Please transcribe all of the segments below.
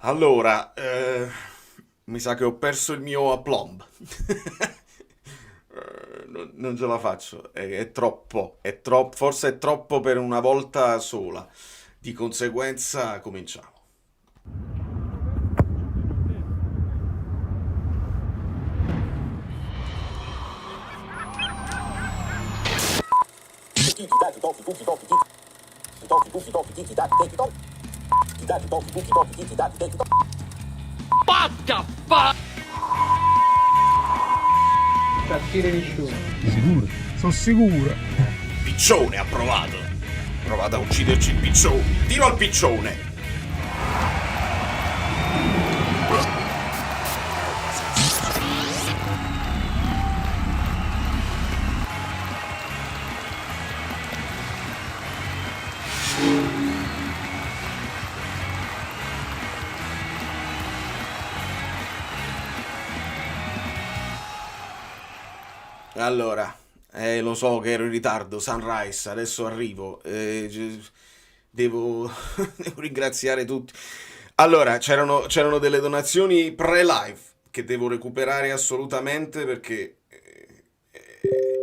Allora, mi sa che ho perso il mio aplomb. Non ce la faccio, è troppo, forse è troppo per una volta sola. Di conseguenza, cominciamo. Partire nessuno. Sicuro? Sono sicuro. Piccione ha provato. Ha provato a ucciderci il piccione. Tiro al piccione. Allora, lo so che ero in ritardo, Sunrise, adesso arrivo. Devo, devo ringraziare tutti. Allora, c'erano delle donazioni pre-live che devo recuperare assolutamente perché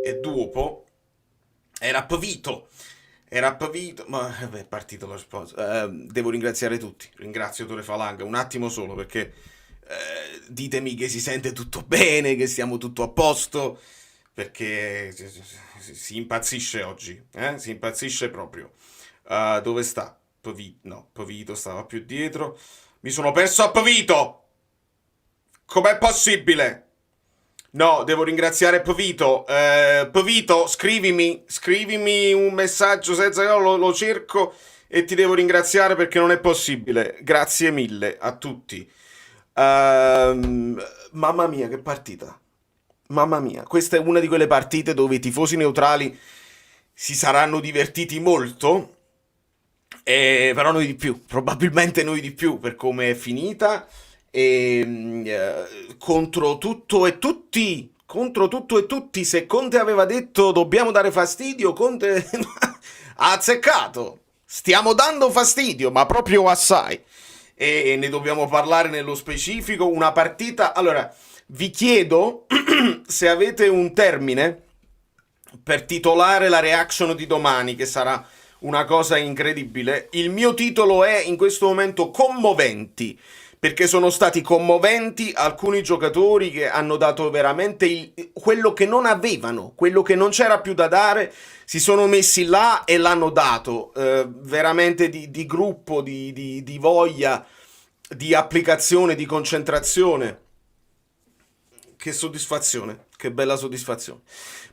è dopo. Era Pavito. Era Pavito, ma è partito lo sposo. Devo ringraziare tutti. Ringrazio Tore Falanga un attimo solo perché ditemi che si sente tutto bene, che stiamo tutto a posto, perché si impazzisce oggi, si impazzisce proprio. Dove sta? Pavito, no, Pavito stava più dietro. Mi sono perso a Pavito! Com'è possibile? No, devo ringraziare Pavito. Pavito, scrivimi un messaggio senza che io lo cerco e ti devo ringraziare perché non è possibile. Grazie mille a tutti. Mamma mia, che partita. Mamma mia, questa è una di quelle partite dove i tifosi neutrali si saranno divertiti molto, però noi di più, probabilmente noi di più per come è finita. Contro tutto e tutti, contro tutto e tutti, se Conte aveva detto dobbiamo dare fastidio, Conte ha azzeccato. Stiamo dando fastidio, ma proprio assai. E ne dobbiamo parlare nello specifico. Una partita. Allora, vi chiedo se avete un termine per titolare la reaction di domani, che sarà una cosa incredibile. Il mio titolo è in questo momento commoventi, perché sono stati commoventi alcuni giocatori che hanno dato veramente quello che non avevano, quello che non c'era più da dare, si sono messi là e l'hanno dato, veramente di gruppo, di voglia, di applicazione, di concentrazione. Che soddisfazione, che bella soddisfazione.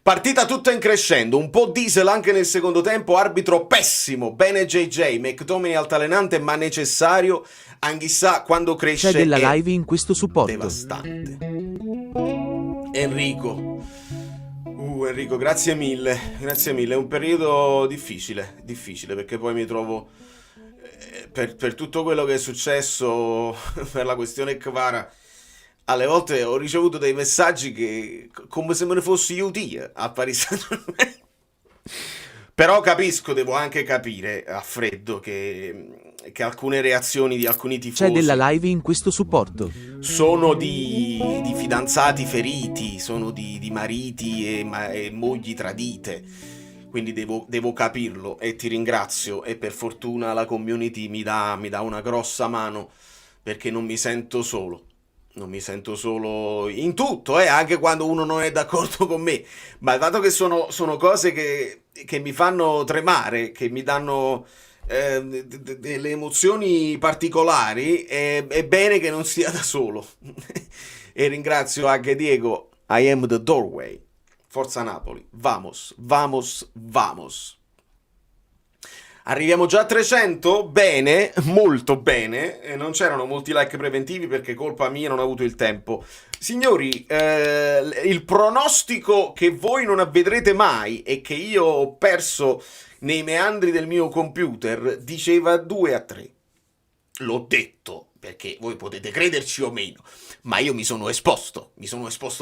Partita tutta in crescendo, un po' diesel anche nel secondo tempo, arbitro pessimo, bene JJ, McTominay altalenante ma necessario, Anghissà quando C'è cresce della è live in questo supporto. devastante. Enrico, Enrico, grazie mille, è un periodo difficile perché poi mi trovo, per tutto quello che è successo, per la questione Kvara, alle volte ho ricevuto dei messaggi che come se me ne fossi io Dio a Paris Saint-Germain. Però capisco, devo anche capire a freddo che alcune reazioni di alcuni C'è della tifosi live in questo supporto. sono di fidanzati feriti, sono di mariti e mogli tradite. Quindi devo capirlo e ti ringrazio e per fortuna la community mi dà una grossa mano perché non mi sento solo. Non mi sento solo in tutto, anche quando uno non è d'accordo con me. Ma il fatto che sono cose che mi fanno tremare, che mi danno delle emozioni particolari, è bene che non sia da solo. E ringrazio anche Diego. I am the doorway. Forza Napoli. Vamos, vamos, vamos. Arriviamo già a 300? Bene, molto bene. Non c'erano molti like preventivi perché colpa mia non ho avuto il tempo. Signori, il pronostico che voi non vedrete mai e che io ho perso nei meandri del mio computer diceva 2-3. L'ho detto perché voi potete crederci o meno, ma io mi sono esposto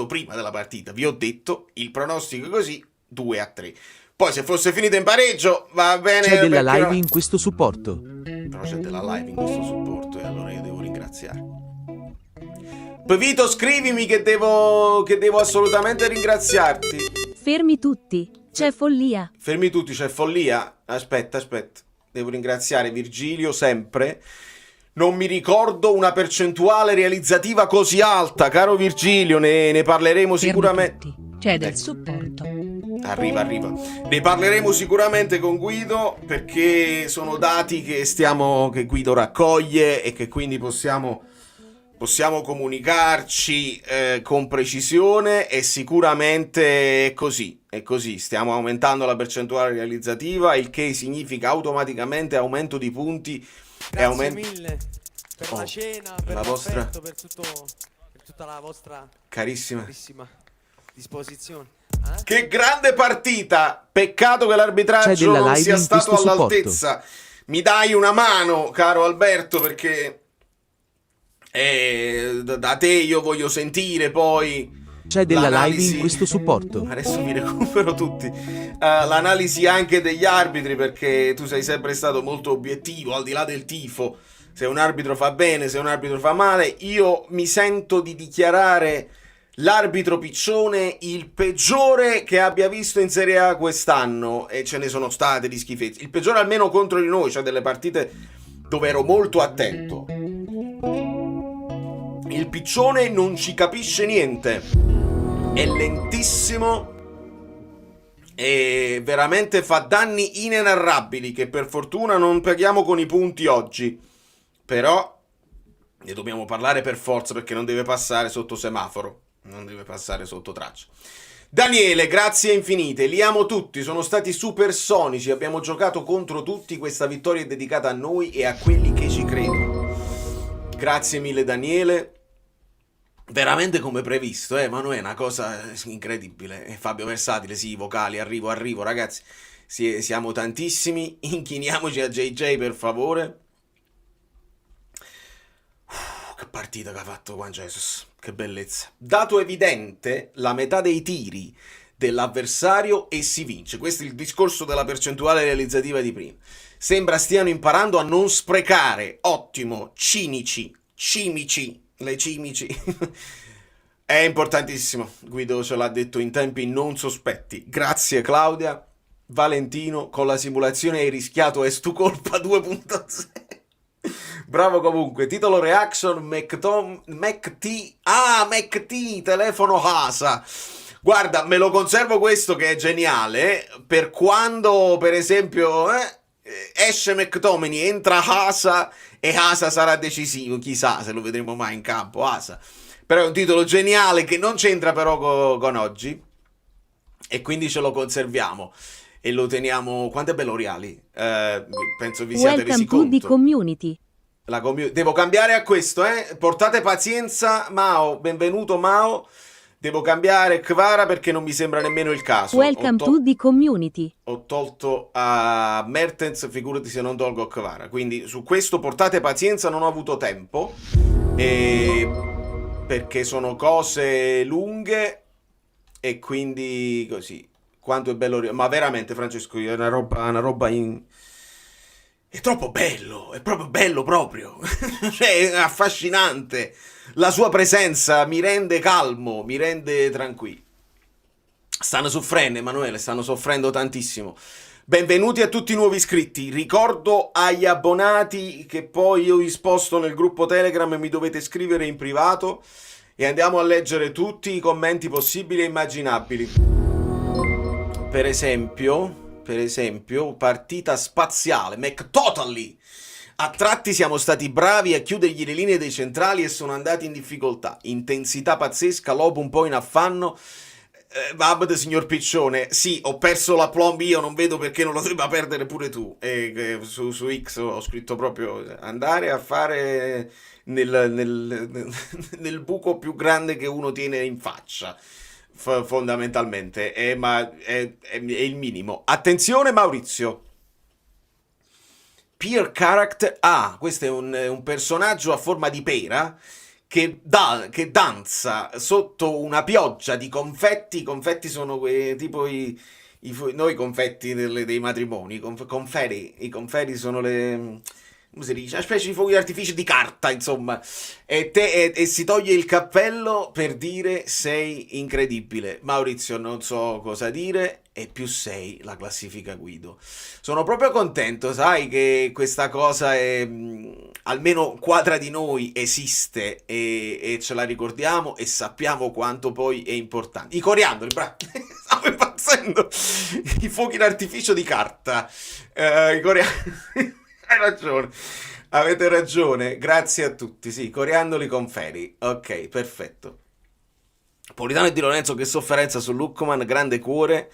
prima della partita. Vi ho detto il pronostico è così, 2-3. Poi se fosse finito in pareggio va bene. C'è della perché live in questo supporto. Però c'è della live in questo supporto e allora io devo ringraziare. Vito, scrivimi che devo assolutamente ringraziarti. Fermi tutti, c'è follia. Fermi tutti, c'è follia. Aspetta. Devo ringraziare Virgilio sempre. Non mi ricordo una percentuale realizzativa così alta, caro Virgilio, ne parleremo Fermi sicuramente. tutti, c'è del Ecco. supporto. Arriva. Ne parleremo sicuramente con Guido perché sono dati che Guido raccoglie e che quindi possiamo comunicarci con precisione e sicuramente è così. Stiamo aumentando la percentuale realizzativa, il che significa automaticamente aumento di punti. Grazie mille per Oh, la cena, per la vostra- l'affetto, per tutta la vostra Carissima. carissima disposizione. Che grande partita! Peccato che C'è l'arbitraggio della non live sia in stato questo supporto. all'altezza. Mi dai una mano, caro Alberto, perché da te io voglio sentire poi C'è della live l'analisi. in questo supporto. Adesso mi recupero tutti. L'analisi anche degli arbitri, perché tu sei sempre stato molto obiettivo, al di là del tifo. Se un arbitro fa bene, se un arbitro fa male, io mi sento di dichiarare l'arbitro Piccione il peggiore che abbia visto in Serie A quest'anno, e ce ne sono state di schifezze. Il peggiore almeno contro di noi, cioè delle partite dove ero molto attento. Il Piccione non ci capisce niente, è lentissimo e veramente fa danni inenarrabili che per fortuna non paghiamo con i punti oggi, però ne dobbiamo parlare per forza perché non deve passare sotto semaforo, non deve passare sotto traccia. Daniele, grazie infinite, li amo tutti, sono stati supersonici, abbiamo giocato contro tutti, questa vittoria è dedicata a noi e a quelli che ci credono. Grazie mille Daniele. Veramente come previsto, ma non è una cosa incredibile. Fabio Versatile, sì, vocali, arrivo, ragazzi. Siamo tantissimi, inchiniamoci a JJ per favore. Che partita che ha fatto Juan Jesus, che bellezza. Dato evidente, la metà dei tiri dell'avversario e si vince. Questo è il discorso della percentuale realizzativa di prima. Sembra stiano imparando a non sprecare. Ottimo, cimici. Le cimici. È importantissimo. Guido ce l'ha detto in tempi non sospetti. Grazie Claudia. Valentino, con la simulazione hai rischiato È stu colpa 2.0. Bravo comunque. Titolo reaction McT. Telefono Hasa. Guarda, me lo conservo questo che è geniale. Per quando, per esempio, esce McTominay, entra Hasa e Hasa sarà decisivo. Chissà se lo vedremo mai in campo, Hasa. Però è un titolo geniale che non c'entra però con oggi. E quindi ce lo conserviamo. E lo teniamo. Quanto è bello Oriali? Penso vi siate resi Welcome to conto. the community. Devo cambiare a questo, portate pazienza, Mao, benvenuto Mao. Devo cambiare Kvara perché non mi sembra nemmeno il caso. Welcome to the community. Ho tolto a Mertens, figurati se non tolgo Kvara. Quindi su questo portate pazienza, non ho avuto tempo. Perché sono cose lunghe e quindi così. Quanto è bello, ma veramente Francesco, è una roba è troppo bello, è proprio bello proprio. Cioè, è affascinante. La sua presenza mi rende calmo, mi rende tranquillo. Stanno soffrendo, Emanuele, stanno soffrendo tantissimo. Benvenuti a tutti i nuovi iscritti. Ricordo agli abbonati che poi io vi sposto nel gruppo Telegram e mi dovete scrivere in privato e andiamo a leggere tutti i commenti possibili e immaginabili. Per esempio, partita spaziale, McTotally. A tratti siamo stati bravi a chiudergli le linee dei centrali e sono andati in difficoltà. Intensità pazzesca, Lobo un po' in affanno. Vabbè, signor Piccione, sì, ho perso la plomb io, non vedo perché non lo debba perdere pure tu. Su X ho scritto proprio andare a fare nel buco più grande che uno tiene in faccia. Fondamentalmente ma è il minimo. Attenzione Maurizio, peer character. Questo è un personaggio a forma di pera che danza sotto una pioggia di confetti. I confetti sono tipo i Noi confetti dei matrimoni, conferi, i conferi sono le... come si dice? Una specie di fuochi d'artificio di carta, insomma. E si toglie il cappello per dire sei incredibile. Maurizio, non so cosa dire, e più sei la classifica Guido. Sono proprio contento, sai, che questa cosa è, almeno quadra di noi esiste e ce la ricordiamo e sappiamo quanto poi è importante. I coriandoli, bravo. Stavo impazzendo. I fuochi d'artificio di carta. I coriandoli. Hai ragione, avete ragione, grazie a tutti, sì, coriandoli conferi, ok, perfetto. Politano e Di Lorenzo, che sofferenza su Lookman, grande cuore.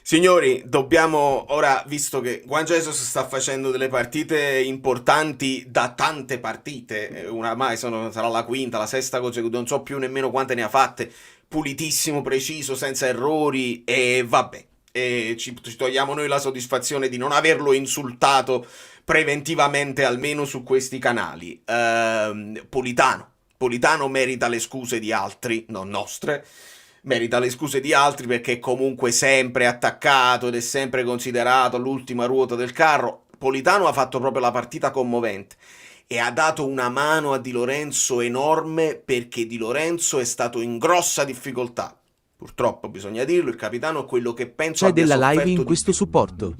Signori, dobbiamo ora, visto che Juan Jesus sta facendo delle partite importanti da tante partite, oramai sarà la quinta, la sesta consecutiva, non so più nemmeno quante ne ha fatte, pulitissimo, preciso, senza errori, e vabbè, e ci togliamo noi la soddisfazione di non averlo insultato preventivamente almeno su questi canali. Politano merita le scuse di altri, non nostre, merita le scuse di altri perché è comunque sempre attaccato ed è sempre considerato l'ultima ruota del carro. Politano ha fatto proprio la partita commovente e ha dato una mano a Di Lorenzo enorme, perché Di Lorenzo è stato in grossa difficoltà. Purtroppo bisogna dirlo, il capitano è quello che penso C'è abbia della live sofferto in di questo più. supporto.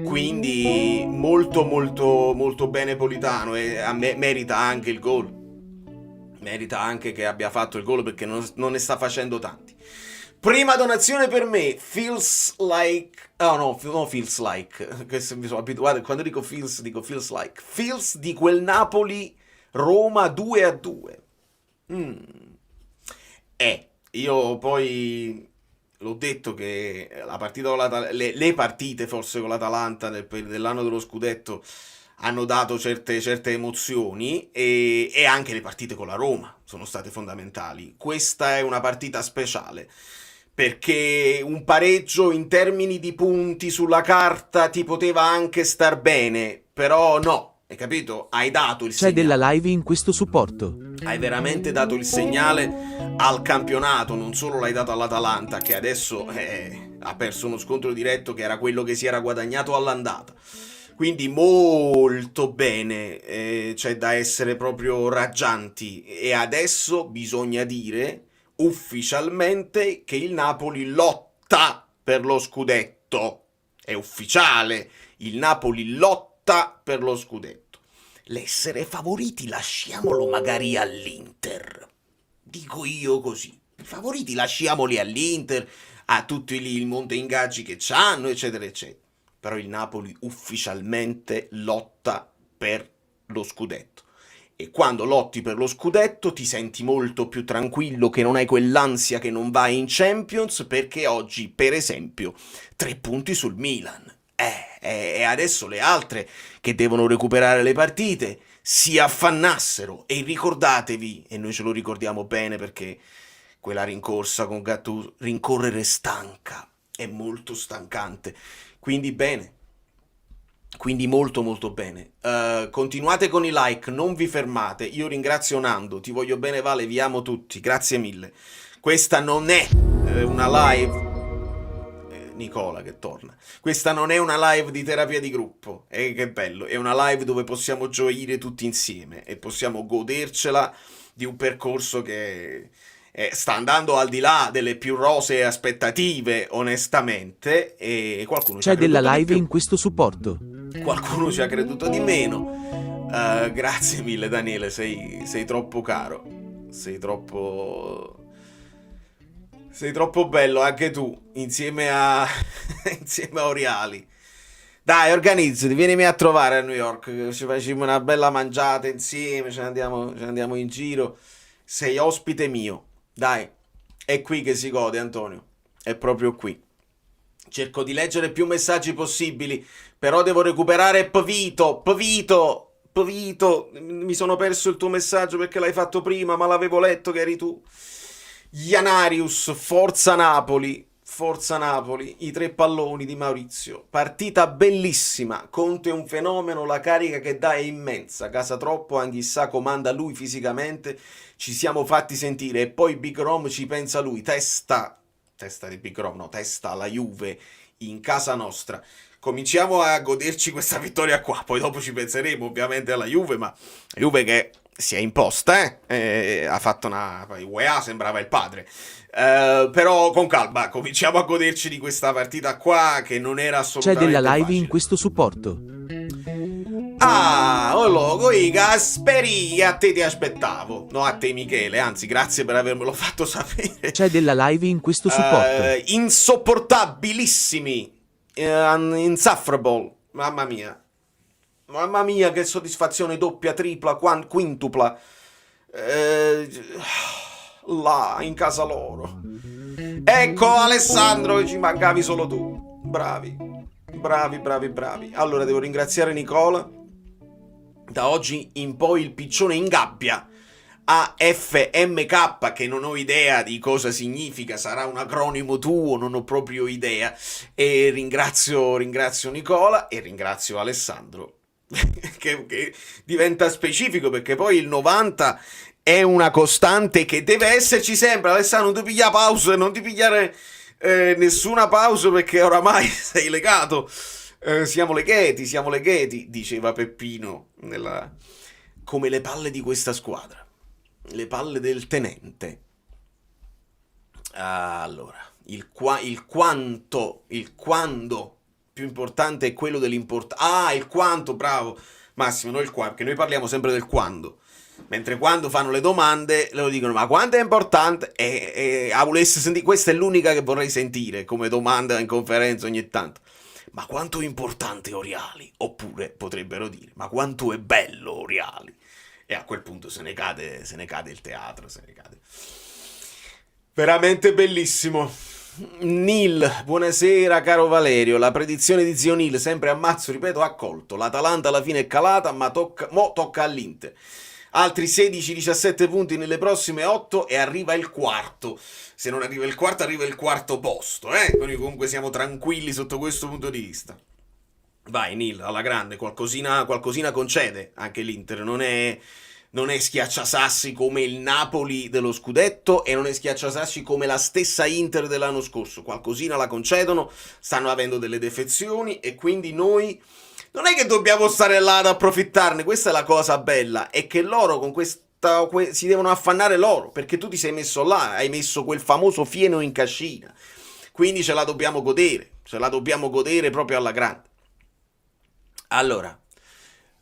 Quindi molto molto molto bene Politano, e a me merita anche il gol. Merita anche che abbia fatto il gol, perché non ne sta facendo tanti. Prima donazione per me, feels like... Oh no, no, feels like. Mi sono abituato, quando dico feels like. Feels di quel Napoli-Roma 2-2. Io poi l'ho detto che la partita con le partite forse con l'Atalanta dell'anno dello scudetto hanno dato certe emozioni, e anche le partite con la Roma sono state fondamentali. Questa è una partita speciale, perché un pareggio in termini di punti sulla carta ti poteva anche star bene, però no. Hai capito? Hai dato il C'è segnale. della live in questo supporto. Hai veramente dato il segnale al campionato, non solo l'hai dato all'Atalanta, che adesso ha perso uno scontro diretto che era quello che si era guadagnato all'andata. Quindi molto bene, c'è da essere proprio raggianti, e adesso bisogna dire ufficialmente che il Napoli lotta per lo scudetto. È ufficiale, il Napoli lotta per lo scudetto. L'essere favoriti lasciamolo magari all'Inter, dico io così. I favoriti lasciamoli all'Inter, a tutti lì il monte ingaggi che c'hanno, eccetera eccetera. Però il Napoli ufficialmente lotta per lo scudetto. E quando lotti per lo scudetto ti senti molto più tranquillo, che non hai quell'ansia che non vai in Champions, perché oggi, per esempio, 3 punti sul Milan. E adesso le altre che devono recuperare le partite si affannassero, e ricordatevi, e noi ce lo ricordiamo bene perché quella rincorsa con Gattuso, rincorrere stanca, è molto stancante, quindi bene, quindi molto molto bene. Continuate con i like, non vi fermate. Io ringrazio Nando, ti voglio bene Vale, vi amo tutti, grazie mille. Questa non è una live... Nicola che torna. Questa non è una live di terapia di gruppo, che bello, è una live dove possiamo gioire tutti insieme e possiamo godercela di un percorso che sta andando al di là delle più rosee aspettative, onestamente, e qualcuno ci ha C'è della creduto di live più, in questo supporto. qualcuno ci ha creduto di meno. Grazie mille Daniele, sei troppo caro, sei troppo bello anche tu, insieme a insieme a Oriali. Dai, organizzati, vienimi a trovare a New York, ci facciamo una bella mangiata insieme, ce ne andiamo in giro. Sei ospite mio. Dai, è qui che si gode, Antonio. È proprio qui. Cerco di leggere più messaggi possibili, però devo recuperare Pvito. Mi sono perso il tuo messaggio perché l'hai fatto prima, ma l'avevo letto che eri tu. Ianarius, forza Napoli, i 3 palloni di Maurizio. Partita bellissima, Conte è un fenomeno, la carica che dà è immensa, casa troppo, anche chissà comanda lui fisicamente, ci siamo fatti sentire, e poi Big Rom ci pensa lui, testa di Big Rom, no, testa alla Juve, in casa nostra. Cominciamo a goderci questa vittoria qua, poi dopo ci penseremo ovviamente alla Juve, ma la Juve che si è imposta, ha fatto poi UEA sembrava il padre. Però con calma, cominciamo a goderci di questa partita qua che non era C'è assolutamente della live facile. in questo supporto. Ah, oh logo, i Gasperi, a te ti aspettavo. No, a te Michele, anzi grazie per avermelo fatto sapere. C'è della live in questo supporto. Insopportabilissimi, insufferable, mamma mia. Mamma mia, che soddisfazione doppia, tripla, quintupla. Là, in casa loro. Ecco Alessandro, ci mancavi solo tu. Bravi, bravi, bravi, bravi. Allora, devo ringraziare Nicola. Da oggi in poi il piccione in gabbia. AFMK, che non ho idea di cosa significa, sarà un acronimo tuo, non ho proprio idea. E ringrazio Nicola e ringrazio Alessandro. che diventa specifico, perché poi il 90 è una costante che deve esserci sempre. Alessandro, non ti piglia pause, non ti pigliare nessuna pausa, perché oramai sei legato. Siamo legheti, diceva Peppino, come le palle di questa squadra, le palle del tenente. Allora, il quando più importante è quello dell'importanza. Ah, il quanto, bravo Massimo, non il qua, perché noi parliamo sempre del quando. Mentre quando fanno le domande loro dicono ma quanto è importante, e volessi sentire, questa è l'unica che vorrei sentire come domanda in conferenza ogni tanto. Ma quanto è importante Oriali? Oppure potrebbero dire ma quanto è bello Oriali? E a quel punto se ne cade il teatro, se ne cade. Veramente bellissimo. Nil, buonasera caro Valerio. La predizione di zio Nil, sempre a mazzo, ripeto, ha colto. L'Atalanta alla fine è calata, ma tocca all'Inter. Altri 16-17 punti nelle prossime 8 e arriva il quarto. Se non arriva il quarto, arriva il quarto posto. Quindi comunque siamo tranquilli sotto questo punto di vista. Vai Nil, alla grande, qualcosina concede anche l'Inter. Non è schiacciasassi come il Napoli dello scudetto e non è schiacciasassi come la stessa Inter dell'anno scorso. Qualcosina la concedono, stanno avendo delle defezioni e quindi noi non è che dobbiamo stare là ad approfittarne. Questa è la cosa bella, è che loro con questa si devono affannare loro, perché tu ti sei messo là, hai messo quel famoso fieno in cascina, quindi ce la dobbiamo godere proprio alla grande. Allora,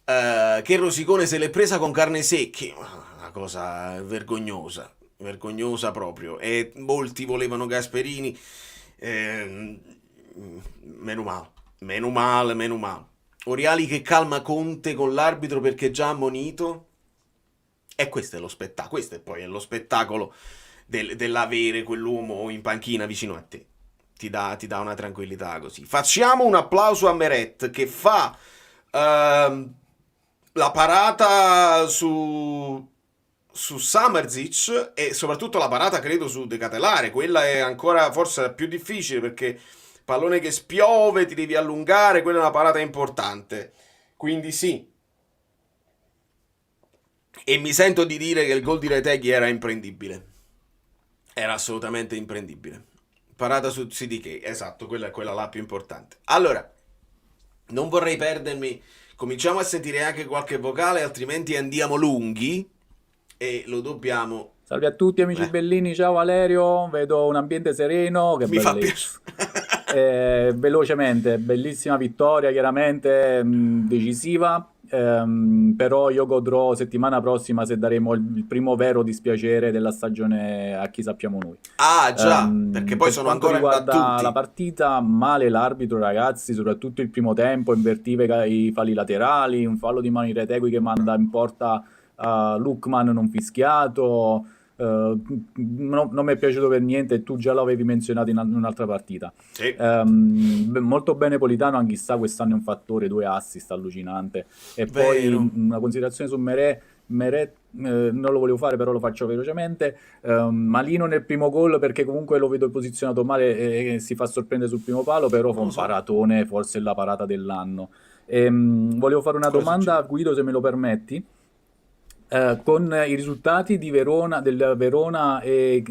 che Rosicone se l'è presa con carne secchi, una cosa vergognosa proprio, e molti volevano Gasperini, meno male. Oriali che calma Conte con l'arbitro perché già ammonito, e questo è lo spettacolo, questo è poi lo spettacolo dell'avere quell'uomo in panchina vicino a te, ti dà una tranquillità così. Facciamo un applauso a Meret che fa la parata su Samardžić e soprattutto la parata credo su De Catelare. Quella è ancora forse più difficile perché pallone che spiove, ti devi allungare, quella è una parata importante, quindi sì. E mi sento di dire che il gol di Retegui era imprendibile, era assolutamente imprendibile. Parata su CDK, esatto, quella è quella là più importante. Allora, non vorrei perdermi, cominciamo a sentire anche qualche vocale, altrimenti andiamo lunghi e lo dobbiamo. Salve a tutti amici bellini, ciao Valerio, vedo un ambiente sereno, che Mi fa bello. piacere. Velocemente, bellissima vittoria, chiaramente decisiva, però io godrò settimana prossima se daremo il primo vero dispiacere della stagione a chi sappiamo noi. Ah già, perché poi Per sono quanto ancora riguarda imbattuti. la partita, male l'arbitro ragazzi, soprattutto il primo tempo, invertiva i falli laterali, un fallo di mano di Retegui che manda in porta Lookman non fischiato. Non mi è piaciuto per niente, tu già l'avevi menzionato in un'altra partita. Sì. Molto bene Politano, anche sta quest'anno è un fattore, 2 assist, allucinante. E poi Vero. una considerazione su Meret, non lo volevo fare però lo faccio velocemente. Malino nel primo gol perché comunque lo vedo posizionato male e si fa sorprendere sul primo palo, però fa Non lo un so. paratone, forse è la parata dell'anno. Volevo fare una Cosa domanda a succede? Guido se me lo permetti. Con i risultati di del Verona e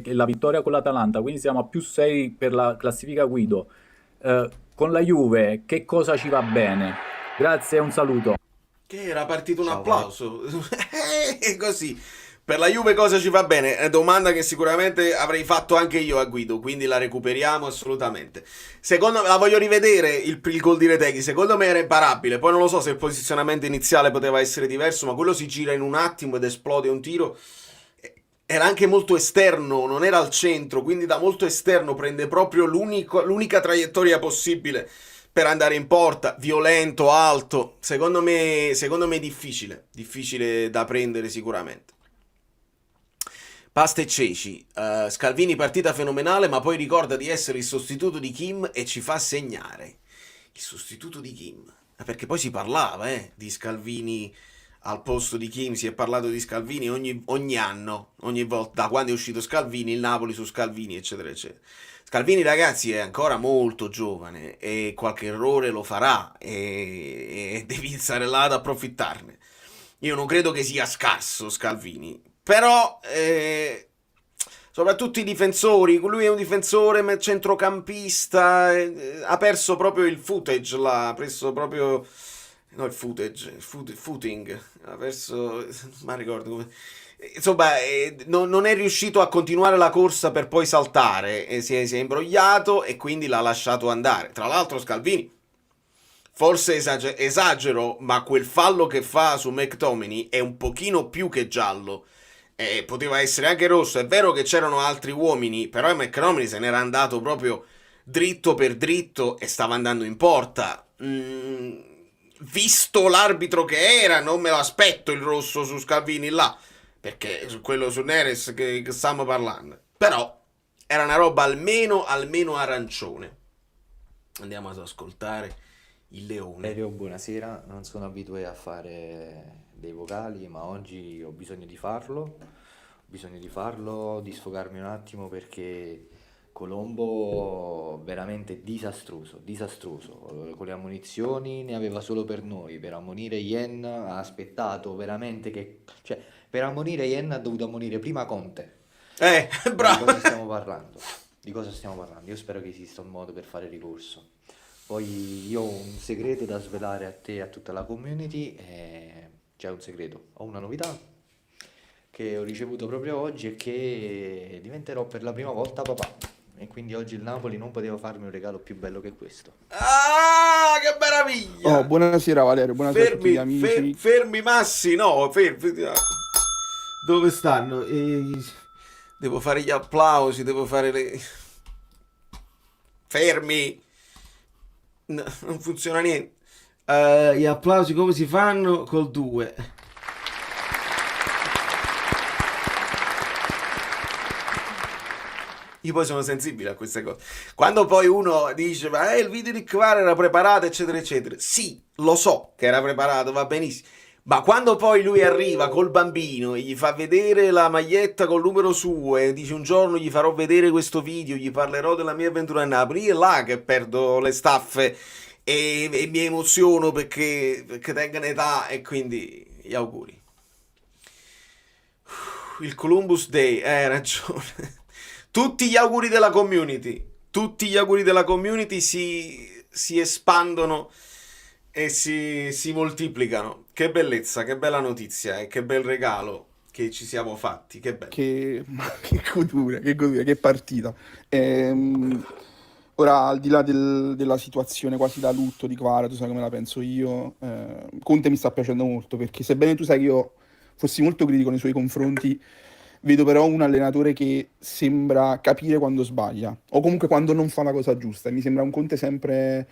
la vittoria con l'Atalanta, quindi siamo a più 6 per la classifica Guido. Con la Juve che cosa ci va bene? Grazie e un saluto. Che era partito un Ciao, applauso. E così. Per la Juve cosa ci va bene? È domanda che sicuramente avrei fatto anche io a Guido, quindi la recuperiamo assolutamente. Secondo me, la voglio rivedere il gol di Retegui, secondo me era imparabile, poi non lo so se il posizionamento iniziale poteva essere diverso, ma quello si gira in un attimo ed esplode un tiro. Era anche molto esterno, non era al centro, quindi da molto esterno prende proprio l'unica traiettoria possibile per andare in porta, violento, alto. Secondo me è difficile da prendere sicuramente. Pasta e ceci, Scalvini partita fenomenale, ma poi ricorda di essere il sostituto di Kim e ci fa segnare. Il sostituto di Kim, perché poi si parlava di Scalvini al posto di Kim, si è parlato di Scalvini ogni anno, ogni volta, da quando è uscito Scalvini, il Napoli su Scalvini, eccetera, eccetera. Scalvini, ragazzi, è ancora molto giovane e qualche errore lo farà e devi stare là ad approfittarne. Io non credo che sia scarso Scalvini, però soprattutto i difensori, lui è un difensore centrocampista, ha perso proprio il footage là, ha preso proprio... No, il footing, ha perso... ma ricordo come... Insomma, non è riuscito a continuare la corsa per poi saltare, si è imbrogliato e quindi l'ha lasciato andare. Tra l'altro Scalvini, forse esagero, ma quel fallo che fa su McTominay è un pochino più che giallo. Poteva essere anche rosso, è vero che c'erano altri uomini, però McTominay se n'era andato proprio dritto per dritto e stava andando in porta. Visto l'arbitro che era, non me lo aspetto il rosso su Scalvini là, perché quello su Neres che stiamo parlando. Però era una roba almeno arancione. Andiamo ad ascoltare il leone. Elio, buonasera. Non sono abituato a fare dei vocali, ma oggi ho bisogno di farlo. Ho bisogno di farlo, di sfogarmi un attimo perché Colombo veramente disastroso. Con le ammonizioni ne aveva solo per noi. Per ammonire Yen ha aspettato veramente che... Cioè, per ammonire Yen ha dovuto ammonire prima Conte. Bravo. Di cosa stiamo parlando? Di cosa stiamo parlando? Io spero che esista un modo per fare ricorso. Poi io ho un segreto da svelare a te e a tutta la community. C'è un segreto, ho una novità che ho ricevuto proprio oggi e che diventerò per la prima volta papà. E quindi oggi il Napoli non poteva farmi un regalo più bello che questo. Ah, che meraviglia! Oh, buonasera Valerio, buonasera a tutti gli amici. Fermi Massi, no, fermi. Dove stanno? Devo fare gli applausi, devo fare le... Fermi! No, non funziona niente. Gli applausi come si fanno? Col 2. Io poi sono sensibile a queste cose. Quando poi uno dice, ma il video di Kvara era preparato, eccetera, eccetera. Sì, lo so che era preparato, va benissimo. Ma quando poi lui arriva col bambino e gli fa vedere la maglietta col numero suo e dice un giorno gli farò vedere questo video, gli parlerò della mia avventura a Napoli, è là che perdo le staffe e mi emoziono perché tengono età e quindi gli auguri. Il Columbus Day, hai ragione. Tutti gli auguri della community, si espandono e si moltiplicano. Che bellezza, che bella notizia e che bel regalo che ci siamo fatti, che bello. Che godura, che partita. Ora, al di là della situazione quasi da lutto di Kvara, tu sai come la penso io, Conte mi sta piacendo molto, perché sebbene tu sai che io fossi molto critico nei suoi confronti, vedo però un allenatore che sembra capire quando sbaglia, o comunque quando non fa la cosa giusta, e mi sembra un Conte sempre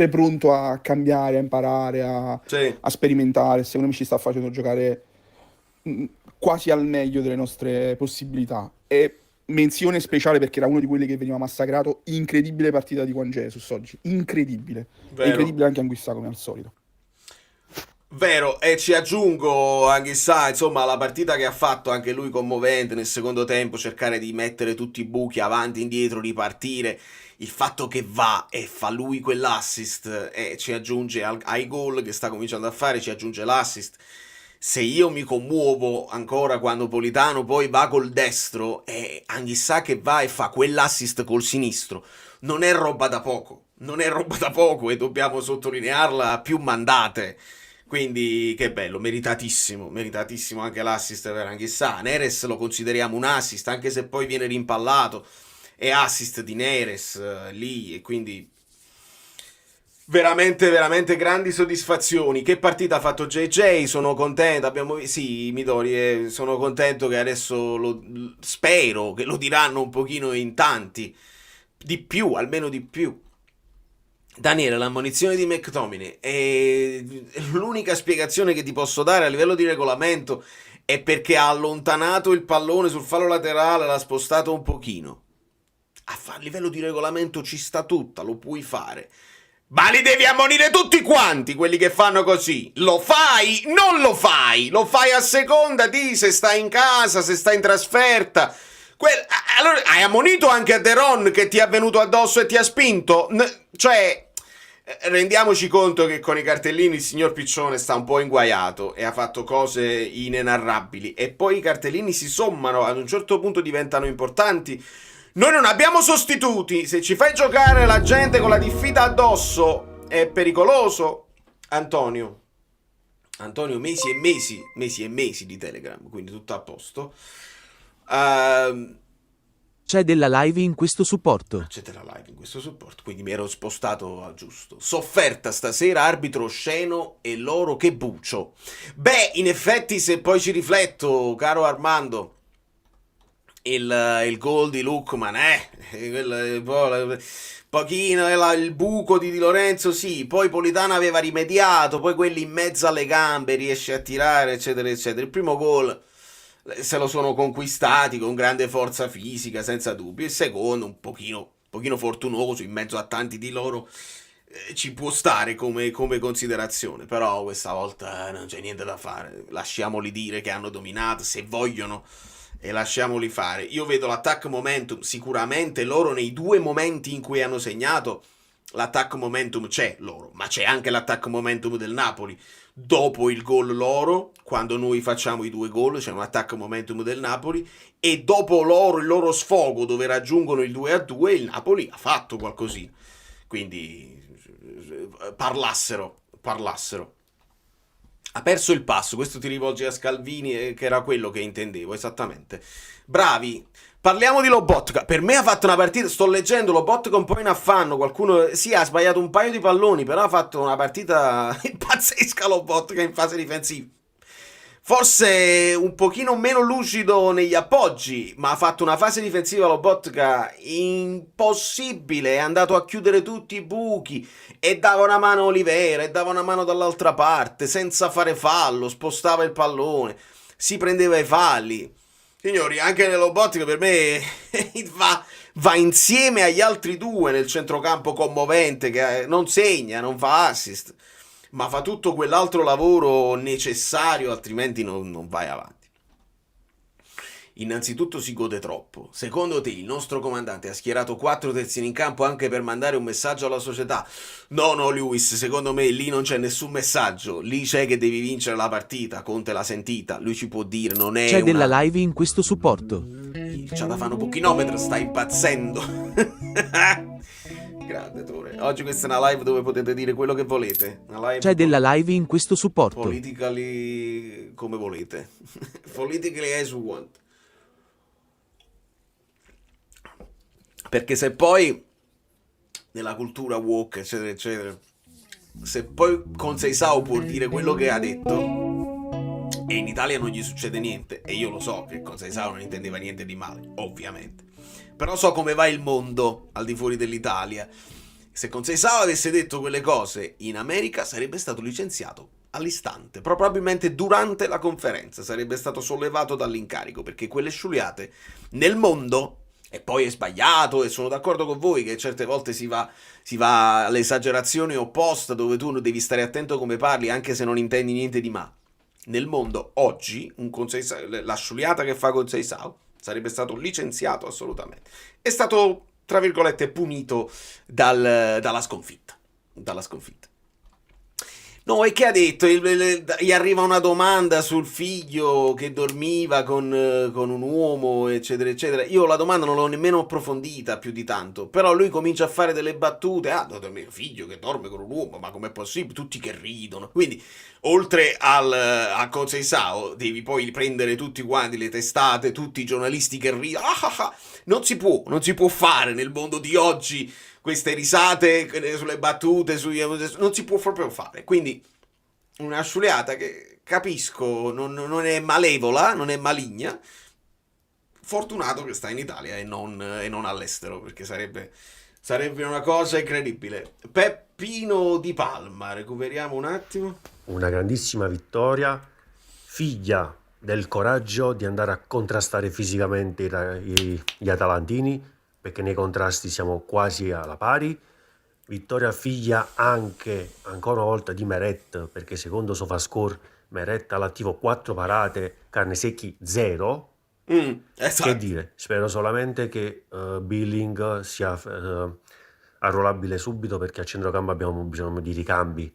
pronto a cambiare, a imparare, a sperimentare. Secondo me ci sta facendo giocare quasi al meglio delle nostre possibilità. E menzione speciale perché era uno di quelli che veniva massacrato. Incredibile partita di Juan Jesus oggi, incredibile. Vero. E incredibile anche Anguissa come al solito. Vero, e ci aggiungo anche insomma, la partita che ha fatto anche lui commovente nel secondo tempo, cercare di mettere tutti i buchi avanti, indietro, ripartire, il fatto che va e fa lui quell'assist e ci aggiunge ai gol che sta cominciando a fare, ci aggiunge l'assist. Se io mi commuovo ancora quando Politano poi va col destro e Anghissà che va e fa quell'assist col sinistro, non è roba da poco. non è roba da poco e dobbiamo sottolinearla, più mandate. Quindi che bello, meritatissimo anche l'assist per Anghissà. Neres lo consideriamo un assist, anche se poi viene rimpallato, è assist di Neres lì, e quindi veramente grandi soddisfazioni. Che partita ha fatto JJ, sono contento, sì, Midori, sono contento che adesso spero che lo diranno un pochino in tanti, di più, almeno di più. Daniele, l'ammonizione di McTominay è l'unica spiegazione che ti posso dare a livello di regolamento, è perché ha allontanato il pallone sul fallo laterale, l'ha spostato un pochino. A livello di regolamento ci sta tutta, lo puoi fare. Ma li devi ammonire tutti quanti quelli che fanno così. Lo fai? Non lo fai? Lo fai a seconda di se stai in casa, se stai in trasferta. Allora, hai ammonito anche a De Ron che ti è venuto addosso e ti ha spinto? Rendiamoci conto che con i cartellini il signor Piccione sta un po' inguaiato e ha fatto cose inenarrabili, e poi i cartellini si sommano, ad un certo punto diventano importanti. Noi non abbiamo sostituti, se ci fai giocare la gente con la diffida addosso è pericoloso. Antonio, mesi e mesi di Telegram, quindi tutto a posto. C'è della live in questo supporto. C'è della live in questo supporto, quindi mi ero spostato a giusto. Sofferta stasera, arbitro osceno e loro che bucio. Beh, in effetti, se poi ci rifletto, caro Armando, il gol di Lookman, pochino, il buco di Di Lorenzo, sì, poi Politano aveva rimediato, poi quelli in mezzo alle gambe riesce a tirare, eccetera, eccetera. Il primo gol se lo sono conquistati con grande forza fisica, senza dubbio. Il secondo un pochino fortunoso in mezzo a tanti di loro, ci può stare come considerazione, però questa volta non c'è niente da fare, lasciamoli dire che hanno dominato se vogliono e lasciamoli fare. Io vedo l'attack momentum, sicuramente loro nei due momenti in cui hanno segnato, l'attack momentum c'è loro, ma c'è anche l'attack momentum del Napoli. Dopo il gol loro, quando noi facciamo i due gol, c'è un attack momentum del Napoli, e dopo loro, il loro sfogo dove raggiungono il 2-2, il Napoli ha fatto qualcosina. Quindi parlassero. Ha perso il passo, questo ti rivolge a Scalvini, che era quello che intendevo, esattamente. Bravi. Parliamo di Lobotka. Per me ha fatto una partita, sto leggendo, Lobotka un po' in affanno, qualcuno sì ha sbagliato un paio di palloni, però ha fatto una partita pazzesca Lobotka in fase difensiva. Forse un pochino meno lucido negli appoggi, ma ha fatto una fase difensiva Lobotka impossibile, è andato a chiudere tutti i buchi e dava una mano a Olivera e dava una mano dall'altra parte senza fare fallo, spostava il pallone, si prendeva i falli. Signori, anche Lobotka per me va insieme agli altri due nel centrocampo commovente, che non segna, non fa assist, ma fa tutto quell'altro lavoro necessario, altrimenti non vai avanti. Innanzitutto si gode troppo. Secondo te il nostro comandante ha schierato 4 terzini in campo anche per mandare un messaggio alla società? No, Lewis, secondo me lì non c'è nessun messaggio. Lì c'è che devi vincere la partita. Conte l'ha sentita, lui ci può dire, non è C'è della live in questo supporto. C'ha da fare un pochinometro, sta impazzendo. Grande Tore. Oggi questa è una live dove potete dire quello che volete. Una live C'è della live in questo supporto. politically come volete. Politically as you want. Perché se poi nella cultura woke, eccetera, eccetera, se poi Conceição può dire quello che ha detto e in Italia non gli succede niente, e io lo so che Conceição non intendeva niente di male, ovviamente, però so come va il mondo al di fuori dell'Italia. Se Conceição avesse detto quelle cose in America sarebbe stato licenziato all'istante, probabilmente durante la conferenza sarebbe stato sollevato dall'incarico, perché quelle sciuliate nel mondo. E poi è sbagliato, e sono d'accordo con voi che certe volte si va all'esagerazione opposta, dove tu devi stare attento come parli anche se non intendi niente di male. Nel mondo oggi la sciuliata che fa Conceição sarebbe stato licenziato assolutamente. È stato, tra virgolette, punito dalla sconfitta. No, e che ha detto? Gli arriva una domanda sul figlio che dormiva con un uomo, eccetera, eccetera. Io la domanda non l'ho nemmeno approfondita più di tanto, però lui comincia a fare delle battute. Ah, mio figlio che dorme con un uomo, ma com'è possibile? Tutti che ridono. Quindi, oltre a Conceição, devi poi prendere tutti quanti le testate, tutti i giornalisti che ridono. Non si può fare nel mondo di oggi queste risate sulle battute, non si può proprio fare. Quindi una sciuleata che capisco non è malevola, non è maligna. Fortunato che sta in Italia e non all'estero, perché sarebbe una cosa incredibile. Peppino Di Palma, recuperiamo un attimo. Una grandissima vittoria, figlia del coraggio di andare a contrastare fisicamente gli atalantini, perché nei contrasti siamo quasi alla pari. Vittoria figlia anche, ancora una volta, di Meret, perché secondo SofaScore Meret all'attivo 4 parate, Carnesecchi 0. Esatto. Che dire, spero solamente che Billing sia arruolabile subito, perché a centrocampo abbiamo bisogno di ricambi.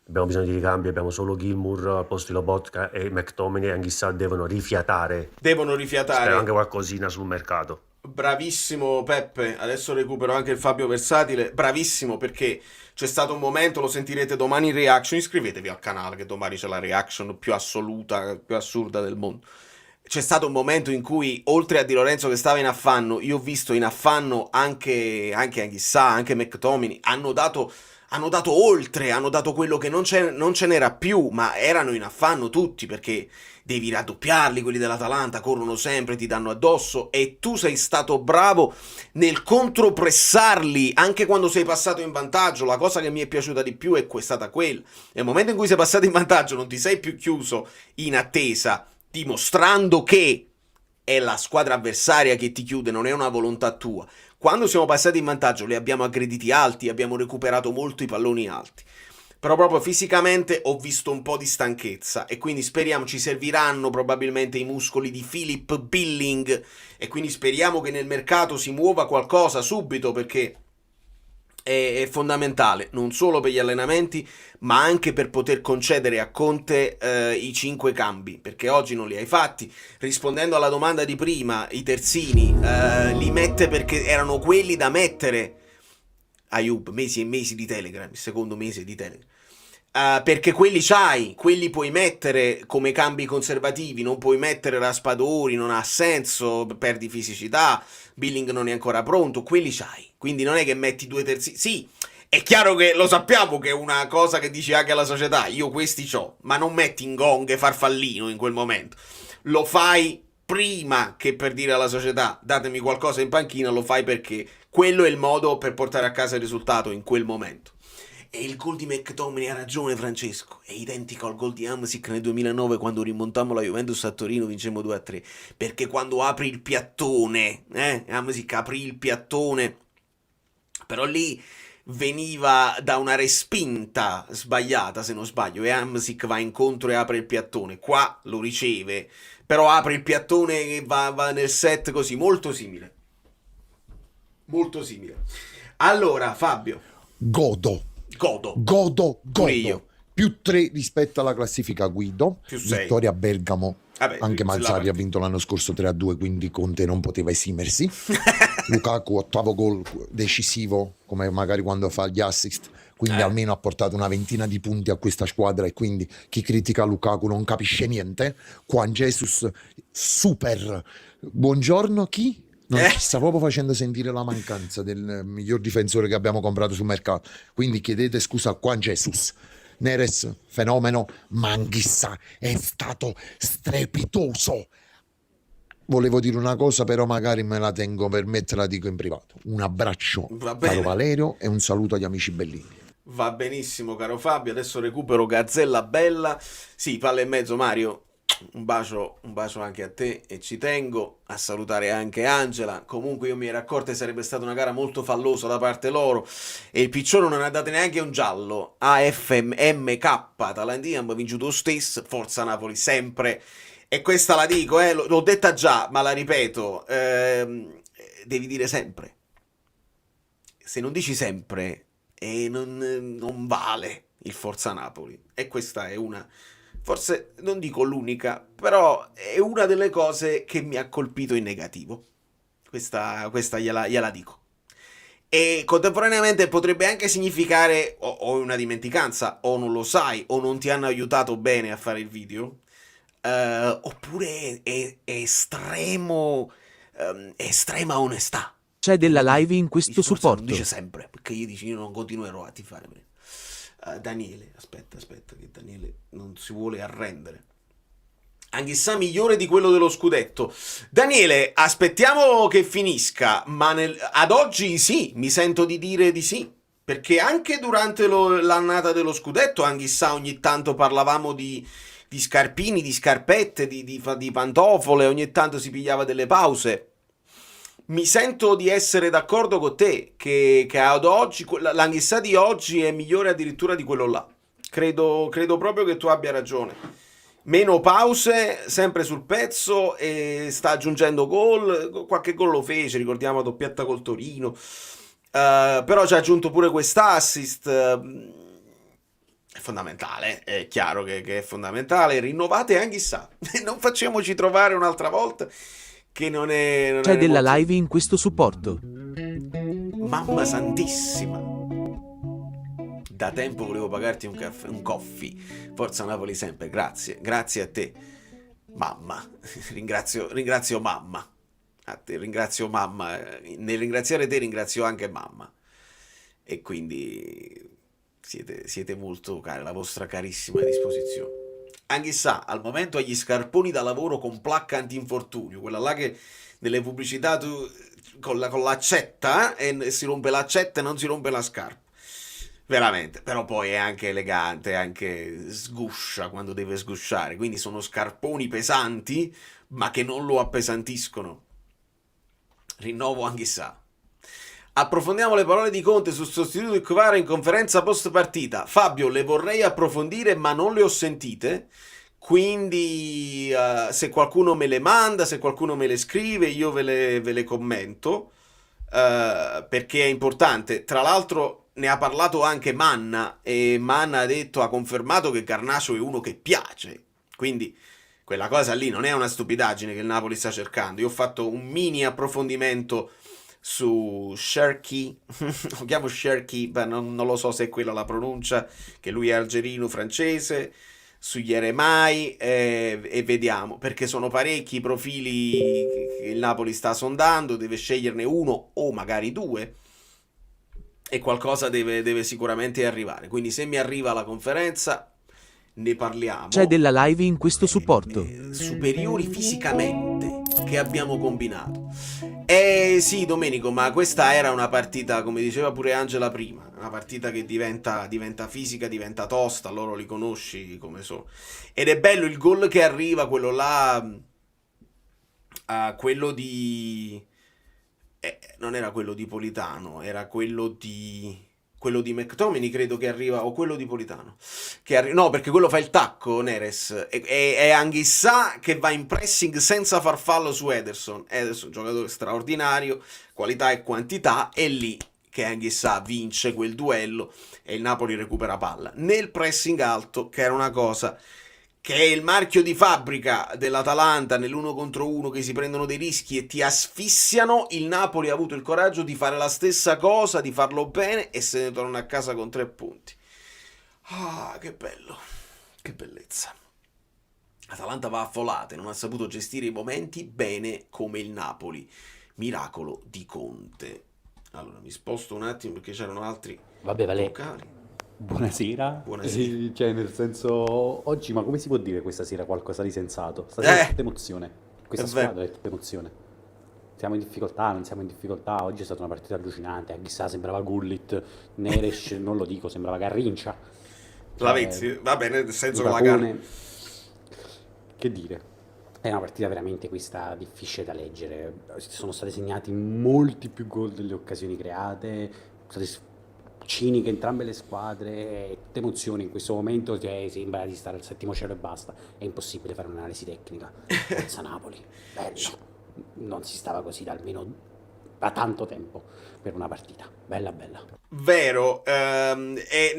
Abbiamo solo Gilmour al posto di Lobotka, e McTominay e Anghissà devono rifiatare. Spero anche qualcosina sul mercato. Bravissimo Peppe, adesso recupero anche il Fabio Versatile, bravissimo, perché c'è stato un momento, lo sentirete domani in reaction, iscrivetevi al canale che domani c'è la reaction più assoluta, più assurda del mondo. C'è stato un momento in cui, oltre a Di Lorenzo che stava in affanno, io ho visto in affanno anche Anghissà, anche McTominay, hanno dato oltre, hanno dato quello che non ce n'era più, ma erano in affanno tutti, perché devi raddoppiarli, quelli dell'Atalanta corrono sempre, ti danno addosso, e tu sei stato bravo nel contropressarli anche quando sei passato in vantaggio. La cosa che mi è piaciuta di più è stata quella: nel momento in cui sei passato in vantaggio non ti sei più chiuso in attesa, dimostrando che è la squadra avversaria che ti chiude, non è una volontà tua. Quando siamo passati in vantaggio li abbiamo aggrediti alti, abbiamo recuperato molto i palloni alti. Però proprio fisicamente ho visto un po' di stanchezza, e quindi speriamo ci serviranno probabilmente i muscoli di Philip Billing, e quindi speriamo che nel mercato si muova qualcosa subito, perché è fondamentale non solo per gli allenamenti, ma anche per poter concedere a Conte i 5 cambi, perché oggi non li hai fatti. Rispondendo alla domanda di prima, i terzini li mette perché erano quelli da mettere. Ayub, mesi e mesi di Telegram, il secondo mese di Telegram. Perché quelli puoi mettere come cambi conservativi, non puoi mettere Raspadori, non ha senso, perdi fisicità, Billing non è ancora pronto, quelli c'hai. Quindi non è che metti 2 terzi. Sì, è chiaro che lo sappiamo che è una cosa che dici anche alla società, io questi c'ho, ma non metti Ngong e Farfallino in quel momento. Lo fai prima che per dire alla società datemi qualcosa in panchina, lo fai perché quello è il modo per portare a casa il risultato in quel momento. E il gol di McTominay, ha ragione Francesco, è identico al gol di Hamsik nel 2009 quando rimontammo la Juventus a Torino, vincemmo 2-3, perché quando apri il piattone, Hamsik aprì il piattone, però lì veniva da una respinta sbagliata, se non sbaglio, e Hamsik va incontro e apre il piattone. Qua lo riceve, però apre il piattone e va nel set così, molto simile. Molto simile. Allora, Fabio. Godo. Pure io. Più 3 rispetto alla classifica Guido. Più 6. Vittoria a Bergamo. Vabbè, anche Mazzarri ha vinto l'anno scorso 3-2, quindi Conte non poteva esimersi. Lukaku, 8º gol decisivo, come magari quando fa gli assist, quindi almeno ha portato una ventina di punti a questa squadra, e quindi chi critica Lukaku non capisce niente. Juan Jesus, super. Buongiorno, chi? Non ci sta proprio facendo sentire la mancanza del miglior difensore che abbiamo comprato sul mercato, quindi chiedete scusa a Juan Jesus. Neres, fenomeno, ma Anghissà è stato strepitoso. Volevo dire una cosa, però magari me la tengo per me, te la dico in privato. Un abbraccio, caro Valerio, e un saluto agli amici bellini. Va benissimo, caro Fabio. Adesso recupero Gazzella Bella. Sì, palla e mezzo, Mario. Un bacio anche a te, e ci tengo a salutare anche Angela. Comunque io mi ero accorto che sarebbe stata una gara molto fallosa da parte loro, e il Piccione non ha dato neanche un giallo. AFMK Talantina ha vinto lo stesso, forza Napoli sempre, e questa la dico, l'ho detta già, ma la ripeto, devi dire sempre. Se non dici sempre non vale, il Forza Napoli, e questa è una, forse non dico l'unica, però è una delle cose che mi ha colpito in negativo. Questa gliela dico. E contemporaneamente potrebbe anche significare o una dimenticanza, o non lo sai, o non ti hanno aiutato bene a fare il video, oppure è estrema onestà. C'è della live in questo Forse non supporto. dice sempre, perché io dici io non continuerò a tifare. Daniele, aspetta, che Daniele non si vuole arrendere. Anch'issa migliore di quello dello scudetto. Daniele, aspettiamo che finisca, ma ad oggi sì, mi sento di dire di sì. Perché anche durante l'annata dello scudetto, anch'issa ogni tanto parlavamo di scarpini, di scarpette, di pantofole, ogni tanto si pigliava delle pause. Mi sento di essere d'accordo con te, che ad oggi, l'anch'issa di oggi è migliore addirittura di quello là. Credo proprio che tu abbia ragione. Meno pause, sempre sul pezzo, e sta aggiungendo gol, qualche gol lo fece, ricordiamo la doppietta col Torino, però ci ha aggiunto pure quest'assist, è fondamentale, è chiaro che è fondamentale, rinnovate anch'issa, non facciamoci trovare un'altra volta che non è C'è della molto- live in questo supporto. Mamma santissima. Da tempo volevo pagarti un caffè, un coffee. Forza Napoli sempre, grazie a te. Mamma, ringrazio mamma. A te ringrazio mamma. Nel ringraziare te ringrazio anche mamma. E quindi siete molto cari, la vostra carissima disposizione. Anch'issa, al momento ha gli scarponi da lavoro con placca antinfortunio, quella là che nelle pubblicità tu con l'accetta e si rompe l'accetta e non si rompe la scarpa. Veramente, però poi è anche elegante, anche sguscia quando deve sgusciare, quindi sono scarponi pesanti, ma che non lo appesantiscono. Rinnovo anch'issa. Approfondiamo le parole di Conte sul sostituto di Kvara in conferenza post partita. Fabio, le vorrei approfondire, ma non le ho sentite, quindi se qualcuno me le manda, se qualcuno me le scrive, io ve le commento, perché è importante. Tra l'altro ne ha parlato anche Manna, e Manna ha confermato che Garnacho è uno che piace, quindi quella cosa lì non è una stupidaggine che il Napoli sta cercando. Io ho fatto un mini approfondimento su Cherki, lo chiamo Cherki, ma non lo so se è quella la pronuncia, che lui è algerino francese, sugli Eremai, e vediamo, perché sono parecchi i profili che il Napoli sta sondando, deve sceglierne uno o magari due, e qualcosa deve sicuramente arrivare. Quindi se mi arriva la conferenza ne parliamo. C'è della live in questo supporto. Superiori fisicamente che abbiamo combinato. Sì, Domenico, ma questa era una partita, come diceva pure Angela prima, una partita che diventa fisica, diventa tosta, loro li conosci come sono. Ed è bello il gol che arriva, quello là, quello di... non era quello di Politano, era quello di McTominay, credo che arriva, o quello di Politano, no, perché quello fa il tacco, Neres, è Anghissà che va in pressing senza far fallo su Ederson, giocatore straordinario, qualità e quantità, è lì che Anghissà vince quel duello e il Napoli recupera palla nel pressing alto, che era una cosa che è il marchio di fabbrica dell'Atalanta nell'1 contro 1, che si prendono dei rischi e ti asfissiano. Il Napoli ha avuto il coraggio di fare la stessa cosa, di farlo bene, e se ne torna a casa con 3 punti. Ah, che bello, che bellezza. L'Atalanta va a folate, non ha saputo gestire i momenti bene come il Napoli. Miracolo di Conte. Allora, mi sposto un attimo perché c'erano altri vocali. Buonasera. Buonasera. Cioè, nel senso, oggi, ma come si può dire questa sera qualcosa di sensato? Stasera è tutta emozione. Questa è vero. squadra è tutta emozione. Siamo in difficoltà, non siamo in difficoltà. Oggi è stata una partita allucinante. Chissà, sembrava Gullit, Neres, non lo dico, sembrava Garrincia. Lavezzi, va bene, nel senso che la Lucacone. gara. Che dire? È una partita veramente questa difficile da leggere. Sono stati segnati molti più gol delle occasioni create, sono state ciniche entrambe le squadre, tutte emozioni in questo momento, cioè, sembra di stare al settimo cielo e basta. È impossibile fare un'analisi tecnica. Forza Napoli, bello. Non si stava così da almeno da tanto tempo per una partita. Bella bella. Vero, e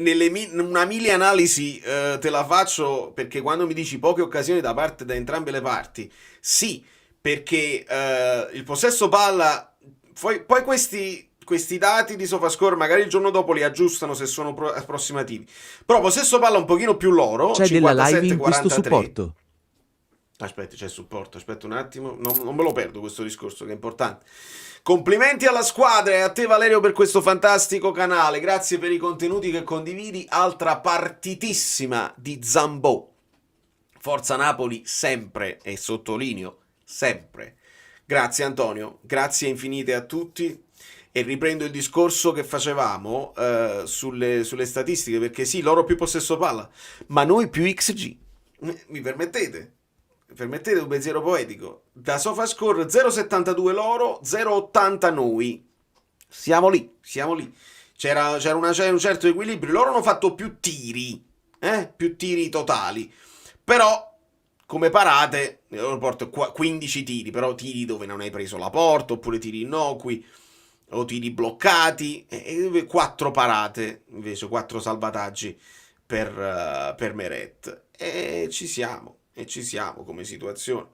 una mille analisi te la faccio, perché quando mi dici poche occasioni da entrambe le parti, sì, perché il possesso palla, poi questi dati di SofaScore magari il giorno dopo li aggiustano se sono approssimativi, però possesso palla un pochino più loro, C'è della live in questo 57-43. supporto. Aspetta, c'è il supporto, aspetta un attimo, non me lo perdo questo discorso che è importante. Complimenti alla squadra e a te Valerio per questo fantastico canale, grazie per i contenuti che condividi, altra partitissima di Zambò. Forza Napoli sempre, e sottolineo sempre. Grazie Antonio, grazie infinite a tutti. E riprendo il discorso che facevamo sulle statistiche, perché sì, loro più possesso palla, ma noi più XG. Mi permettete? Permettete un pensiero poetico? Da SofaScore 0,72 loro, 0,80 noi. Siamo lì. C'era un certo equilibrio. Loro hanno fatto più tiri totali. Però, come parate, loro porto 15 tiri, però tiri dove non hai preso la porta, oppure tiri innocui, o tiri bloccati, e 4 parate, invece 4 salvataggi per Meret. E ci siamo come situazione.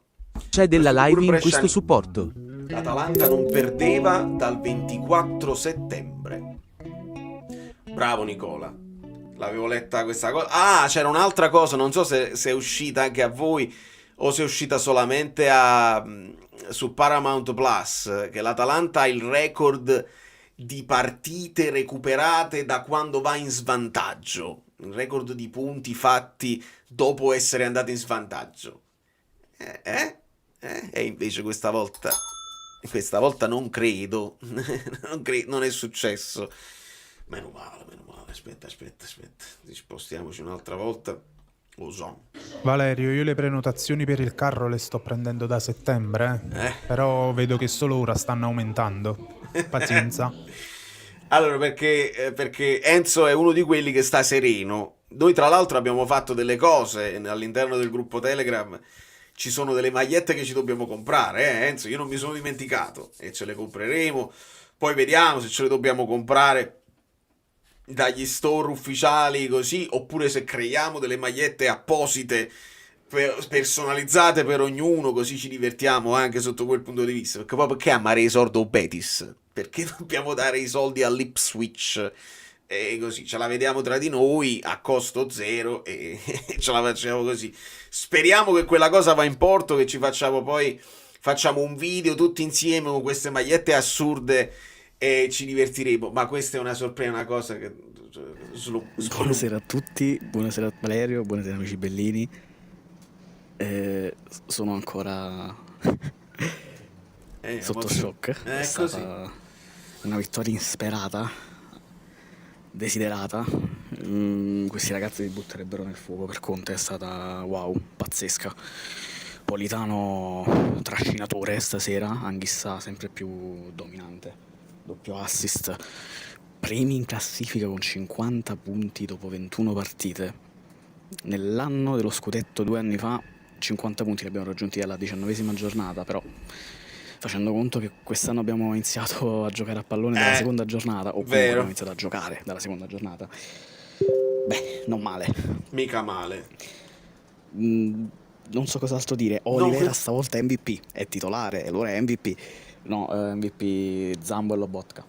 C'è della Questo live pure in questo Bresciani. supporto. L'Atalanta non perdeva dal 24 settembre. Bravo Nicola. L'avevo letta questa cosa. Ah, c'era un'altra cosa, non so se è uscita anche a voi o se è uscita solamente su Paramount Plus, che l'Atalanta ha il record di partite recuperate da quando va in svantaggio. Il record di punti fatti dopo essere andati in svantaggio. E invece questa volta non credo. Non è successo. Meno male. Aspetta. Spostiamoci un'altra volta. Valerio, io le prenotazioni per il carro le sto prendendo da settembre, però vedo che solo ora stanno aumentando. Pazienza. Allora, perché Enzo è uno di quelli che sta sereno. Noi tra l'altro abbiamo fatto delle cose all'interno del gruppo Telegram. Ci sono delle magliette che ci dobbiamo comprare, Enzo, io non mi sono dimenticato, e ce le compreremo. Poi vediamo se ce le dobbiamo comprare dagli store ufficiali così, oppure se creiamo delle magliette apposite personalizzate per ognuno, così ci divertiamo anche sotto quel punto di vista. Perché poi perché amare Esordo Betis? Perché dobbiamo dare i soldi all'Ipswich? E così ce la vediamo tra di noi a costo zero e ce la facciamo così. Speriamo che quella cosa va in porto, che facciamo un video tutti insieme con queste magliette assurde e ci divertiremo. Ma questa è una sorpresa, una cosa che Buonasera a tutti, buonasera a Valerio, buonasera amici bellini. Sono ancora sotto shock. È stata una vittoria insperata, desiderata. Questi ragazzi li butterebbero nel fuoco per Conte, è stata wow, pazzesca. Politano trascinatore stasera, Anghissà sempre più dominante, doppio assist, primi in classifica con 50 punti dopo 21 partite. Nell'anno dello scudetto 2 anni fa 50 punti li abbiamo raggiunti alla 19ª giornata, però facendo conto che quest'anno abbiamo iniziato a giocare a pallone dalla seconda giornata, o comunque abbiamo iniziato a giocare dalla seconda giornata, beh, non male. Mica male. Non so cos'altro dire. Oliveira stavolta è MVP, è titolare, allora è MVP. No, MVP Zambo e Lobotka,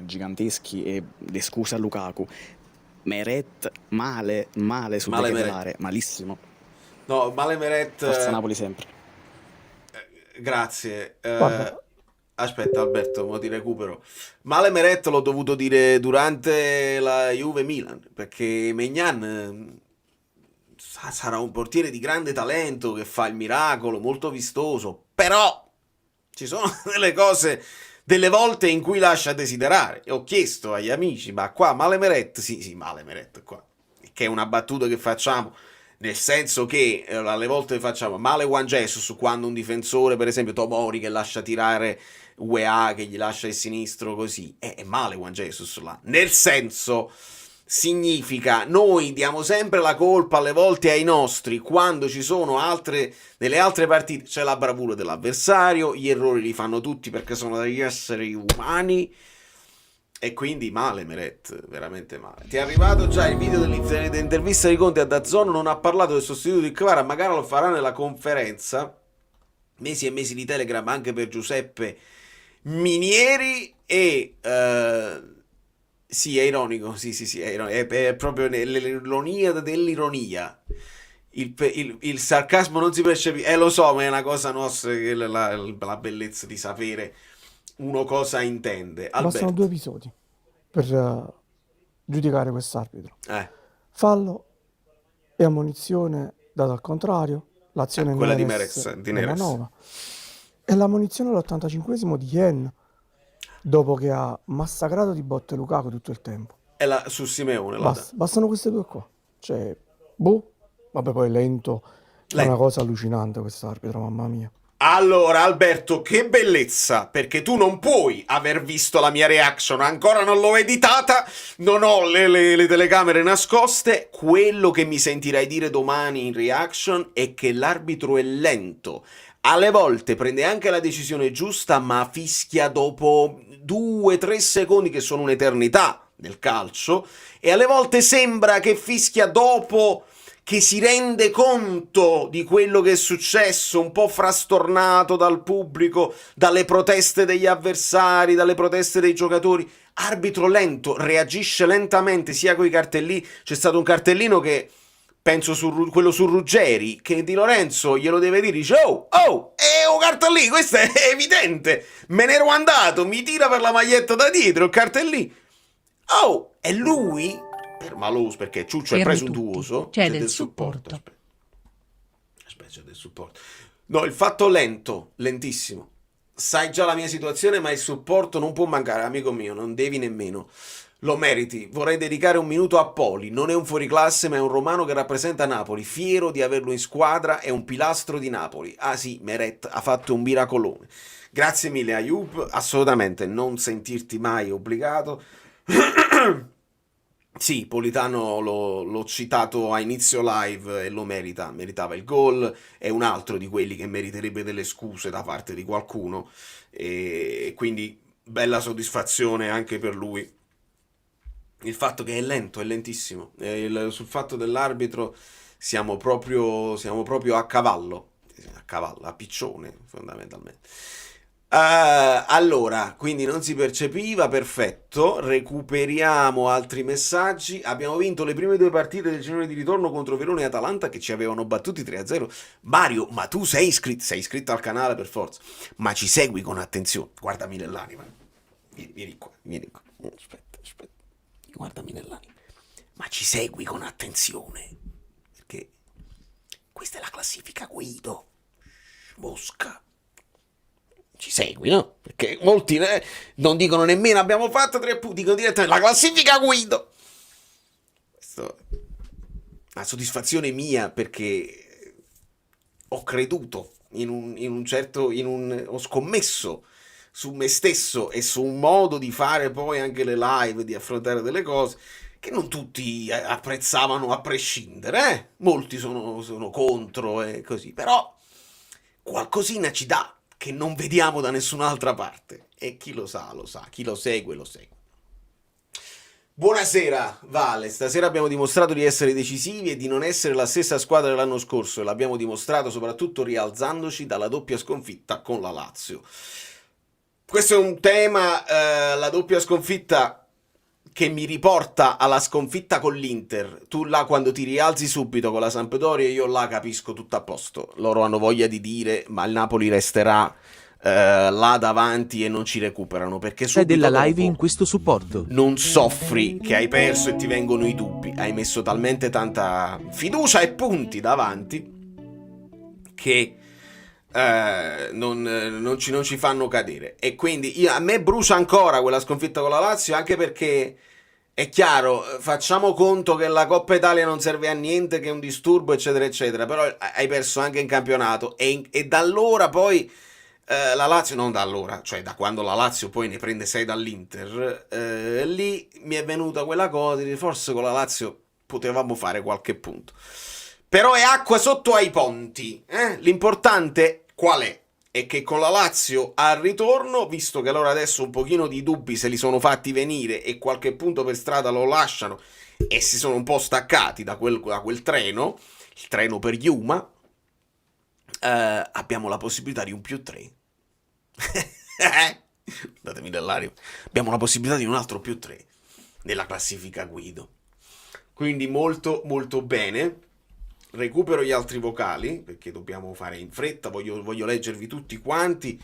giganteschi, e le scuse a Lukaku. Meret male sul titolare, malissimo. No, male Meret. Forza Napoli sempre. Grazie. Aspetta Alberto, mo ti recupero. Male Meret l'ho dovuto dire durante la Juve Milan, perché Maignan sarà un portiere di grande talento che fa il miracolo, molto vistoso, però ci sono delle cose, delle volte in cui lascia desiderare. E ho chiesto agli amici, ma qua Male Meret, sì, Male Meret qua, che è una battuta che facciamo, nel senso che alle volte facciamo male Juan Jesus quando un difensore, per esempio Tomori, che lascia tirare UEA, che gli lascia il sinistro così, è male Juan Jesus là, nel senso significa noi diamo sempre la colpa alle volte ai nostri, quando ci sono nelle altre partite c'è la bravura dell'avversario, gli errori li fanno tutti perché sono degli esseri umani, e quindi male Meret, veramente male. Ti è arrivato già il video dell'intervista di Conte a DAZN, non ha parlato del sostituto di Kvara, magari lo farà nella conferenza. Mesi e mesi di Telegram anche per Giuseppe Minieri, e sì, è ironico, sì, è proprio l'ironia dell'ironia. Il sarcasmo non si percepisce, lo so, ma è una cosa nostra, che la bellezza di sapere uno cosa intende. Bastano Alberto. 2 episodi per giudicare quest'arbitro. Eh, Fallo e ammonizione data al contrario, l'azione quella di Neres di nella Neres. nova, e l'ammonizione all'85esimo di Yen, dopo che ha massacrato di botte Lukaku tutto il tempo. Su Simeone. Bastano queste 2 qua. Cioè, vabbè, poi è lento. È una cosa allucinante quest'arbitro, mamma mia. Allora, Alberto, che bellezza, perché tu non puoi aver visto la mia reaction, ancora non l'ho editata, non ho le telecamere nascoste. Quello che mi sentirai dire domani in reaction è che l'arbitro è lento. Alle volte prende anche la decisione giusta, ma fischia dopo 2-3 secondi, che sono un'eternità nel calcio, e alle volte sembra che fischia dopo che si rende conto di quello che è successo, un po' frastornato dal pubblico, dalle proteste degli avversari, dalle proteste dei giocatori. Arbitro lento, reagisce lentamente, sia coi cartellini. C'è stato un cartellino che, penso quello su Ruggeri, che Di Lorenzo glielo deve dire, dice è un cartellino, questo è evidente, me ne ero andato, mi tira per la maglietta da dietro il cartellino. E lui, per maloso, perché Ciuccio è presuntuoso, c'è del supporto. Aspetta, c'è del supporto. No, il fatto lentissimo. Sai già la mia situazione, ma il supporto non può mancare, amico mio, non devi nemmeno. Lo meriti. Vorrei dedicare un minuto a Poli. Non è un fuoriclasse, ma è un romano che rappresenta Napoli. Fiero di averlo in squadra, è un pilastro di Napoli. Ah sì, Meret ha fatto un miracolone. Grazie mille, Ayub. Assolutamente, non sentirti mai obbligato. Sì, Politano l'ho citato a inizio live e lo meritava il gol, è un altro di quelli che meriterebbe delle scuse da parte di qualcuno, e quindi bella soddisfazione anche per lui. Il fatto che è lento, è lentissimo, sul fatto dell'arbitro siamo proprio a cavallo, a piccione fondamentalmente. Allora, quindi non si percepiva, perfetto. Recuperiamo altri messaggi. Abbiamo vinto le prime 2 partite del girone di ritorno contro Verona e Atalanta, che ci avevano battuti 3-0. Mario, ma tu sei iscritto al canale per forza, ma ci segui con attenzione. Guardami nell'anima. Vieni qua. Aspetta. Guardami nell'anima. Ma ci segui con attenzione, perché questa è la classifica Guido. Mosca. Ci segui, no? Perché molti non dicono nemmeno abbiamo fatto 3 punti, dicono direttamente la classifica Guido. Questa è una soddisfazione mia, perché ho creduto ho scommesso su me stesso e su un modo di fare poi anche le live, di affrontare delle cose che non tutti apprezzavano a prescindere, Molti sono contro e così, però qualcosina ci dà, che non vediamo da nessun'altra parte, e chi lo sa, chi lo segue. Buonasera Vale, stasera abbiamo dimostrato di essere decisivi e di non essere la stessa squadra dell'anno scorso, e l'abbiamo dimostrato soprattutto rialzandoci dalla doppia sconfitta con la Lazio. Questo è un tema, la doppia sconfitta, che mi riporta alla sconfitta con l'Inter. Tu là, quando ti rialzi subito con la Sampdoria, io là capisco tutto a posto. Loro hanno voglia di dire, ma il Napoli resterà là davanti e non ci recuperano, perché C'è subito della live dopo in questo supporto. non soffri che hai perso e ti vengono i dubbi. Hai messo talmente tanta fiducia e punti davanti che non ci fanno cadere. E quindi a me brucia ancora quella sconfitta con la Lazio, anche perché è chiaro, facciamo conto che la Coppa Italia non serve a niente, che è un disturbo eccetera eccetera, però hai perso anche in campionato, e da allora poi La Lazio, non da allora, cioè da quando la Lazio poi ne prende 6 dall'Inter, lì mi è venuta quella cosa di forse con la Lazio potevamo fare qualche punto. Però è acqua sotto ai ponti. L'importante qual è? È che con la Lazio al ritorno, visto che loro adesso un pochino di dubbi se li sono fatti venire e qualche punto per strada lo lasciano e si sono un po' staccati da quel treno, il treno per Yuma, abbiamo la possibilità di un +3. Datemi dell'aria. Abbiamo la possibilità di un altro +3 nella classifica Guido. Quindi molto molto bene. Recupero gli altri vocali perché dobbiamo fare in fretta, voglio leggervi tutti quanti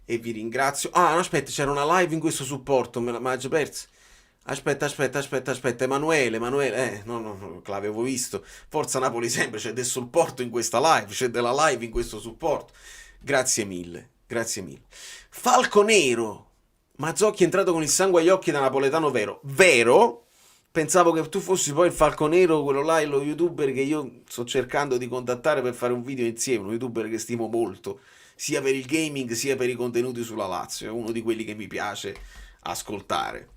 e vi ringrazio. Ah, no, aspetta, c'era una live in questo supporto, me l'ha già persa. Aspetta, Emanuele, no, che l'avevo visto. Forza Napoli sempre, c'è del supporto in questa live, c'è della live in questo supporto. Grazie mille. Falco Nero, Mazzocchi è entrato con il sangue agli occhi da napoletano vero? Pensavo che tu fossi poi il Falco Nero, quello là, lo youtuber che io sto cercando di contattare per fare un video insieme, un youtuber che stimo molto, sia per il gaming sia per i contenuti sulla Lazio, è uno di quelli che mi piace ascoltare.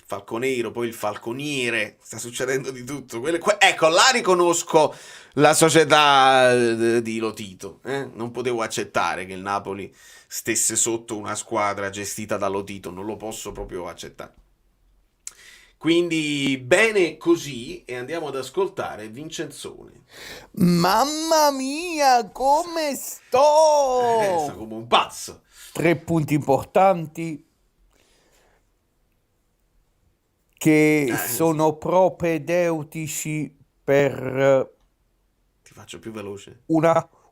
Falco Nero, poi il Falconiere, sta succedendo di tutto. Ecco, là riconosco la società di Lotito. Non potevo accettare che il Napoli stesse sotto una squadra gestita da Lotito, non lo posso proprio accettare. Quindi bene così e andiamo ad ascoltare Vincenzone. Mamma mia, come sto! Sta come un pazzo. 3 punti importanti che sono propedeutici per Ti faccio più veloce.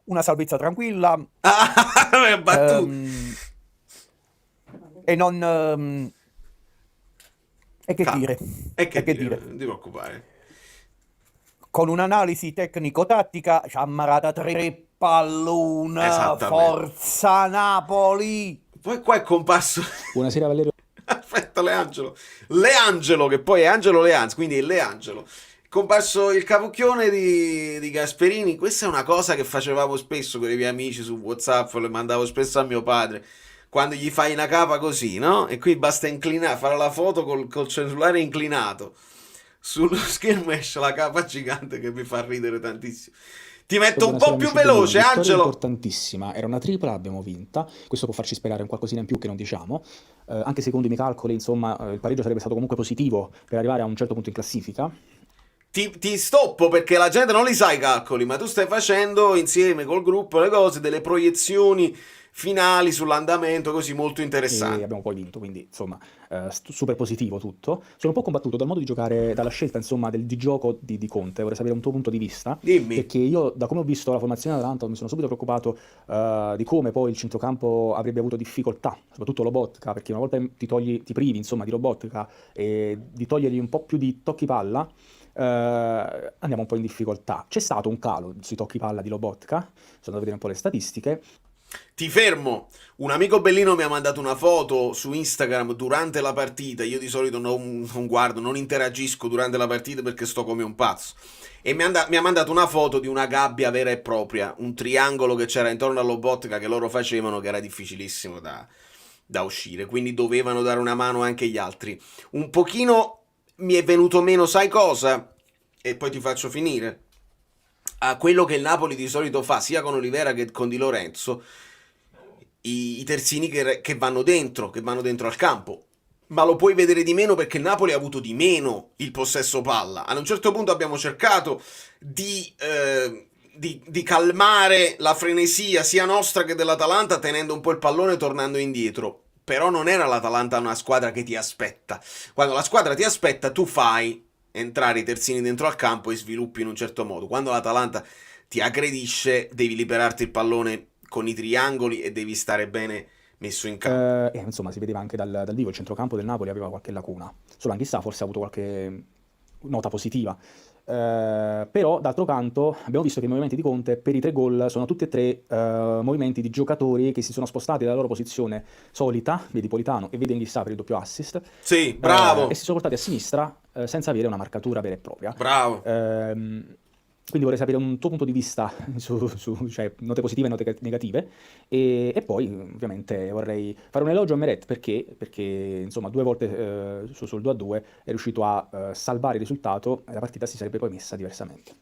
una salvezza tranquilla e non... E che dire? E che dire? Non ti preoccupare. Con un'analisi tecnico-tattica ci ha marato 3 pallone. Forza Napoli! Poi qua è comparso... Buonasera Valerio. Aspetta, Leangelo, che poi è Angelo Leanz, quindi è Leangelo. Comparso il cavucchione di Gasperini. Questa è una cosa che facevamo spesso con i miei amici su WhatsApp, le mandavo spesso a mio padre. Quando gli fai una capa così, no? E qui basta inclinare, fare la foto col cellulare inclinato. Sullo schermo esce la capa gigante che mi fa ridere tantissimo. Ti metto un po' più veloce, Angelo. Importantissima, era una tripla, l'abbiamo vinta. Questo può farci sperare un qualcosina in più che non diciamo. Anche secondo i miei calcoli, insomma, il pareggio sarebbe stato comunque positivo per arrivare a un certo punto in classifica. Ti stoppo perché la gente non li sa i calcoli, ma tu stai facendo insieme col gruppo le cose, delle proiezioni finali sull'andamento, così molto interessanti. E abbiamo poi vinto, quindi insomma super positivo tutto. Sono un po' combattuto dal modo di giocare, dalla scelta insomma di gioco di Conte. Vorrei sapere un tuo punto di vista. Dimmi. Perché io, da come ho visto la formazione dell'Atalanta, mi sono subito preoccupato di come poi il centrocampo avrebbe avuto difficoltà, soprattutto Lobotka, perché una volta ti privi insomma di Lobotka e di togliergli un po' più di tocchi palla, andiamo un po' in difficoltà. C'è stato un calo sui tocchi palla di Lobotka, sono andato a vedere un po' le statistiche. Ti fermo, un amico bellino mi ha mandato una foto su Instagram durante la partita. Io di solito non guardo, non interagisco durante la partita perché sto come un pazzo, e mi ha mandato una foto di una gabbia vera e propria, un triangolo che c'era intorno alla Lobotka che loro facevano, che era difficilissimo da uscire, quindi dovevano dare una mano anche gli altri. Un pochino mi è venuto meno, sai cosa? E poi ti faccio finire. A quello che il Napoli di solito fa, sia con Olivera che con Di Lorenzo, i terzini che vanno dentro al campo. Ma lo puoi vedere di meno perché il Napoli ha avuto di meno il possesso palla. Ad un certo punto abbiamo cercato di calmare la frenesia sia nostra che dell'Atalanta, tenendo un po' il pallone e tornando indietro. Però non era l'Atalanta una squadra che ti aspetta. Quando la squadra ti aspetta, tu fai entrare i terzini dentro al campo e sviluppi in un certo modo. Quando l'Atalanta ti aggredisce, devi liberarti il pallone con i triangoli e devi stare bene messo in campo. Insomma, si vedeva anche dal vivo il centrocampo del Napoli aveva qualche lacuna. Solo Anghissà forse ha avuto qualche nota positiva. Però, d'altro canto, abbiamo visto che i movimenti di Conte per i 3 gol sono tutti e 3 movimenti di giocatori che si sono spostati dalla loro posizione solita, vedi Politano e vedi Anghissà per il doppio assist. Sì, bravo! E si sono portati a sinistra senza avere una marcatura vera e propria. Bravo! Quindi vorrei sapere un tuo punto di vista cioè, note positive e note negative. E poi, ovviamente, vorrei fare un elogio a Meret perché insomma, 2 volte sul 2-2 è riuscito a salvare il risultato e la partita si sarebbe poi messa diversamente.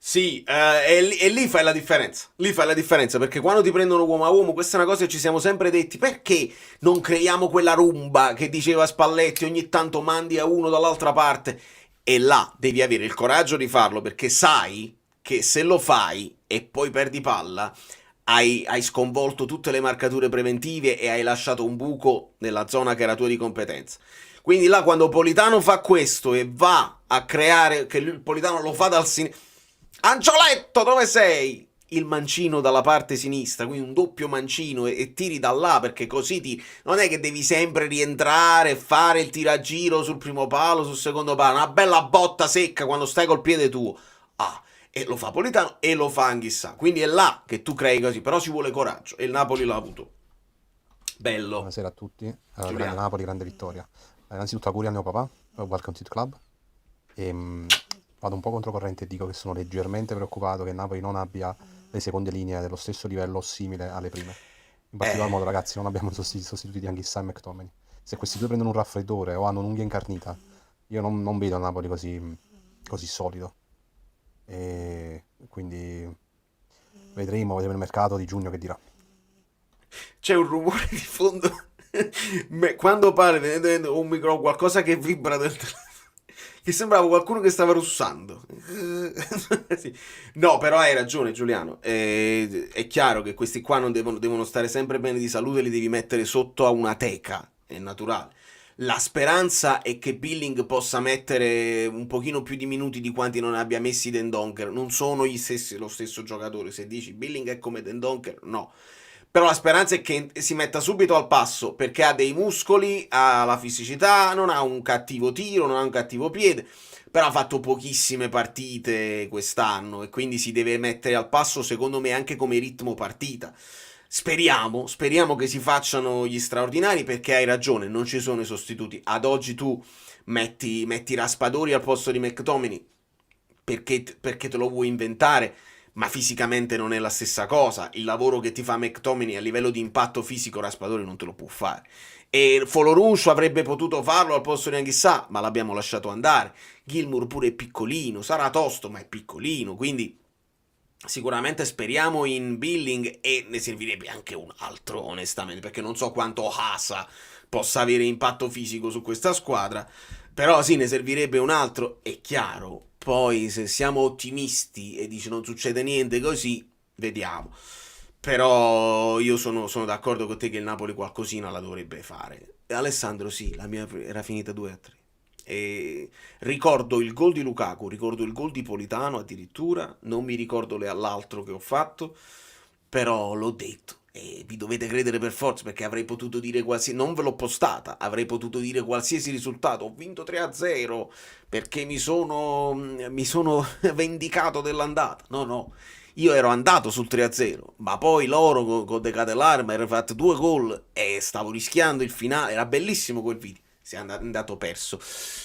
Sì, e lì fai la differenza. Lì fai la differenza, perché quando ti prendono uomo a uomo, questa è una cosa che ci siamo sempre detti: perché non creiamo quella rumba che diceva Spalletti, ogni tanto mandi a uno dall'altra parte? E là devi avere il coraggio di farlo, perché sai che se lo fai e poi perdi palla, hai sconvolto tutte le marcature preventive e hai lasciato un buco nella zona che era tua di competenza. Quindi là, quando Politano fa questo e va a creare, che il Politano lo fa dal sinistro, Angioletto, dove sei? Il mancino dalla parte sinistra, quindi un doppio mancino, e tiri da là, perché così non è che devi sempre rientrare e fare il tiragiro sul primo palo, sul secondo palo, una bella botta secca quando stai col piede tuo. E lo fa Politano e lo fa Anghissà, quindi è là che tu crei così, però ci vuole coraggio e il Napoli l'ha avuto. Bello. Buonasera a tutti, Giuliano. grande Napoli, grande vittoria. Innanzitutto auguri al mio papà, welcome to the club. Vado un po' controcorrente e dico che sono leggermente preoccupato che Napoli non abbia le seconde linee dello stesso livello o simile alle prime. In particolar modo, ragazzi, non abbiamo sostituti di Anghissà e McTominay. Se questi due prendono un raffreddore o hanno un'unghia incarnita, io non vedo Napoli così solido. E quindi vedremo il mercato di giugno che dirà. C'è un rumore di fondo quando parli, un micro, qualcosa che vibra dentro, che sembrava qualcuno che stava russando. Sì. No, però hai ragione, Giuliano. È chiaro che questi qua non devono stare sempre bene di salute, li devi mettere sotto a una teca, è naturale. La speranza è che Billing possa mettere un pochino più di minuti di quanti non abbia messi Dendoncker. Non sono lo stesso giocatore. Se dici Billing è come Dendoncker, no. Però la speranza è che si metta subito al passo, perché ha dei muscoli, ha la fisicità, non ha un cattivo tiro, non ha un cattivo piede, però ha fatto pochissime partite quest'anno e quindi si deve mettere al passo, secondo me, anche come ritmo partita. Speriamo che si facciano gli straordinari, perché hai ragione, non ci sono i sostituti. Ad oggi tu metti Raspadori al posto di McTominay perché te lo vuoi inventare, ma fisicamente non è la stessa cosa. Il lavoro che ti fa McTominay a livello di impatto fisico Raspadori non te lo può fare. E Foloruscio avrebbe potuto farlo al posto di Anghissà, ma l'abbiamo lasciato andare. Gilmour pure è piccolino, sarà tosto ma è piccolino, quindi sicuramente speriamo in Billing, e ne servirebbe anche un altro, onestamente, perché non so quanto Hasa possa avere impatto fisico su questa squadra, però sì, ne servirebbe un altro, è chiaro. Poi se siamo ottimisti e dici non succede niente così, vediamo. Però io sono d'accordo con te che il Napoli qualcosina la dovrebbe fare. E Alessandro, sì, la mia era finita 2-3. E ricordo il gol di Lukaku, ricordo il gol di Politano addirittura, non mi ricordo l'altro che ho fatto, però l'ho detto. E vi dovete credere per forza, perché avrei potuto dire non ve l'ho postata, avrei potuto dire qualsiasi risultato. Ho vinto 3-0 perché mi sono vendicato dell'andata. No, io ero andato sul 3-0, ma poi loro con De Ketelar mi hanno fatto 2 gol e stavo rischiando il finale. Era bellissimo quel video, si è andato perso.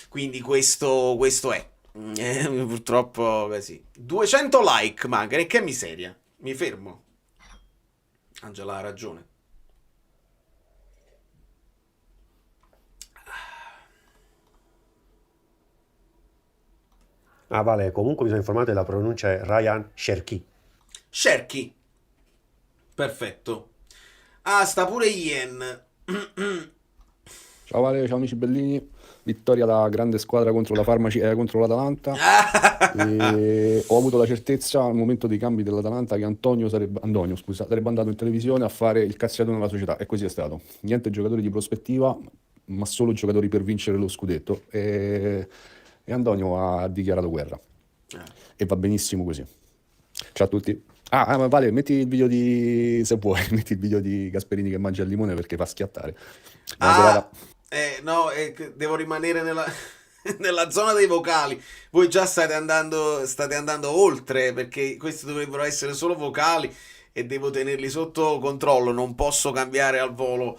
Quindi questo è purtroppo così. 200 like mancano, e che miseria. Mi fermo. Angela ha ragione. Ah, vale, comunque mi sono informato che la pronuncia è Ryan Cherki. Cherki. Perfetto. Ah, sta pure Ian. Ciao Vale, ciao amici bellini. Vittoria da grande squadra contro contro l'Atalanta. E ho avuto la certezza al momento dei cambi dell'Atalanta che Antonio sarebbe andato in televisione a fare il cazziato nella società, e così è stato. Niente giocatori di prospettiva, ma solo giocatori per vincere lo scudetto. E Antonio ha dichiarato guerra. E va benissimo così. Ciao a tutti. Ma Vale, metti il video se vuoi, metti il video di Gasperini che mangia il limone, perché fa schiattare. Buona serata. No, devo rimanere nella zona dei vocali. Voi già state andando oltre, perché questi dovrebbero essere solo vocali e devo tenerli sotto controllo. Non posso cambiare al volo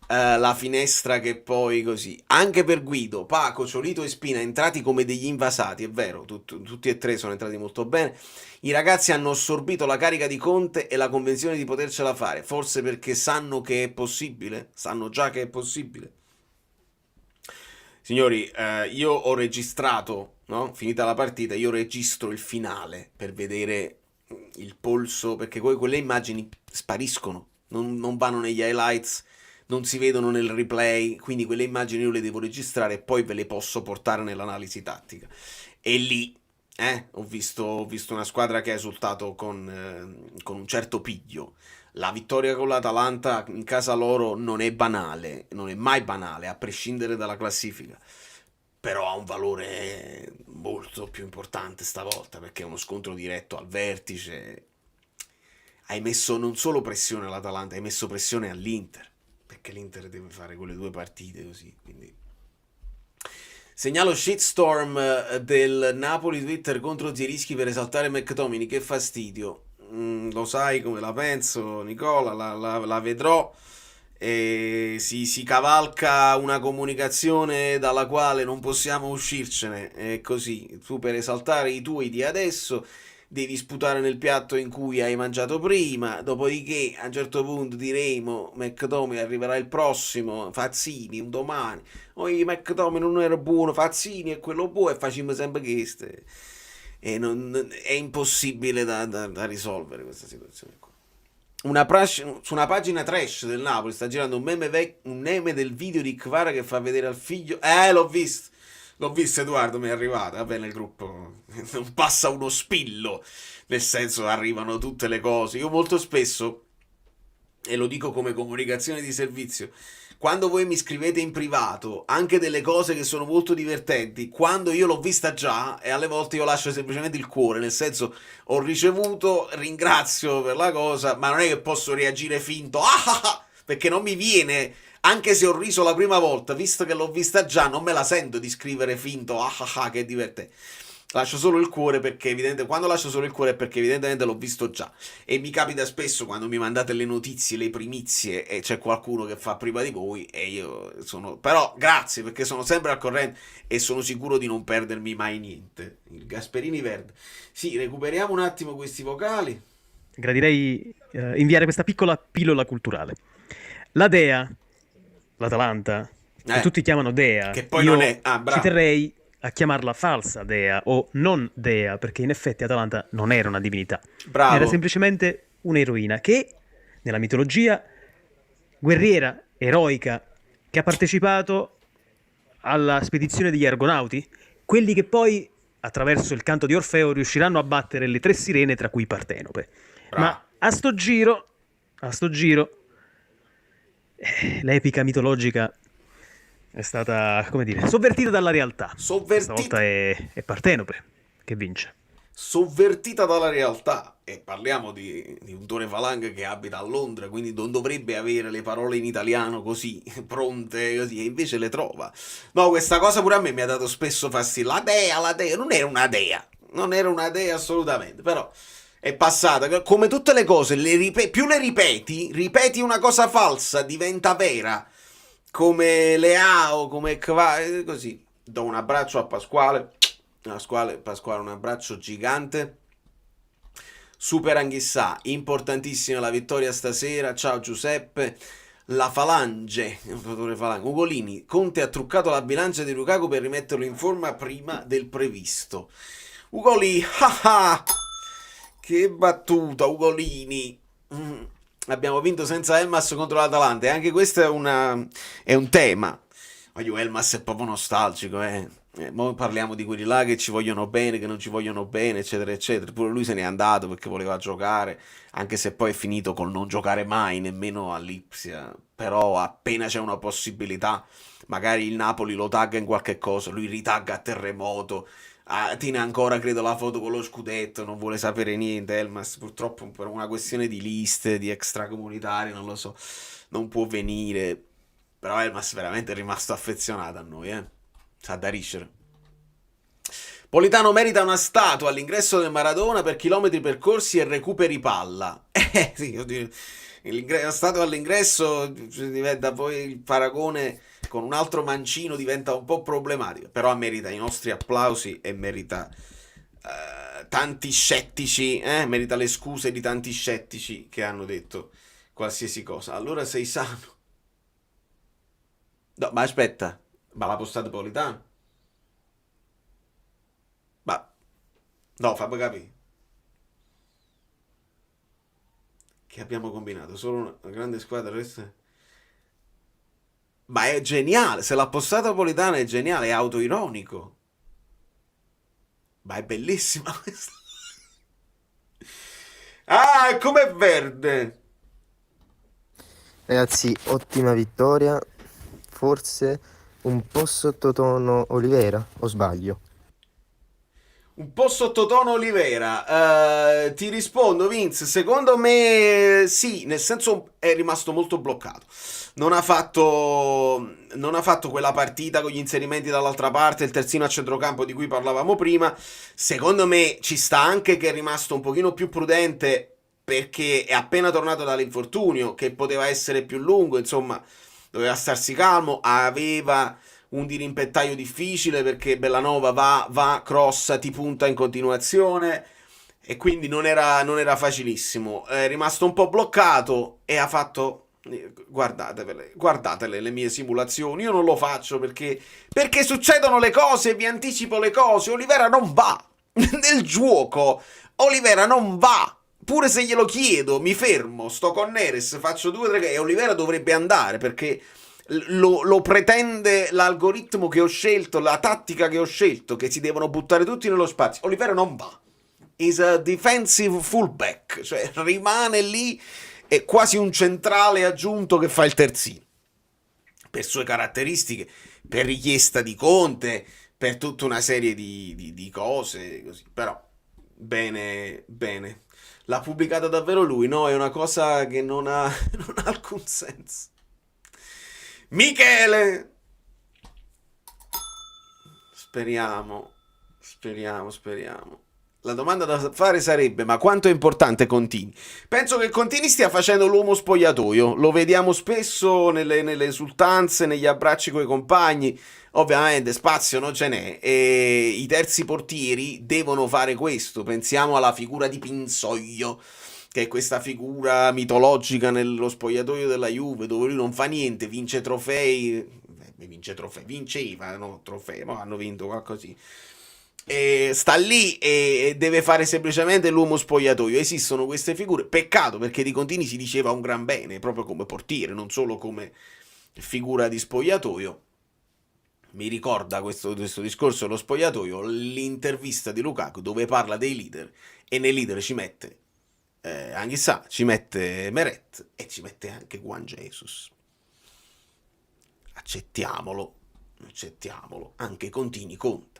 la finestra che poi così. Anche per Guido, Paco, Ciolito e Spina entrati come degli invasati, è vero, tutti e tre sono entrati molto bene. I ragazzi hanno assorbito la carica di Conte e la convinzione di potercela fare, forse perché sanno che è possibile, sanno già che è possibile. Signori, io ho registrato, no? Finita la partita, io registro il finale per vedere il polso, perché poi quelle immagini spariscono, non vanno negli highlights, non si vedono nel replay, quindi quelle immagini io le devo registrare e poi ve le posso portare nell'analisi tattica. E lì ho visto una squadra che ha esultato con un certo piglio. La vittoria con l'Atalanta in casa loro non è banale, non è mai banale, a prescindere dalla classifica. Però ha un valore molto più importante stavolta, perché è uno scontro diretto al vertice. Hai messo non solo pressione all'Atalanta, hai messo pressione all'Inter, perché l'Inter deve fare quelle 2 partite così, quindi... Segnalo shitstorm del Napoli Twitter contro Zielinski per esaltare McTominay, che fastidio. Lo sai come la penso, Nicola, la vedrò. E si cavalca una comunicazione dalla quale non possiamo uscircene, è così. Tu per esaltare i tuoi di adesso devi sputare nel piatto in cui hai mangiato prima, dopodiché a un certo punto diremo McTominay arriverà il prossimo, Fazzini un domani, oi McTominay non era buono, Fazzini è quello buono, e facciamo sempre queste, e è impossibile da risolvere questa situazione qua. Su una pagina trash del Napoli sta girando un meme del video di Kvara che fa vedere al figlio, l'ho visto Edoardo, mi è arrivata, vabbè, nel gruppo non passa uno spillo, nel senso arrivano tutte le cose. Io molto spesso, e lo dico come comunicazione di servizio, quando voi mi scrivete in privato anche delle cose che sono molto divertenti, quando io l'ho vista già, e alle volte io lascio semplicemente il cuore, nel senso ho ricevuto, ringrazio per la cosa, ma non è che posso reagire finto, perché non mi viene... Anche se ho riso la prima volta, visto che l'ho vista già, non me la sento di scrivere finto, che è divertente. Lascio solo il cuore perché quando lascio solo il cuore è perché evidentemente l'ho visto già. E mi capita spesso quando mi mandate le notizie, le primizie, e c'è qualcuno che fa prima di voi, e io sono... Però grazie, perché sono sempre al corrente e sono sicuro di non perdermi mai niente. Il Gasperini verde. Sì, recuperiamo un attimo questi vocali. Gradirei inviare questa piccola pillola culturale. La Dea... l'Atalanta, che tutti chiamano Dea, che poi io non è... bravo. ci terrei a chiamarla falsa Dea o non Dea, perché in effetti Atalanta non era una divinità, Bravo. era semplicemente un'eroina che nella mitologia guerriera, eroica, che ha partecipato alla spedizione degli Argonauti, quelli che poi attraverso il canto di Orfeo riusciranno a battere le 3 sirene tra cui Partenope. Bravo. Ma a sto giro l'epica mitologica è stata, come dire, sovvertita dalla realtà. Stavolta è Partenope che vince. Sovvertita dalla realtà, e parliamo di un Tore Falang che abita a Londra, quindi non dovrebbe avere le parole in italiano così pronte, così, e invece le trova. No, questa cosa pure a me mi ha dato spesso fastidio. La dea, non era una dea assolutamente, però è passata, come tutte le cose, più le ripeti una cosa falsa, diventa vera, come Leao, come così. Do un abbraccio a Pasquale, un abbraccio gigante. Super Anghissà, importantissima la vittoria stasera, ciao Giuseppe. La Falange, Ugolini, Conte ha truccato la bilancia di Lukaku per rimetterlo in forma prima del previsto. Ugolì, che battuta, Ugolini. Abbiamo vinto senza Elmas contro l'Atalanta, e anche questo è un tema. Voglio, Elmas è proprio nostalgico, Mo parliamo di quelli là che ci vogliono bene, che non ci vogliono bene, eccetera, eccetera. Pure lui se n'è andato perché voleva giocare, anche se poi è finito col non giocare mai, nemmeno all'Ipsia. Però appena c'è una possibilità, magari il Napoli lo tagga in qualche cosa, lui ritagga a Terremoto, tiene ancora, credo, la foto con lo scudetto, non vuole sapere niente. Elmas purtroppo per una questione di liste, di extracomunitari, non lo so, non può venire. Però Elmas veramente è rimasto affezionato a noi, sa da ricere. Politano merita una statua all'ingresso del Maradona per chilometri percorsi e recuperi palla. Sì, oddio. Stato all'ingresso diventa poi il paragone con un altro mancino diventa un po' problematico, però merita i nostri applausi e merita tanti scettici, merita le scuse di tanti scettici che hanno detto qualsiasi cosa. Allora sei sano? No, ma aspetta, ma l'ha postato Politano? Ma no, fammi capire. Che abbiamo combinato? Solo una grande squadra, il resto Ma è geniale, se l'ha postato Politano è geniale, è autoironico. Ma è bellissima questa. Ah, è come verde. Ragazzi, ottima vittoria. Forse un po' sottotono Olivera, o sbaglio? Un po' sottotono Olivera. Ti rispondo, Vince. Secondo me sì, nel senso è rimasto molto bloccato. Non ha fatto quella partita con gli inserimenti dall'altra parte, il terzino a centrocampo di cui parlavamo prima. Secondo me ci sta anche che è rimasto un pochino più prudente perché è appena tornato dall'infortunio, che poteva essere più lungo, insomma, doveva starsi calmo, aveva un dirimpettaio difficile perché Bellanova va, crossa, ti punta in continuazione e quindi non era facilissimo. È rimasto un po' bloccato e ha fatto... Guardatele le mie simulazioni. Io non lo faccio perché succedono le cose, vi anticipo le cose. Olivera non va nel gioco. Olivera non va. Pure se glielo chiedo, mi fermo, sto con Neres, faccio 2 o 3 e Olivera dovrebbe andare perché lo pretende l'algoritmo che ho scelto, la tattica che ho scelto, che si devono buttare tutti nello spazio. Olivera non va. Is a defensive fullback, cioè rimane lì. È quasi un centrale aggiunto che fa il terzino per sue caratteristiche, per richiesta di Conte, per tutta una serie di cose così. Però bene, l'ha pubblicata davvero lui? No, è una cosa che non ha alcun senso. Michele, speriamo. La domanda da fare sarebbe: ma quanto è importante Contini? Penso che Contini stia facendo l'uomo spogliatoio, lo vediamo spesso nelle esultanze, negli abbracci coi compagni. Ovviamente spazio non ce n'è e i terzi portieri devono fare questo. Pensiamo alla figura di Pinsoglio, che è questa figura mitologica nello spogliatoio della Juve, dove lui non fa niente, vinceva, no, trofei, ma hanno vinto qualcosì. E sta lì e deve fare semplicemente l'uomo spogliatoio. Esistono queste figure, peccato perché di Contini si diceva un gran bene proprio come portiere, non solo come figura di spogliatoio. Mi ricorda questo discorso dello spogliatoio l'intervista di Lukaku dove parla dei leader e nei leader ci mette Anghissà, ci mette Meret e ci mette anche Juan Jesus. Accettiamolo, anche Contini conta.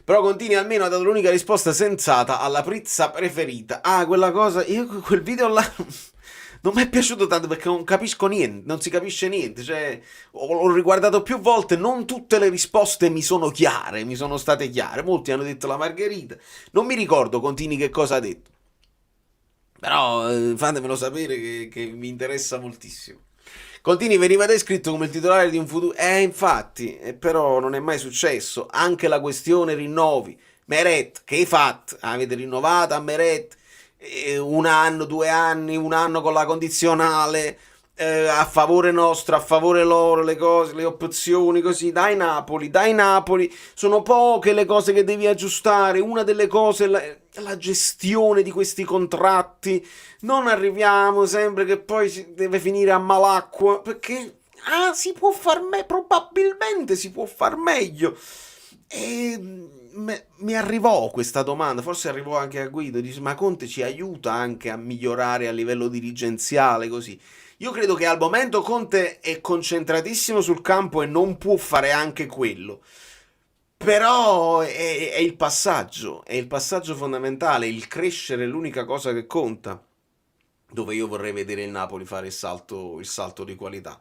Però Contini almeno ha dato l'unica risposta sensata alla pizza preferita. Ah, quella cosa, io quel video là non mi è piaciuto tanto perché non capisco niente, non si capisce niente, cioè ho riguardato più volte, non tutte le risposte mi sono state chiare, molti hanno detto la margherita, non mi ricordo Contini che cosa ha detto, però fatemelo sapere che mi interessa moltissimo. Contini veniva descritto come il titolare di un futuro... infatti, però non è mai successo. Anche la questione rinnovi. Meret, che hai fatto? Avete rinnovato a Meret? 1 anno, 2 anni, 1 anno con la condizionale, a favore nostro, a favore loro, le cose, le opzioni, così. Dai Napoli. Sono poche le cose che devi aggiustare. Una delle cose è la gestione di questi contratti. Non arriviamo sempre che poi si deve finire a malacqua, perché si può far probabilmente si può far meglio. E mi arrivò questa domanda, forse arrivò anche a Guido, dice: ma Conte ci aiuta anche a migliorare a livello dirigenziale, così. Io credo che al momento Conte è concentratissimo sul campo e non può fare anche quello. Però è il passaggio fondamentale, il crescere è l'unica cosa che conta, dove io vorrei vedere il Napoli fare il salto di qualità.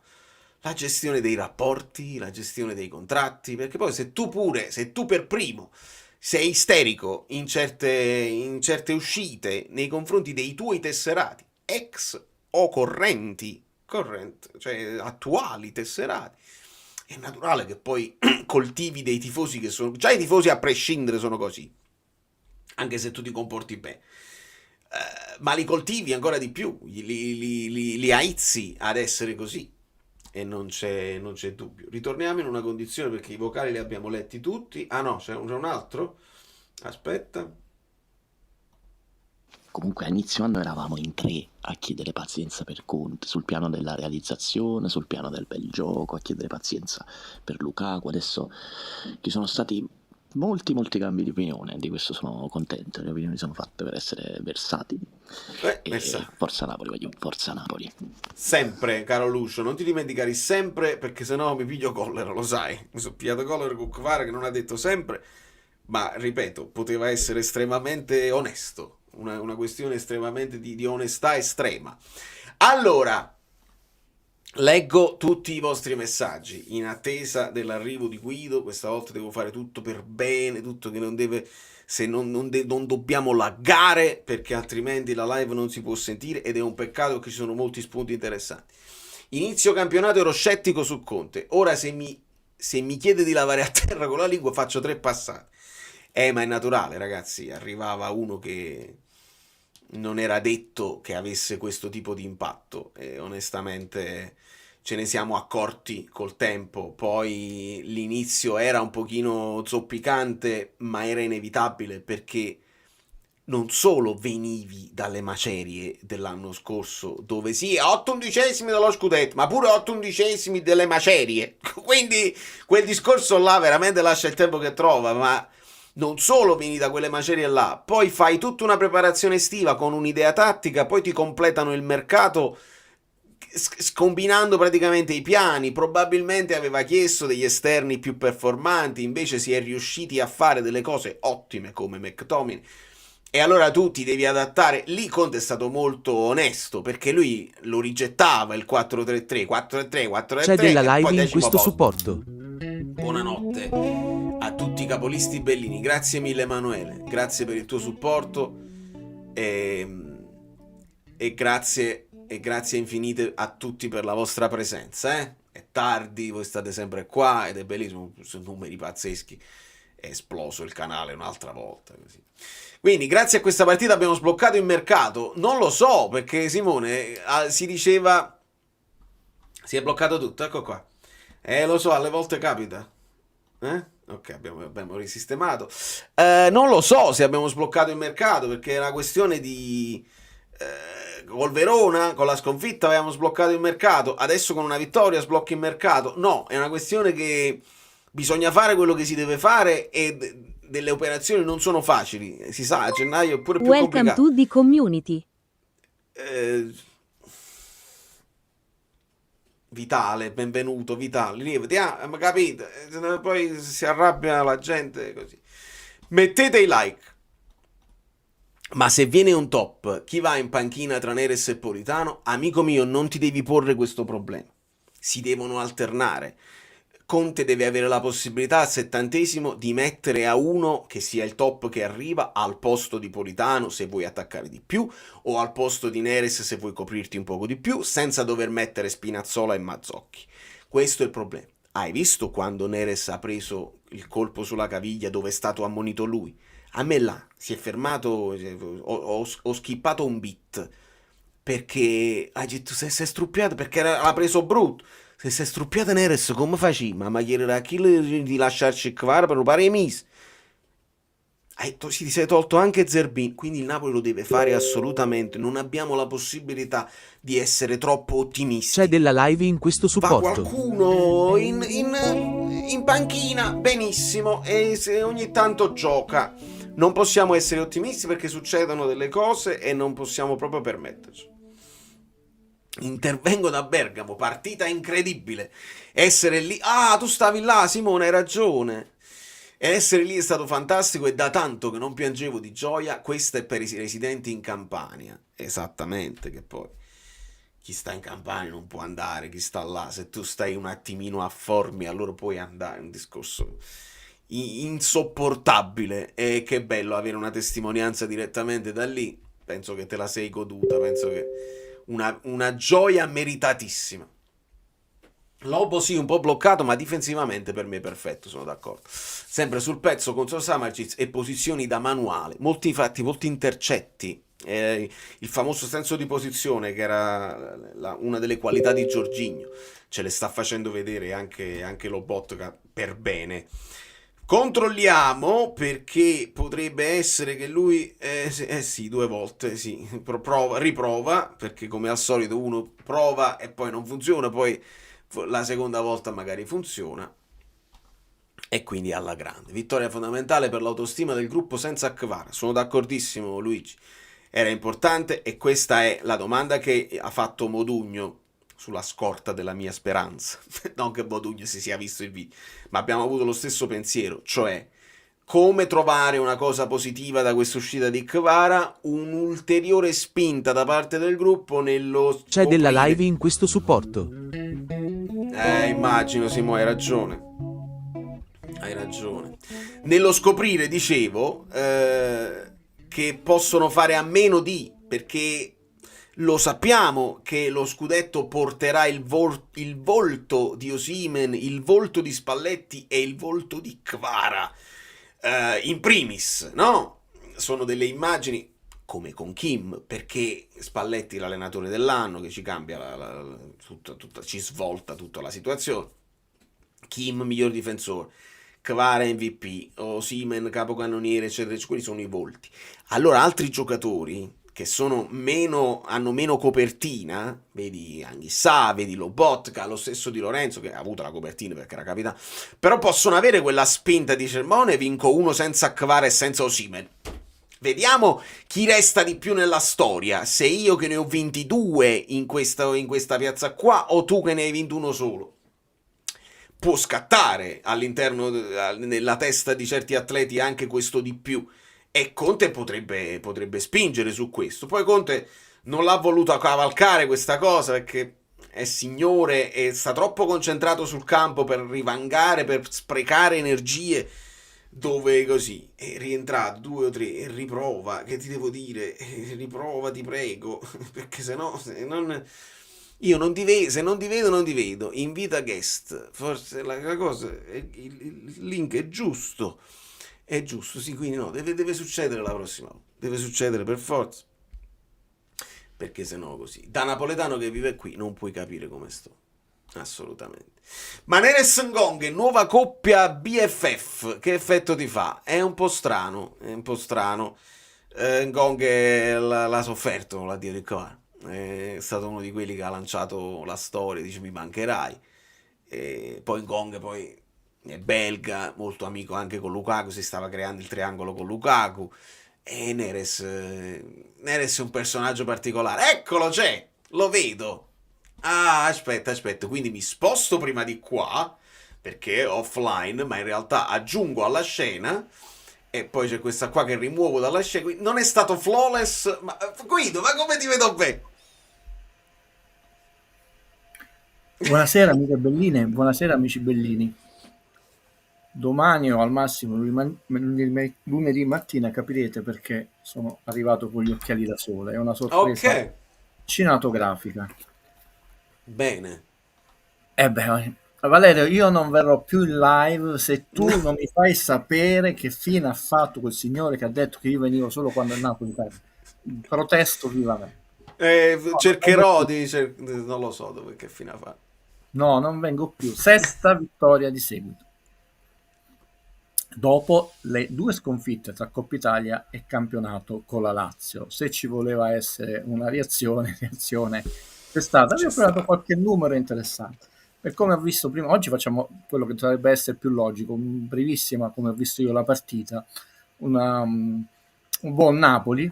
La gestione dei rapporti, la gestione dei contratti, perché poi se tu per primo sei isterico in certe uscite nei confronti dei tuoi tesserati, ex o correnti, cioè attuali, tesserati, è naturale che poi coltivi dei tifosi che sono... Già i tifosi a prescindere sono così, anche se tu ti comporti bene. Ma li coltivi ancora di più, li aizzi ad essere così. E non c'è dubbio. Ritorniamo in una condizione, perché i vocali li abbiamo letti tutti. Ah no, c'è un altro. Aspetta. Comunque a inizio anno eravamo in 3 a chiedere pazienza per Conte, sul piano della realizzazione, sul piano del bel gioco, a chiedere pazienza per Lukaku. Adesso ci sono stati molti cambi di opinione, di questo sono contento, le opinioni sono fatte per essere versatili. Forza Napoli, voglio, forza Napoli. Sempre, caro Lucio, non ti dimenticare sempre, perché sennò mi piglio collera, lo sai. Mi sono pigliato collera con Kvara che non ha detto sempre, ma ripeto, poteva essere estremamente onesto. Una questione estremamente di onestà estrema. Allora, leggo tutti i vostri messaggi in attesa dell'arrivo di Guido. Questa volta devo fare tutto per bene, tutto che non deve, se non dobbiamo laggare, perché altrimenti la live non si può sentire, ed è un peccato che ci sono molti spunti interessanti. Inizio campionato ero scettico su Conte, ora se mi chiede di lavare a terra con la lingua faccio 3 passate. Ma è naturale, ragazzi, arrivava uno che non era detto che avesse questo tipo di impatto, e onestamente ce ne siamo accorti col tempo. Poi l'inizio era un pochino zoppicante, ma era inevitabile, perché non solo venivi dalle macerie dell'anno scorso, dove sì, 8/11 dello scudetto, ma pure 8/11 delle macerie, quindi quel discorso là veramente lascia il tempo che trova. Ma non solo vieni da quelle macerie là, poi fai tutta una preparazione estiva con un'idea tattica, poi ti completano il mercato scombinando praticamente i piani. Probabilmente aveva chiesto degli esterni più performanti, invece si è riusciti a fare delle cose ottime come McTominay, e allora tu ti devi adattare. Lì Conte è stato molto onesto, perché lui lo rigettava il 4-3-3, 4-3-3, 4-3-3. C'è della e live poi in 10° questo posto. supporto. Buonanotte a tutti i capolisti bellini, grazie mille Emanuele, grazie per il tuo supporto, e grazie infinite a tutti per la vostra presenza. È tardi, voi state sempre qua ed è bellissimo, sono numeri pazzeschi, è esploso il canale un'altra volta così. Quindi grazie a questa partita abbiamo sbloccato il mercato. Non lo so, perché Simone si diceva si è bloccato tutto, ecco qua. Lo so, alle volte capita. Ok, abbiamo risistemato. Non lo so se abbiamo sbloccato il mercato, perché è una questione di... col Verona, con la sconfitta avevamo sbloccato il mercato, adesso con una vittoria sblocchi il mercato. No, è una questione che bisogna fare quello che si deve fare, e delle operazioni non sono facili. Si sa, a gennaio è pure più Welcome complicato. to the community. Vitale, benvenuto Vitale, ma capite, poi si arrabbia la gente così. Mettete i like. Ma se viene un top, chi va in panchina tra Neres e Politano? Amico mio, non ti devi porre questo problema, si devono alternare. Conte deve avere la possibilità al 70° di mettere a uno che sia il top che arriva al posto di Politano se vuoi attaccare di più, o al posto di Neres se vuoi coprirti un poco di più, senza dover mettere Spinazzola e Mazzocchi. Questo è il problema. Hai visto quando Neres ha preso il colpo sulla caviglia dove è stato ammonito lui? A me là si è fermato, ho skippato un beat, perché ha detto se si è struppiato, perché l'ha preso brutto. Se si è struppiata Neres come faci? Ma chiederà chi di lasciarci Kvara per rubare i mis? Ti sei tolto anche Zerbin, quindi il Napoli lo deve fare assolutamente. Non abbiamo la possibilità di essere troppo ottimisti. C'è della live in questo Va supporto. qualcuno in panchina, benissimo, e se ogni tanto gioca. Non possiamo essere ottimisti, perché succedono delle cose e non possiamo proprio permetterci. Intervengo da Bergamo, partita incredibile. Essere lì, tu stavi là Simone, hai ragione. E essere lì è stato fantastico, e da tanto che non piangevo di gioia. Questo è per i residenti in Campania, esattamente, che poi chi sta in Campania non può andare, chi sta là, se tu stai un attimino a Formia allora puoi andare. È un discorso insopportabile, e che bello avere una testimonianza direttamente da lì. Penso che te la sei goduta, penso che una gioia meritatissima. Lobo sì, un po' bloccato, ma difensivamente per me è perfetto, sono d'accordo. Sempre sul pezzo contro Samardzic e posizioni da manuale, molti intercetti, il famoso senso di posizione che era una delle qualità di Jorginho, ce le sta facendo vedere anche Lobotka per bene. Controlliamo, perché potrebbe essere che lui sì, 2 volte sì, riprova, perché come al solito uno prova e poi non funziona, poi la seconda volta magari funziona, e quindi alla grande. Vittoria fondamentale per l'autostima del gruppo senza Kvara. Sono d'accordissimo, Luigi, era importante, e questa è la domanda che ha fatto Modugno sulla scorta della mia speranza. Non che Modugno si sia visto il video, ma abbiamo avuto lo stesso pensiero, cioè come trovare una cosa positiva da questa uscita di Kvara, un'ulteriore spinta da parte del gruppo nello C'è della scoprire. live in questo supporto. Immagino, Simo, hai ragione. Hai ragione. Nello scoprire, dicevo, che possono fare a meno di, perché lo sappiamo che lo scudetto porterà il volto di Osimhen, il volto di Spalletti e il volto di Kvara. In primis, no? Sono delle immagini come con Kim, perché Spalletti l'allenatore dell'anno, che ci cambia ci svolta tutta la situazione. Kim miglior difensore, Kvara MVP, Osimhen capocannoniere, eccetera, quelli sono i volti. Allora altri giocatori che hanno meno copertina, vedi Anghissà, vedi Lobotka, lo stesso Di Lorenzo, che ha avuto la copertina perché era capitano, però possono avere quella spinta di Cermone: vinco uno senza Kvara e senza Osimhen. Vediamo chi resta di più nella storia, se io che ne ho vinti 2 in questa piazza qua, o tu che ne hai vinto uno solo. Può scattare all'interno nella testa di certi atleti anche questo di più, e Conte potrebbe spingere su questo. Poi Conte non l'ha voluto cavalcare questa cosa, perché è signore e sta troppo concentrato sul campo per rivangare, per sprecare energie, dove così è rientrato 2 o 3 e riprova. Che ti devo dire? Riprova, ti prego, perché sennò io non ti vedo, se non ti vedo, invita guest, forse la cosa, il link è giusto, sì, quindi no, deve succedere la prossima volta, deve succedere per forza, perché sennò così, da napoletano che vive qui, non puoi capire come sto, assolutamente. Ma Neres Ngong, nuova coppia BFF, che effetto ti fa? È un po' strano, Ngong l'ha sofferto, l'ha detto di qua. È stato uno di quelli che ha lanciato la storia, dice mi mancherai, e poi Ngong poi è belga, molto amico anche con Lukaku, si stava creando il triangolo con Lukaku, e Neres è un personaggio particolare. Eccolo, c'è, lo vedo. Aspetta, quindi mi sposto prima di qua perché è offline, ma in realtà aggiungo alla scena. E poi c'è questa qua che rimuovo dalla scena. Non è stato flawless, ma Guido, ma come ti vedo bene? Buonasera amiche belline, buonasera amici bellini. Domani o al massimo lunedì mattina capirete perché sono arrivato con gli occhiali da sole. È una sorpresa cinematografica. Bene. Valerio, io non verrò più in live se tu non mi fai sapere che fine ha fatto quel signore che ha detto che io venivo solo quando è Napoli perde. Protesto vivamente. Cercherò non lo so dove, che fine fa. No, non vengo più. 6ª vittoria di seguito. Dopo le 2 sconfitte tra Coppa Italia e campionato con la Lazio. Se ci voleva essere una reazione c'è stata. Abbiamo provato qualche numero interessante. Per come ho visto prima, oggi facciamo quello che dovrebbe essere più logico, brevissima come ho visto io la partita, un buon Napoli,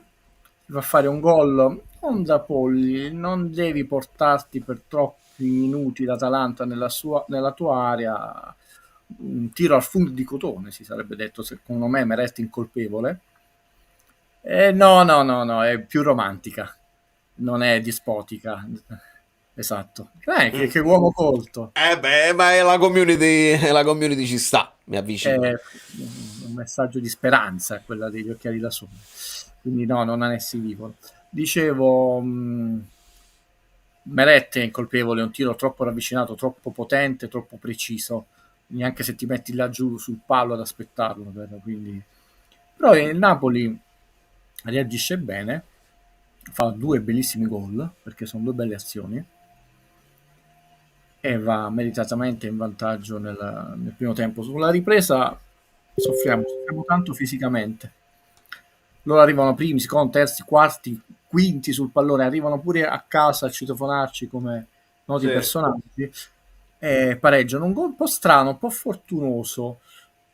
ti fa fare un gol, non da polli, non devi portarti per troppi minuti l'Atalanta nella tua area, un tiro al fondo di cotone si sarebbe detto, secondo me Meret incolpevole. No, è più romantica, non è dispotica. Esatto, che uomo colto. Ma è la community ci sta, mi avvicino. È un messaggio di speranza quella degli occhiali da sole, quindi no, non è sì vivo. Dicevo, Meret è incolpevole, è un tiro troppo ravvicinato, troppo potente, troppo preciso, neanche se ti metti là giù sul palo ad aspettarlo. Quindi... Però il Napoli reagisce bene, fa 2 bellissimi gol, perché sono 2 belle azioni, e va meritatamente in vantaggio nel primo tempo. Sulla ripresa soffriamo tanto fisicamente. Loro arrivano primi, secondi, terzi, quarti, quinti sul pallone, arrivano pure a casa a citofonarci come noti Sì. personaggi, e pareggiano. Un gol un po' strano, un po' fortunoso,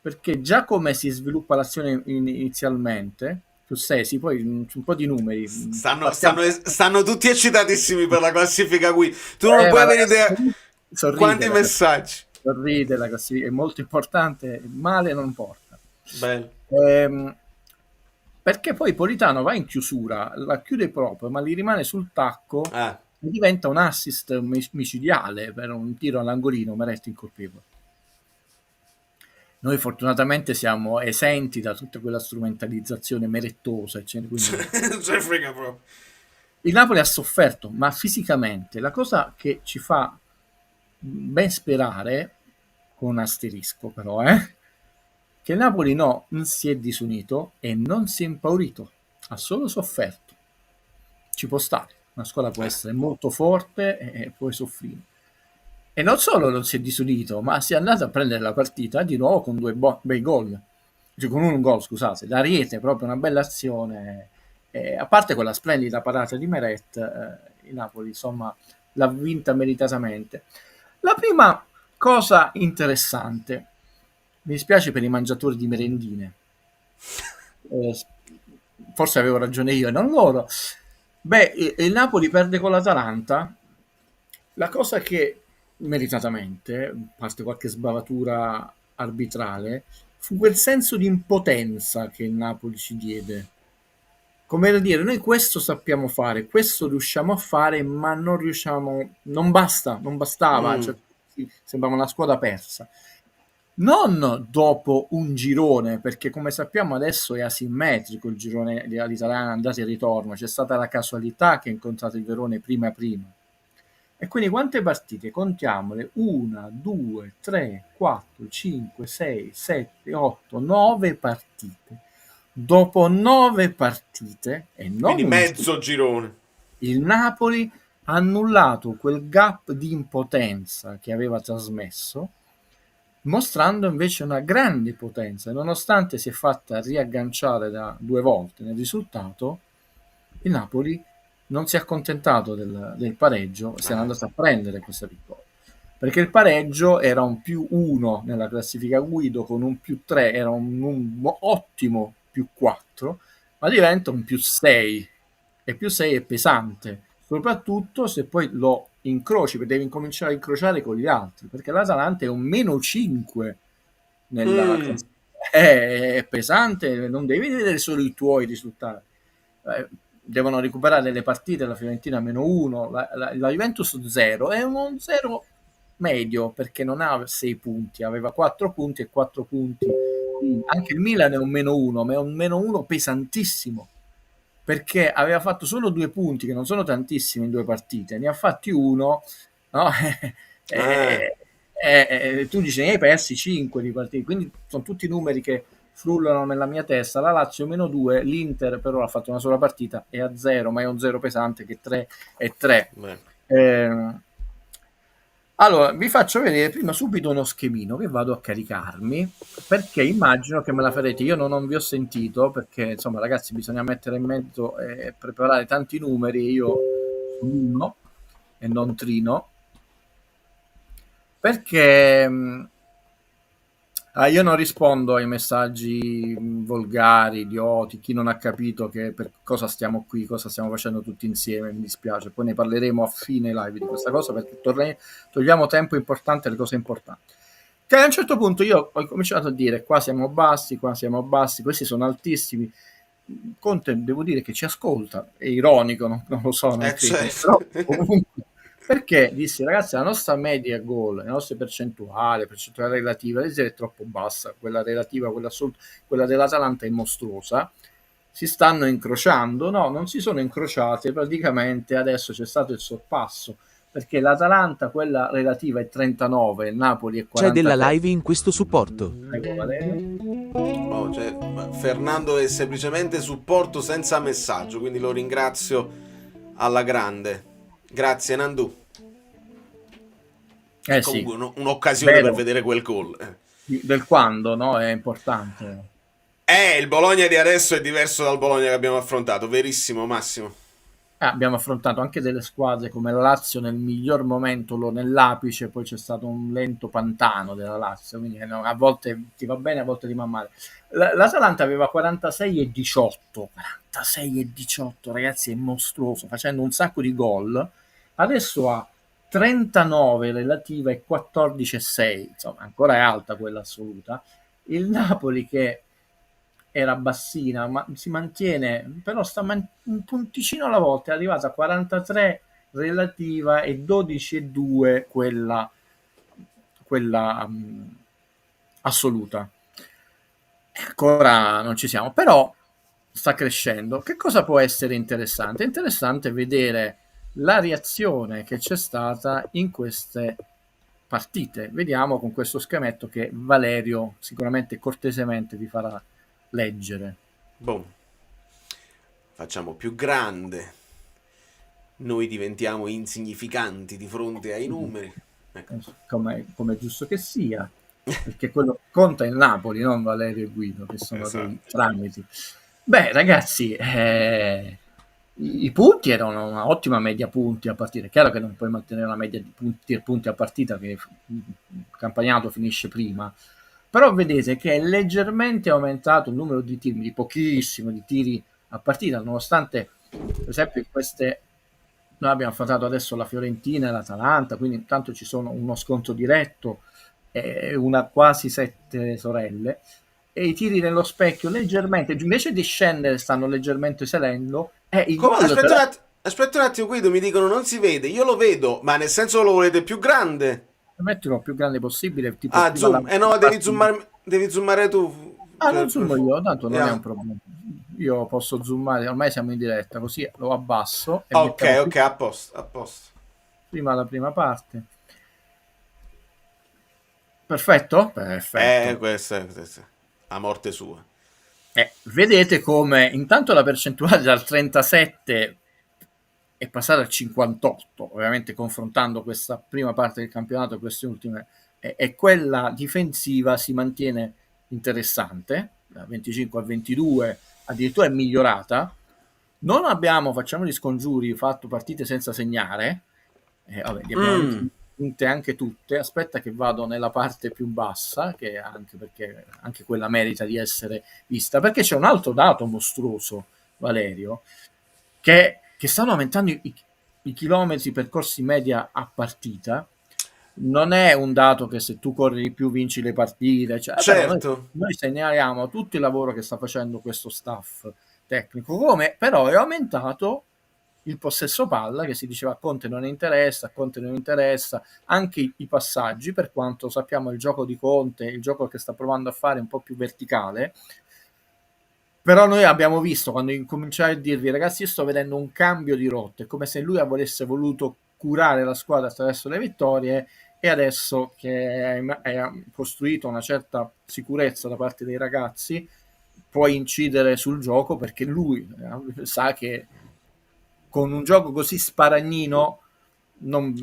perché già come si sviluppa l'azione inizialmente, tu sei, poi un po' di numeri. Stanno tutti eccitatissimi per la classifica qui. Tu non puoi avere idea quanti messaggi. Sorride, la classifica è molto importante, male non porta. Bello. Perché poi Politano va in chiusura, la chiude proprio, ma gli rimane sul tacco e diventa un assist micidiale per un tiro all'angolino, Meret incolpevole. Noi fortunatamente siamo esenti da tutta quella strumentalizzazione merettosa, quindi... Non ce ne frega proprio. Il Napoli ha sofferto, ma fisicamente. La cosa che ci fa ben sperare, con un asterisco però, che il Napoli non si è disunito e non si è impaurito, ha solo sofferto. Ci può stare, una squadra può essere molto forte e puoi soffrire. E non solo non si è disunito, ma si è andato a prendere la partita di nuovo con 2 bei gol. Cioè, con un gol, scusate, da Riete, proprio una bella azione. A parte quella splendida parata di Meret, il Napoli, insomma, l'ha vinta meritatamente. La prima cosa interessante, mi dispiace per i mangiatori di merendine, forse avevo ragione io e non loro. Il Napoli perde con l'Atalanta. La cosa che meritatamente, a parte qualche sbavatura arbitrale, fu quel senso di impotenza che il Napoli ci diede. Come da dire, noi questo sappiamo fare, questo riusciamo a fare, ma non riusciamo, non bastava, cioè, sembrava una squadra persa. Non dopo un girone, perché come sappiamo adesso è asimmetrico il girone all'italiana andata e ritorno, c'è stata la casualità che ha incontrato il Verone prima. E quindi quante partite? Contiamole: 1, 2, 3, 4, 5, 6, 7, 8, 9 partite. Dopo 9 partite, e non Quindi mezzo girone, il Napoli ha annullato quel gap di impotenza che aveva trasmesso, mostrando invece una grande potenza. Nonostante si è fatta riagganciare da 2 volte nel risultato, il Napoli non si è accontentato del pareggio, si è andato a prendere questa vittoria, perché il pareggio era un +1 nella classifica Guido, con un +3 era un ottimo +4, ma diventa un +6, e +6 è pesante, soprattutto se poi lo incroci, perché devi incominciare a incrociare con gli altri, perché l'Atalanta è un -5 nella classifica. È pesante, non devi vedere solo i tuoi risultati. Devono recuperare le partite, la Fiorentina -1, la Juventus 0, è uno 0 medio, perché non ha 6 punti, aveva 4 punti e 4 punti. Anche il Milan è un -1, ma è un -1 pesantissimo, perché aveva fatto solo 2 punti, che non sono tantissimi in 2 partite, ne ha fatti 1, no? Tu dici ne hai persi 5 di partite, quindi sono tutti numeri che frullano nella mia testa. La Lazio -2, l'Inter però ha fatto una sola partita, è a 0, ma è un 0 pesante, che 3 è 3. Allora, vi faccio vedere prima subito uno schemino che vado a caricarmi, perché immagino che me la farete. Io non vi ho sentito, perché insomma ragazzi bisogna mettere in mezzo e preparare tanti numeri, io sono uno e non Trino, perché io non rispondo ai messaggi volgari, idioti, chi non ha capito che per cosa stiamo qui, cosa stiamo facendo tutti insieme, mi dispiace. Poi ne parleremo a fine live di questa cosa, perché togliamo tempo importante alle cose importanti. Che a un certo punto io ho cominciato a dire qua siamo bassi, questi sono altissimi. Conte devo dire che ci ascolta, è ironico, non lo so, non credo, però comunque, perché dissi ragazzi la nostra media gol, le nostre percentuali relativa è troppo bassa, quella relativa, quella dell'Atalanta è mostruosa, si stanno incrociando. No, non si sono incrociate, praticamente adesso c'è stato il sorpasso perché l'Atalanta, quella relativa è 39, il Napoli è C'è 43. della live in questo supporto. Prego, Valerio. Oh, cioè, Fernando è semplicemente supporto senza messaggio, quindi lo ringrazio alla grande. Grazie Nandu. Sì, Comunque un'occasione vero. per vedere quel gol. Del quando, no? È importante. Il Bologna di adesso è diverso dal Bologna che abbiamo affrontato, verissimo Massimo. Abbiamo affrontato anche delle squadre come la Lazio nel miglior momento, nell'apice, poi c'è stato un lento pantano della Lazio, quindi a volte ti va bene, a volte ti va male. L'Atalanta aveva 46 e 18, 46 e 18, ragazzi, è mostruoso, facendo un sacco di gol. Adesso ha 39 relativa e 14 e 6, insomma, ancora è alta quella assoluta. Il Napoli, che era bassina, ma si mantiene, però sta un punticino alla volta, è arrivata a 43 relativa e 12 e 2 quella assoluta. Ancora non ci siamo, però sta crescendo. Che cosa può essere interessante? È interessante vedere la reazione che c'è stata in queste partite. Vediamo con questo schemetto che Valerio sicuramente cortesemente vi farà leggere. Boom. Facciamo più grande. Noi diventiamo insignificanti di fronte ai numeri. Ecco. Come è giusto che sia, perché quello conta il Napoli, non Valerio e Guido, che sono dei tramiti. Beh, ragazzi, i punti erano una ottima media punti a partita. È chiaro che non puoi mantenere una media di punti a partita, che il campionato finisce prima, però vedete che è leggermente aumentato il numero di tiri, di pochissimo di tiri a partita, nonostante, per esempio, in queste noi abbiamo affrontato adesso la Fiorentina e l'Atalanta, quindi intanto ci sono uno scontro diretto e una quasi 7 sorelle, e i tiri nello specchio leggermente, invece di scendere, stanno leggermente salendo. Aspetta un attimo, Guido, mi dicono non si vede, io lo vedo, ma nel senso lo volete più grande? Mettilo più grande possibile, tipo zoom, no, devi zoomare tu. Non zoomo io, tanto non è un problema. Io posso zoomare, ormai siamo in diretta, così lo abbasso e ok, a posto. Prima la prima parte. Perfetto? Questa è a morte sua. Vedete come intanto la percentuale dal 37 è passata al 58, ovviamente confrontando questa prima parte del campionato e queste ultime, e quella difensiva si mantiene interessante, da 25 a 22 addirittura è migliorata. Non abbiamo, facciamo gli scongiuri, fatto partite senza segnare, li abbiamo vinte anche tutte. Aspetta che vado nella parte più bassa, che perché anche quella merita di essere vista, perché c'è un altro dato mostruoso, Valerio, che stanno aumentando i chilometri percorsi media a partita. Non è un dato che se tu corri di più vinci le partite, certo. Noi segnaliamo tutto il lavoro che sta facendo questo staff tecnico, come però è aumentato il possesso palla, che si diceva a Conte non interessa, anche i passaggi, per quanto sappiamo il gioco di Conte, il gioco che sta provando a fare è un po' più verticale. Però noi abbiamo visto, quando incominciai a dirvi ragazzi io sto vedendo un cambio di rotte, come se lui avesse voluto curare la squadra attraverso le vittorie, e adesso che è costruito una certa sicurezza da parte dei ragazzi può incidere sul gioco, perché lui sa che con un gioco così sparagnino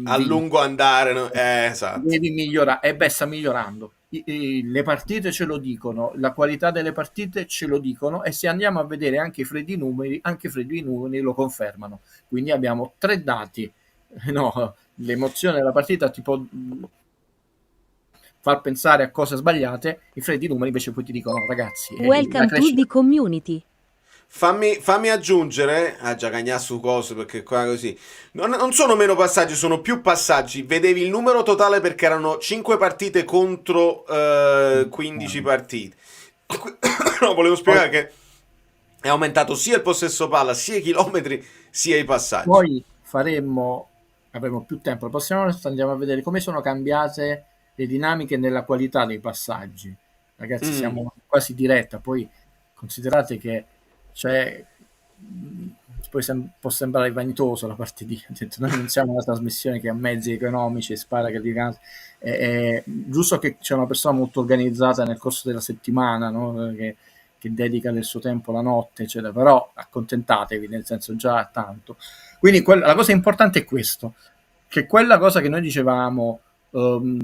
a lungo andare esatto. Devi migliorare, sta migliorando. Le partite ce lo dicono, la qualità delle partite ce lo dicono, e se andiamo a vedere anche i freddi numeri lo confermano. Quindi abbiamo 3 dati. L'emozione della partita ti può far pensare a cose sbagliate, i freddi numeri invece poi ti dicono ragazzi, Welcome to the community. Fammi aggiungere, già cagnà su cose, perché qua così non sono meno passaggi, sono più passaggi. Vedevi il numero totale perché erano 5 partite contro 15 partite. No, volevo spiegare che è aumentato sia il possesso palla, sia i chilometri, sia i passaggi. Poi avremo più tempo, la prossima volta andiamo a vedere come sono cambiate le dinamiche nella qualità dei passaggi. Ragazzi, siamo quasi diretta, poi considerate che c'è poi può sembrare vanitoso la parte di noi non siamo una trasmissione che ha mezzi economici e spara che di giusto che c'è una persona molto organizzata nel corso della settimana, no? che dedica del suo tempo la notte, eccetera, però accontentatevi, nel senso già tanto. Quindi la cosa importante è questo, che quella cosa che noi dicevamo,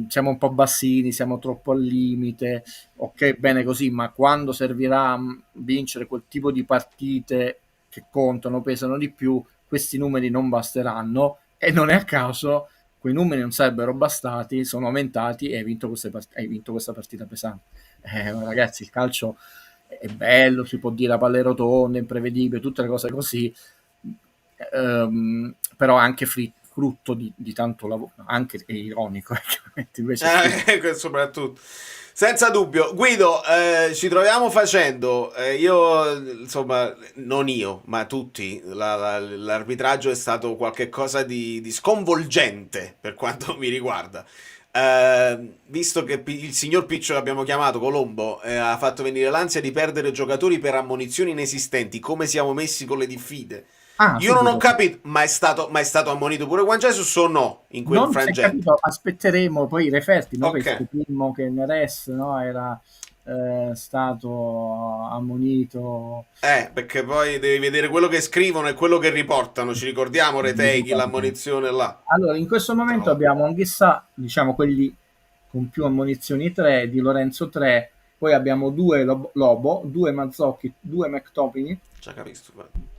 siamo un po' bassini, siamo troppo al limite, ok, bene così, ma quando servirà a vincere quel tipo di partite che contano, pesano di più, questi numeri non basteranno, e non è a caso quei numeri non sarebbero bastati, sono aumentati e hai vinto questa partita pesante. Ragazzi, il calcio è bello, si può dire a palle rotonde, imprevedibile, tutte le cose così, però anche frutto di tanto lavoro, anche è ironico, invece soprattutto. Senza dubbio. Guido, ci troviamo facendo, io, insomma, non io, ma tutti, l'arbitraggio è stato qualcosa di sconvolgente per quanto mi riguarda. Visto che il signor Piccio l'abbiamo chiamato, Colombo, ha fatto venire l'ansia di perdere giocatori per ammonizioni inesistenti, come siamo messi con le diffide. Io non ho capito, ma è stato ammonito pure Juan Jesus o no? In quel non frangente? Capito, aspetteremo poi i referti, no? Ok. Perché scoprimmo che Neres, no, era stato ammonito. Perché poi devi vedere quello che scrivono e quello che riportano. Ci ricordiamo, Reteghi, l'ammonizione là. Allora, in questo momento abbiamo Anghissà, diciamo quelli con più ammonizioni 3, Di Lorenzo 3, poi abbiamo 2 Lobo, 2 Mazzocchi, 2 McTominay. Già capisco.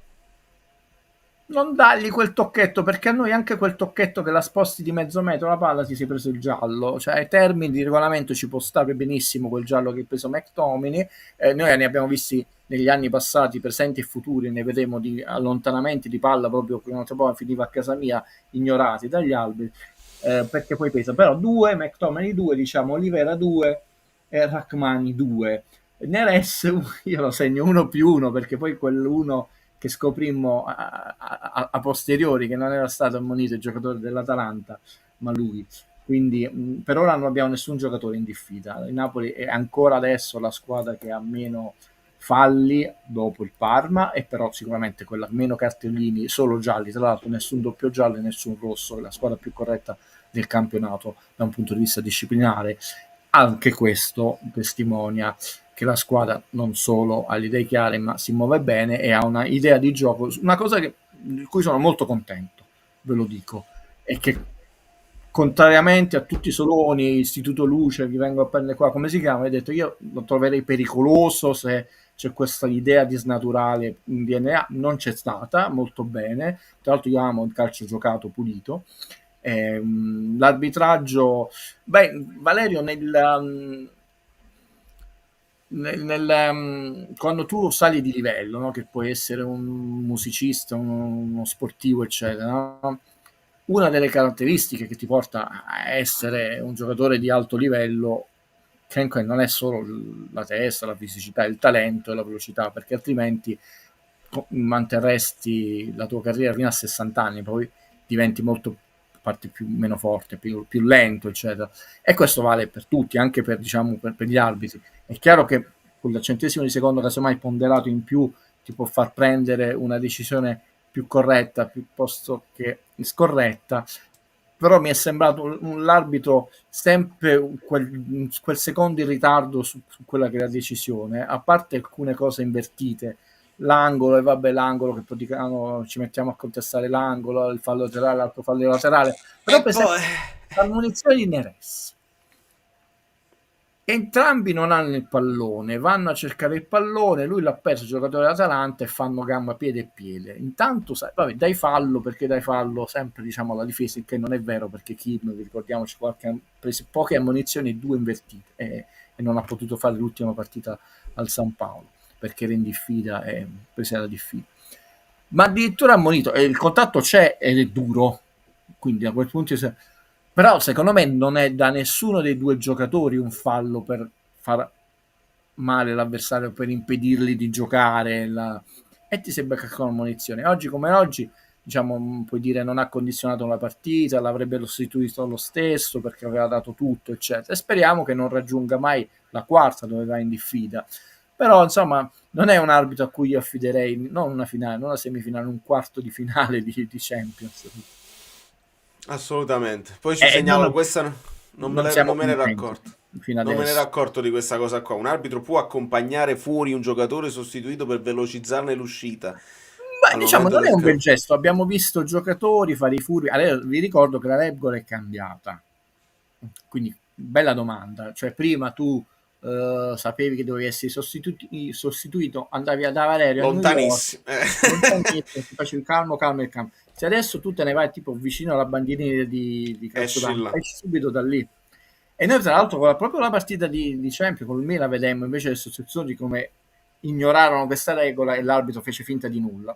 Non dargli quel tocchetto, perché a noi anche quel tocchetto che la sposti di mezzo metro la palla ti sei preso il giallo, cioè ai termini di regolamento ci può stare benissimo quel giallo che ha preso McTominay. Noi ne abbiamo visti negli anni passati, presenti e futuri, ne vedremo di allontanamenti di palla proprio che un'altra volta finiva a casa mia ignorati dagli alberi, perché poi pesa. Però 2, McTominay 2, diciamo Olivera 2 e Rachmani 2. Neres io lo segno 1+1, perché poi quell'1 che scoprimmo a posteriori che non era stato ammonito il giocatore dell'Atalanta, ma lui. Quindi per ora non abbiamo nessun giocatore in diffida. Il Napoli è ancora adesso la squadra che ha meno falli dopo il Parma, e però sicuramente quella meno cartellini, solo gialli, tra l'altro nessun doppio giallo e nessun rosso, è la squadra più corretta del campionato da un punto di vista disciplinare. Anche questo testimonia che la squadra non solo ha le idee chiare, ma si muove bene e ha una idea di gioco, una cosa di cui sono molto contento, ve lo dico, è che contrariamente a tutti i Soloni, Istituto Luce, vi vengo a prendere qua, come si chiama, ho detto io lo troverei pericoloso se c'è questa idea di snaturale in DNA, non c'è stata, molto bene, tra l'altro io amo il calcio giocato pulito. L'arbitraggio, Valerio, quando tu sali di livello, no? Che puoi essere un musicista, uno sportivo, eccetera, no? Una delle caratteristiche che ti porta a essere un giocatore di alto livello che non è solo la testa, la fisicità, il talento e la velocità, perché altrimenti manterresti la tua carriera fino a 60 anni, poi diventi molto meno forte, più lento, eccetera. E questo vale per tutti, anche per gli arbitri. È chiaro che quel centesimo di secondo, casomai ponderato in più, ti può far prendere una decisione più corretta piuttosto che scorretta, però mi è sembrato l'arbitro sempre quel secondo in ritardo su quella che è la decisione, a parte alcune cose invertite, l'angolo, e vabbè, l'angolo che poi ci mettiamo a contestare l'angolo, il fallo laterale, l'altro fallo laterale, però per esempio la munizione di Neres, entrambi non hanno il pallone, vanno a cercare il pallone, lui l'ha perso, il giocatore dell'Atalanta, e fanno gamba, piede e piede. Intanto vabbè, dai fallo, perché dai fallo sempre, diciamo, alla difesa, il che non è vero, perché Kim, ricordiamoci, ha preso poche ammonizioni e 2 invertite, e non ha potuto fare l'ultima partita al San Paolo perché era in diffida e prese la diffida, ma addirittura ammonito, e il contatto c'è ed è duro, quindi a quel punto però secondo me non è da nessuno dei due giocatori un fallo per far male l'avversario, per impedirgli di giocare, e ti sei beccato con ammonizione. Oggi come oggi, diciamo, puoi dire non ha condizionato la partita, l'avrebbe sostituito lo stesso perché aveva dato tutto, eccetera, e speriamo che non raggiunga mai la quarta dove va in diffida. Però insomma non è un arbitro a cui io affiderei non una finale, non una semifinale, un quarto di finale di Champions. Assolutamente. Poi ci segnalo, questa non me ne ero accorto. Fino Non me ne ero adesso. accorto di questa cosa qua. Un arbitro può accompagnare fuori un giocatore sostituito per velocizzarne l'uscita. Beh, diciamo, non è un bel gesto. Abbiamo visto giocatori fare i furbi. Allora, vi ricordo che la regola è cambiata. Quindi, bella domanda. Cioè, prima tu sapevi che dovevi essere sostituito, andavi da Valerio lontanissimo. Ti facevi calmo. Se adesso tu te ne vai tipo vicino alla bandierina di Cazzolano, esci subito da lì. E noi tra l'altro proprio la partita di Champions con il Milan vedemmo invece le sostituzioni come ignorarono questa regola e l'arbitro fece finta di nulla.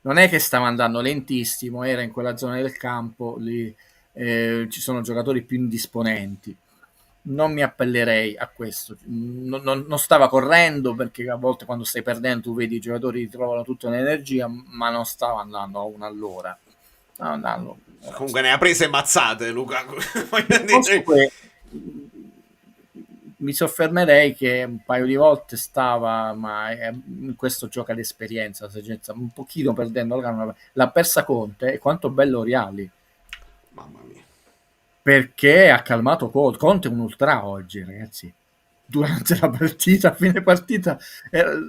Non è che stava andando lentissimo, era in quella zona del campo, lì ci sono giocatori più indisponenti. Non mi appellerei a questo. Non stava correndo, perché a volte quando stai perdendo tu vedi i giocatori ritrovano tutta l'energia, ma non stava andando a una all'ora. Comunque ne ha prese mazzate Lukaku. Mi soffermerei che un paio di volte stava, ma questo gioca d'esperienza, un pochino perdendo l'ha persa Conte, e quanto bello Reali. Mamma mia. Perché ha calmato Conte è un ultra oggi, ragazzi. Durante la partita, a fine partita,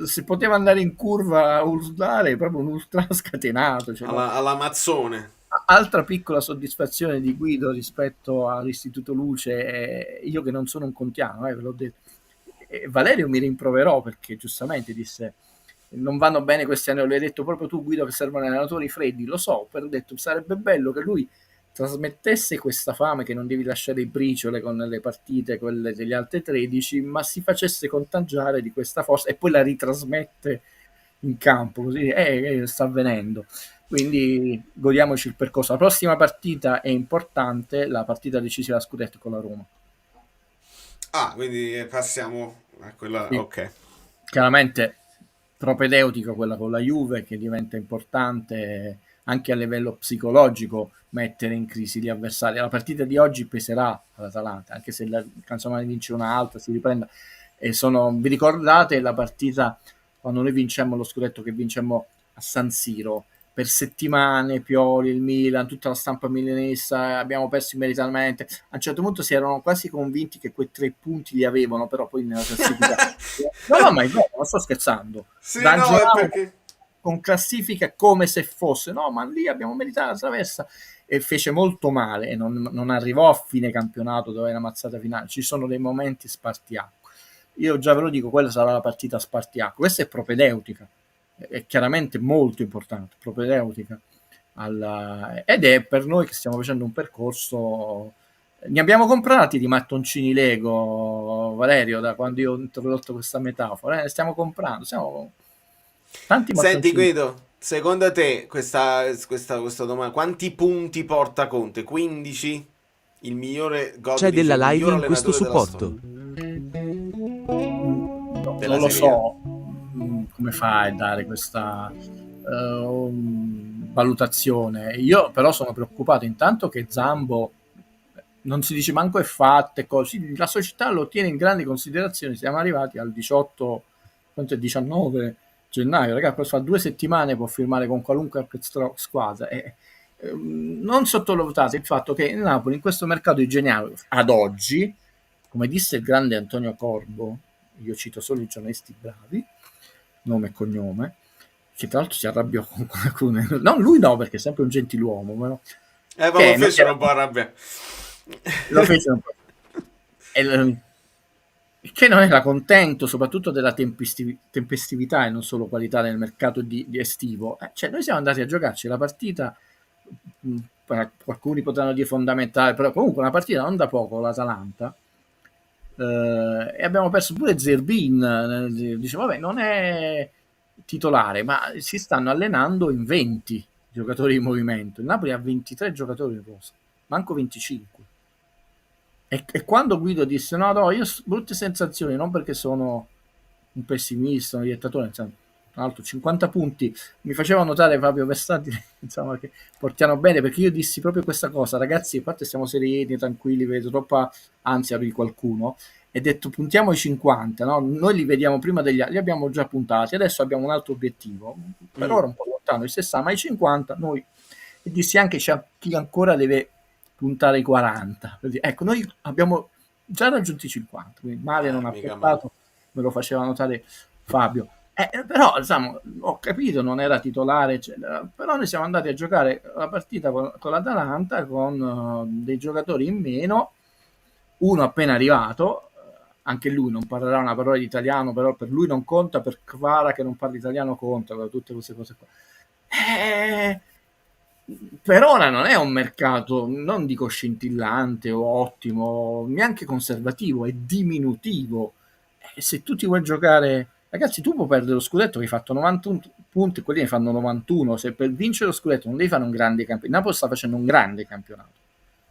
se poteva andare in curva a urlare, proprio un ultra scatenato. Cioè, alla Mazzone. Altra piccola soddisfazione di Guido rispetto all'Istituto Luce, io che non sono un contiano, ve l'ho detto. Valerio mi rimproverò perché giustamente disse non vanno bene questi anni, l'hai detto proprio tu Guido che servono allenatori freddi, lo so, però ho detto sarebbe bello che lui trasmettesse questa fame che non devi lasciare briciole con le partite, quelle degli altri 13, ma si facesse contagiare di questa forza e poi la ritrasmette in campo, così sta avvenendo. Quindi godiamoci il percorso. La prossima partita è importante, la partita decisiva a scudetto con la Roma. Quindi passiamo a quella. Sì. Ok. Chiaramente propedeutica quella con la Juve, che diventa importante anche a livello psicologico mettere in crisi gli avversari. La partita di oggi peserà all'Atalanta, anche se la Canzomani vince un'altra, si riprenda. Vi ricordate la partita quando noi vincemmo lo scudetto, che vincemmo a San Siro? Per settimane Pioli, il Milan, tutta la stampa milanese, abbiamo perso immeritatamente. A un certo punto si erano quasi convinti che quei 3 punti li avevano, però poi nella classifica no, ma è vero, non sto scherzando. Sì, no, perché con classifica come se fosse ma lì abbiamo meritato la traversa, e fece molto male e non arrivò a fine campionato dove era mazzata finale. Ci sono dei momenti spartiacque. Io già ve lo dico, quella sarà la partita spartiacque. Questa è propedeutica, è chiaramente molto importante, propedeutica ed è per noi che stiamo facendo un percorso. Ne abbiamo comprati di mattoncini Lego, Valerio, da quando io ho introdotto questa metafora, stiamo comprando, tanti mattoncini. Senti Guido, secondo te questa domanda, quanti punti porta Conte? 15? Il migliore gol c'è della live in questo supporto. Non lo so come fai a dare questa valutazione. Io però sono preoccupato intanto che Zambo non si dice manco è fatte così, la società lo tiene in grandi considerazioni. Siamo arrivati al 19 gennaio, ragazzi, fra 2 settimane può firmare con qualunque squadra. Non sottovalutate il fatto che il Napoli in questo mercato di gennaio ad oggi, come disse il grande Antonio Corbo, io cito solo i giornalisti bravi, nome e cognome, che tra l'altro si arrabbiò con qualcuno, non lui no, perché è sempre un gentiluomo, ma lo fecero un po' arrabbiare, lo fecero un po', che non era contento soprattutto della tempestività e non solo qualità nel mercato di estivo. Cioè noi siamo andati a giocarci la partita, alcuni potranno dire fondamentale, però comunque una partita non da poco, l'Atalanta, e abbiamo perso pure Zerbin. Dice vabbè, non è titolare, ma si stanno allenando in 20 giocatori in movimento. Il Napoli ha 23 giocatori in rosa, manco 25. E quando Guido disse no, io brutte sensazioni, non perché sono un pessimista, un direttatore, tra l'altro 50 punti mi faceva notare Fabio Versati, insomma, che portiamo bene, perché io dissi proprio questa cosa, ragazzi, a parte stiamo sereni, tranquilli, vedo troppa ansia di qualcuno, e detto puntiamo ai 50, no? Noi li vediamo prima degli altri, li abbiamo già puntati, adesso abbiamo un altro obiettivo, per ora un po' lontano, il 60, ma ai 50 noi, e dissi anche c'è chi ancora deve puntare ai 40. Ecco, noi abbiamo già raggiunto i 50, quindi male non ha mica portato, me lo faceva notare Fabio. Però insomma, ho capito, non era titolare, eccetera, però noi siamo andati a giocare la partita con l'Atalanta con dei giocatori in meno, uno appena arrivato, anche lui non parlerà una parola di italiano, però per lui non conta, per Kvara che non parla italiano conta, tutte queste cose qua. Per ora non è un mercato, non dico scintillante o ottimo, neanche conservativo, è diminutivo. Se tu ti vuoi giocare, ragazzi, tu puoi perdere lo scudetto che hai fatto 91 punti, quelli ne fanno 91. Se per vincere lo scudetto non devi fare un grande campionato, Napoli sta facendo un grande campionato,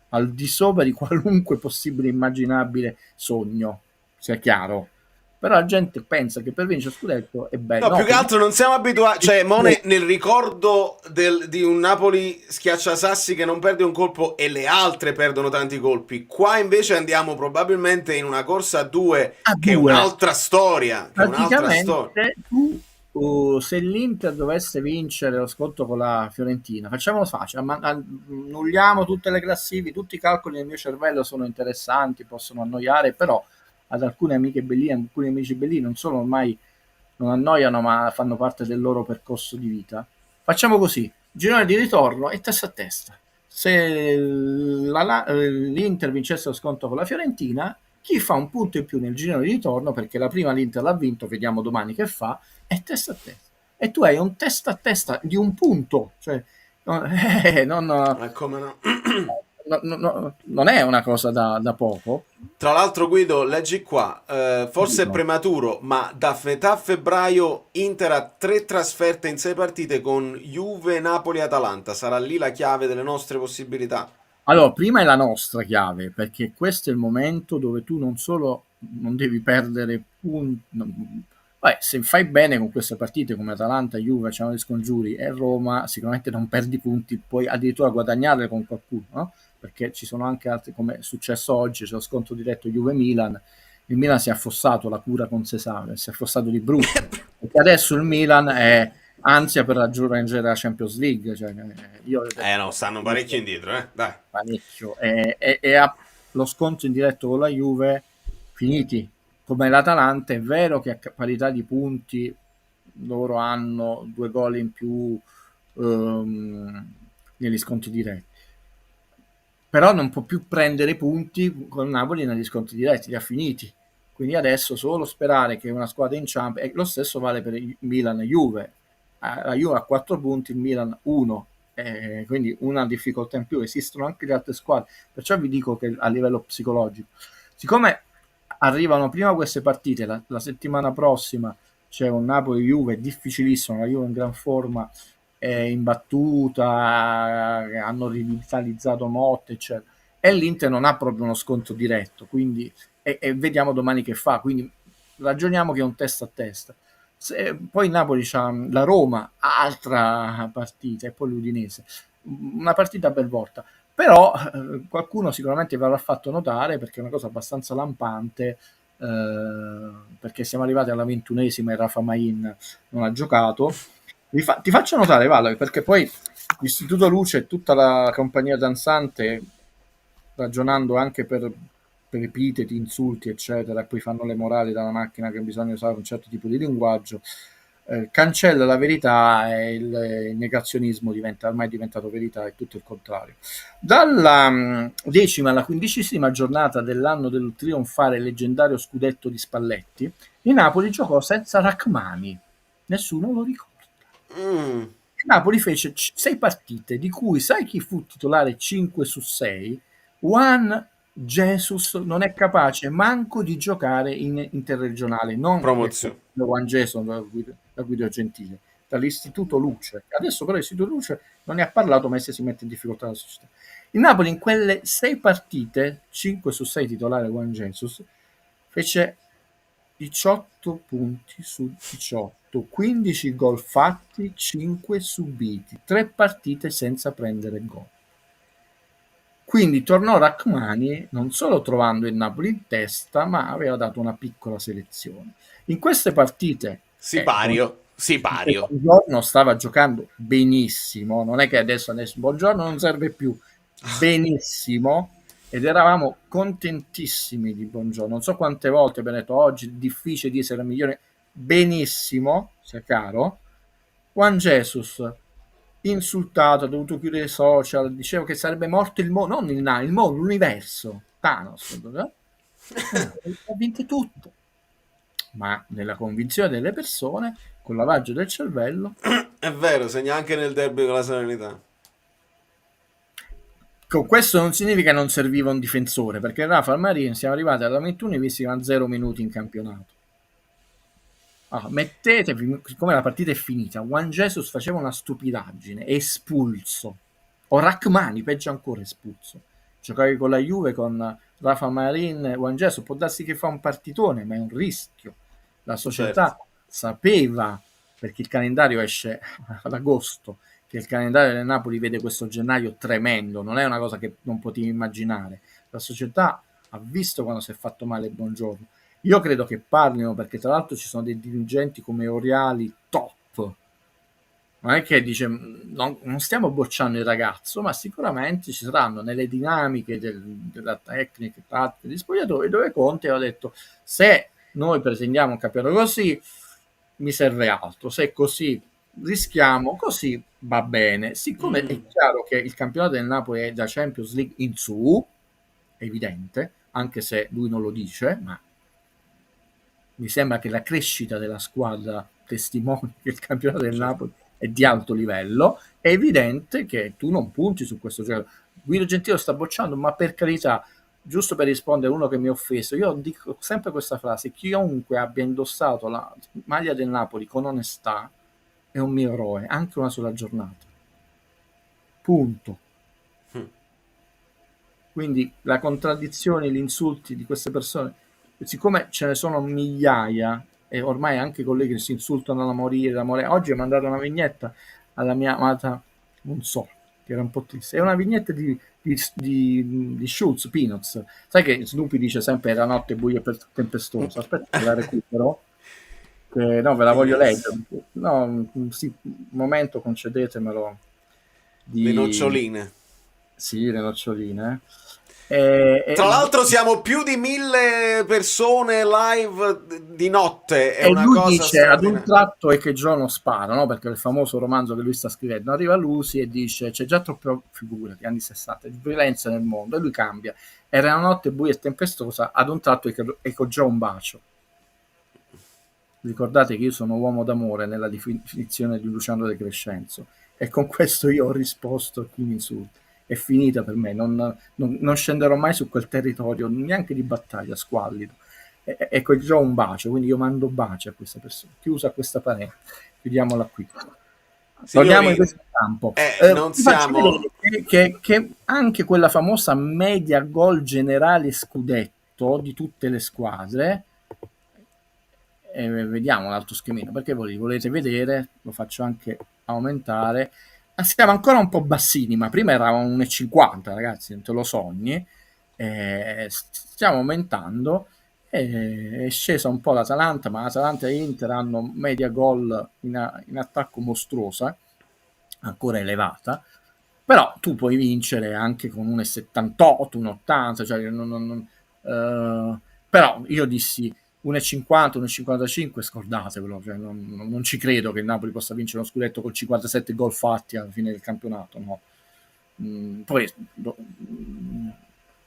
al di sopra di qualunque possibile immaginabile sogno, sia chiaro. Però la gente pensa che per vincere lo scudetto è bello. No, più che altro non siamo abituati, cioè Mone, nel ricordo di un Napoli schiacciasassi che non perde un colpo e le altre perdono tanti colpi, qua invece andiamo probabilmente in una corsa a due, che è un'altra storia. Praticamente tu, se l'Inter dovesse vincere lo scontro con la Fiorentina, facciamolo facile, annulliamo tutte le classifiche, tutti i calcoli nel mio cervello sono interessanti, possono annoiare, però ad alcune amiche Bellini, alcuni amici Bellini non solo ormai non annoiano, ma fanno parte del loro percorso di vita. Facciamo così, girone di ritorno e testa a testa. Se l'Inter vincesse lo scontro con la Fiorentina, chi fa un punto in più nel girone di ritorno, perché la prima l'Inter l'ha vinto, vediamo domani che fa, è testa a testa. E tu hai un testa a testa di un punto, cioè come no? non è una cosa da poco. Tra l'altro, Guido, leggi qua, forse è prematuro, ma da metà febbraio Inter ha 3 trasferte in 6 partite con Juve, Napoli e Atalanta. Sarà lì la chiave delle nostre possibilità. Allora, prima è la nostra chiave, perché questo è il momento dove tu non solo non devi perdere punti, se fai bene con queste partite come Atalanta, Juve, c'hanno gli scongiuri, e Roma, sicuramente non perdi punti, puoi addirittura guadagnarle con qualcuno, no? Perché ci sono anche altri, come è successo oggi, c'è lo scontro diretto Juve-Milan, il Milan si è affossato, la cura con Sesame, si è affossato di brutto, perché adesso il Milan è ansia per raggiungere la Champions League, cioè, No, stanno parecchio indietro, dai. Parecchio, e ha lo scontro in diretto con la Juve finiti, come l'Atalanta. È vero che a parità di punti loro hanno 2 gol in più negli scontri diretti, però non può più prendere punti con Napoli negli scontri diretti, li ha finiti, quindi adesso solo sperare che una squadra inciampi, e lo stesso vale per il Milan e Juve. La Juve ha 4 punti, il Milan 1, quindi una difficoltà in più. Esistono anche le altre squadre, perciò vi dico che a livello psicologico, siccome arrivano prima queste partite, la settimana prossima c'è un Napoli-Juve difficilissimo, la Juve in gran forma, è imbattuta, hanno rivitalizzato Motte, eccetera, e l'Inter non ha proprio uno scontro diretto, quindi e vediamo domani che fa, quindi ragioniamo che è un testa a testa. Poi Napoli c'ha la Roma, altra partita, e poi l'Udinese, una partita per volta, però qualcuno sicuramente ve l'ha fatto notare, perché è una cosa abbastanza lampante, perché siamo arrivati alla 21esima e Rafa Main non ha giocato. Ti faccio notare, Vale, perché poi l'Istituto Luce e tutta la compagnia danzante, ragionando anche per epiteti, insulti, eccetera, e poi fanno le morali dalla macchina che bisogna usare un certo tipo di linguaggio, cancella la verità e il negazionismo ormai è diventato verità, è tutto il contrario. Dalla 10ª alla 15ª giornata dell'anno del trionfare leggendario scudetto di Spalletti, il Napoli giocò senza Rachmani, nessuno lo ricorda. Il Napoli fece 6 partite, di cui sai chi fu titolare 5 su 6? Juan Jesus non è capace manco di giocare in interregionale, non promozione. Juan Jesus da Guido Gentile, dall'Istituto Luce. Adesso però l'Istituto Luce non ne ha parlato, ma se si mette in difficoltà la società. Il Napoli in quelle 6 partite, 5 su 6 titolare Juan Jesus, fece 18 punti su 18, 15 gol fatti, 5 subiti, 3 partite senza prendere gol. Quindi tornò Rachmani non solo trovando il Napoli in testa, ma aveva dato una piccola selezione. In queste partite Sipario. Buongiorno stava giocando benissimo, non è che adesso Buongiorno non serve più, benissimo, ed eravamo contentissimi di Buongiorno. Non so quante volte abbiamo detto oggi è difficile di essere migliore, benissimo, sia caro. Juan Jesus insultato, ha dovuto chiudere i social, diceva che sarebbe morto il mondo, non il mondo, l'universo, Thanos, ha vinto tutto, ma nella convinzione delle persone, con lavaggio del cervello. È vero, segna anche nel derby con la Serenità. Con questo non significa che non serviva un difensore, perché Rafa Marin siamo arrivati alla 21 e visti 0 minuti in campionato. Mettetevi, siccome la partita è finita, Juan Jesus faceva una stupidaggine, espulso, o Rachmani, peggio ancora, espulso. Giocavi con la Juve, con Rafa Marin, Juan Jesus, può darsi che fa un partitone, ma è un rischio. La società sapeva, perché il calendario esce ad agosto, che il calendario del Napoli vede questo gennaio tremendo, non è una cosa che non potevi immaginare. La società ha visto quando si è fatto male Buongiorno. Io credo che parlino, perché tra l'altro ci sono dei dirigenti come Oriali top. Non è che dice non stiamo bocciando il ragazzo, ma sicuramente ci saranno nelle dinamiche della tecnica, tattica, di spogliatoi, dove Conte ha detto: se noi presentiamo un campionato così, mi serve altro, se così rischiamo, così va bene. Siccome è chiaro che il campionato del Napoli è da Champions League in su, evidente, anche se lui non lo dice, ma mi sembra che la crescita della squadra testimoni che il campionato del Napoli è di alto livello, è evidente che tu non punti su questo gioco. Guido Gentile sta bocciando, ma per carità, giusto per rispondere a uno che mi ha offeso, io dico sempre questa frase: chiunque abbia indossato la maglia del Napoli con onestà è un mio eroe, anche una sola giornata. Punto. Quindi la contraddizione, gli insulti di queste persone, siccome ce ne sono migliaia e ormai anche colleghi che si insultano da morire, oggi ho mandato una vignetta alla mia amata, non so, che era un po' triste, è una vignetta di Schulz, Peanuts. Sai che Snoopy dice sempre la notte buia e tempestosa? Aspetta che la recupero, che no, ve la voglio leggere. No, sì, un momento, concedetemelo. Le noccioline. Sì, le noccioline. Tra l'altro siamo più di 1000 persone live di notte, è una lui cosa dice ad un tratto è che Giorno spara, no? Perché il famoso romanzo che lui sta scrivendo, arriva Lusi e dice c'è già troppe figure anni 60 di violenza nel mondo, e lui cambia: era una notte buia e tempestosa, ad un tratto ecco già un bacio. Ricordate che io sono uomo d'amore nella definizione di Luciano De Crescenzo, e con questo io ho risposto a chi mi insulta. È finita per me, non scenderò mai su quel territorio, neanche di battaglia, squallido. Ecco già un bacio, quindi io mando baci a questa persona. Chiusa questa parete, chiudiamola qui. Torniamo in questo campo. Non siamo... che anche quella famosa media gol generale scudetto di tutte le squadre, vediamo l'altro schemino, perché volete vedere, lo faccio anche aumentare. Siamo ancora un po' bassini, ma prima eravamo 1,50, ragazzi, non te lo sogni. Stiamo aumentando, è scesa un po' l'Atalanta, ma l'Atalanta e l'Inter hanno media gol in attacco mostruosa, ancora elevata, però tu puoi vincere anche con 1,78, 1,80, cioè però io dissi 1,50, 1,55, scordatevelo, cioè non ci credo che il Napoli possa vincere uno scudetto con 57 gol fatti alla fine del campionato, no. Poi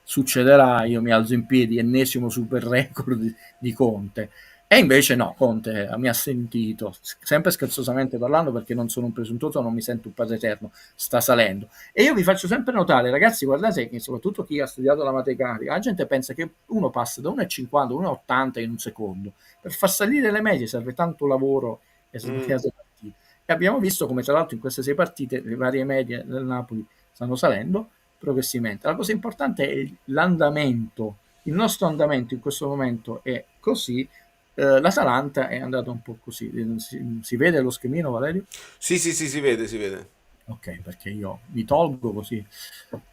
succederà, io mi alzo in piedi, ennesimo super record di Conte, e invece no, Conte mi ha sentito, sempre scherzosamente parlando, perché non sono un presuntuoso, non mi sento un padre eterno, sta salendo. E io vi faccio sempre notare, ragazzi, guardate che soprattutto chi ha studiato la matematica, la gente pensa che uno passa da 1,50 a 1,80 in un secondo. Per far salire le medie serve tanto lavoro e svariate partite. E abbiamo visto come tra l'altro in queste 6 partite le varie medie del Napoli stanno salendo progressivamente. La cosa importante è l'andamento. Il nostro andamento in questo momento è così. L'Atalanta è andato un po' così. Si vede lo schemino, Valerio? Sì, si vede. Ok, perché io mi tolgo così.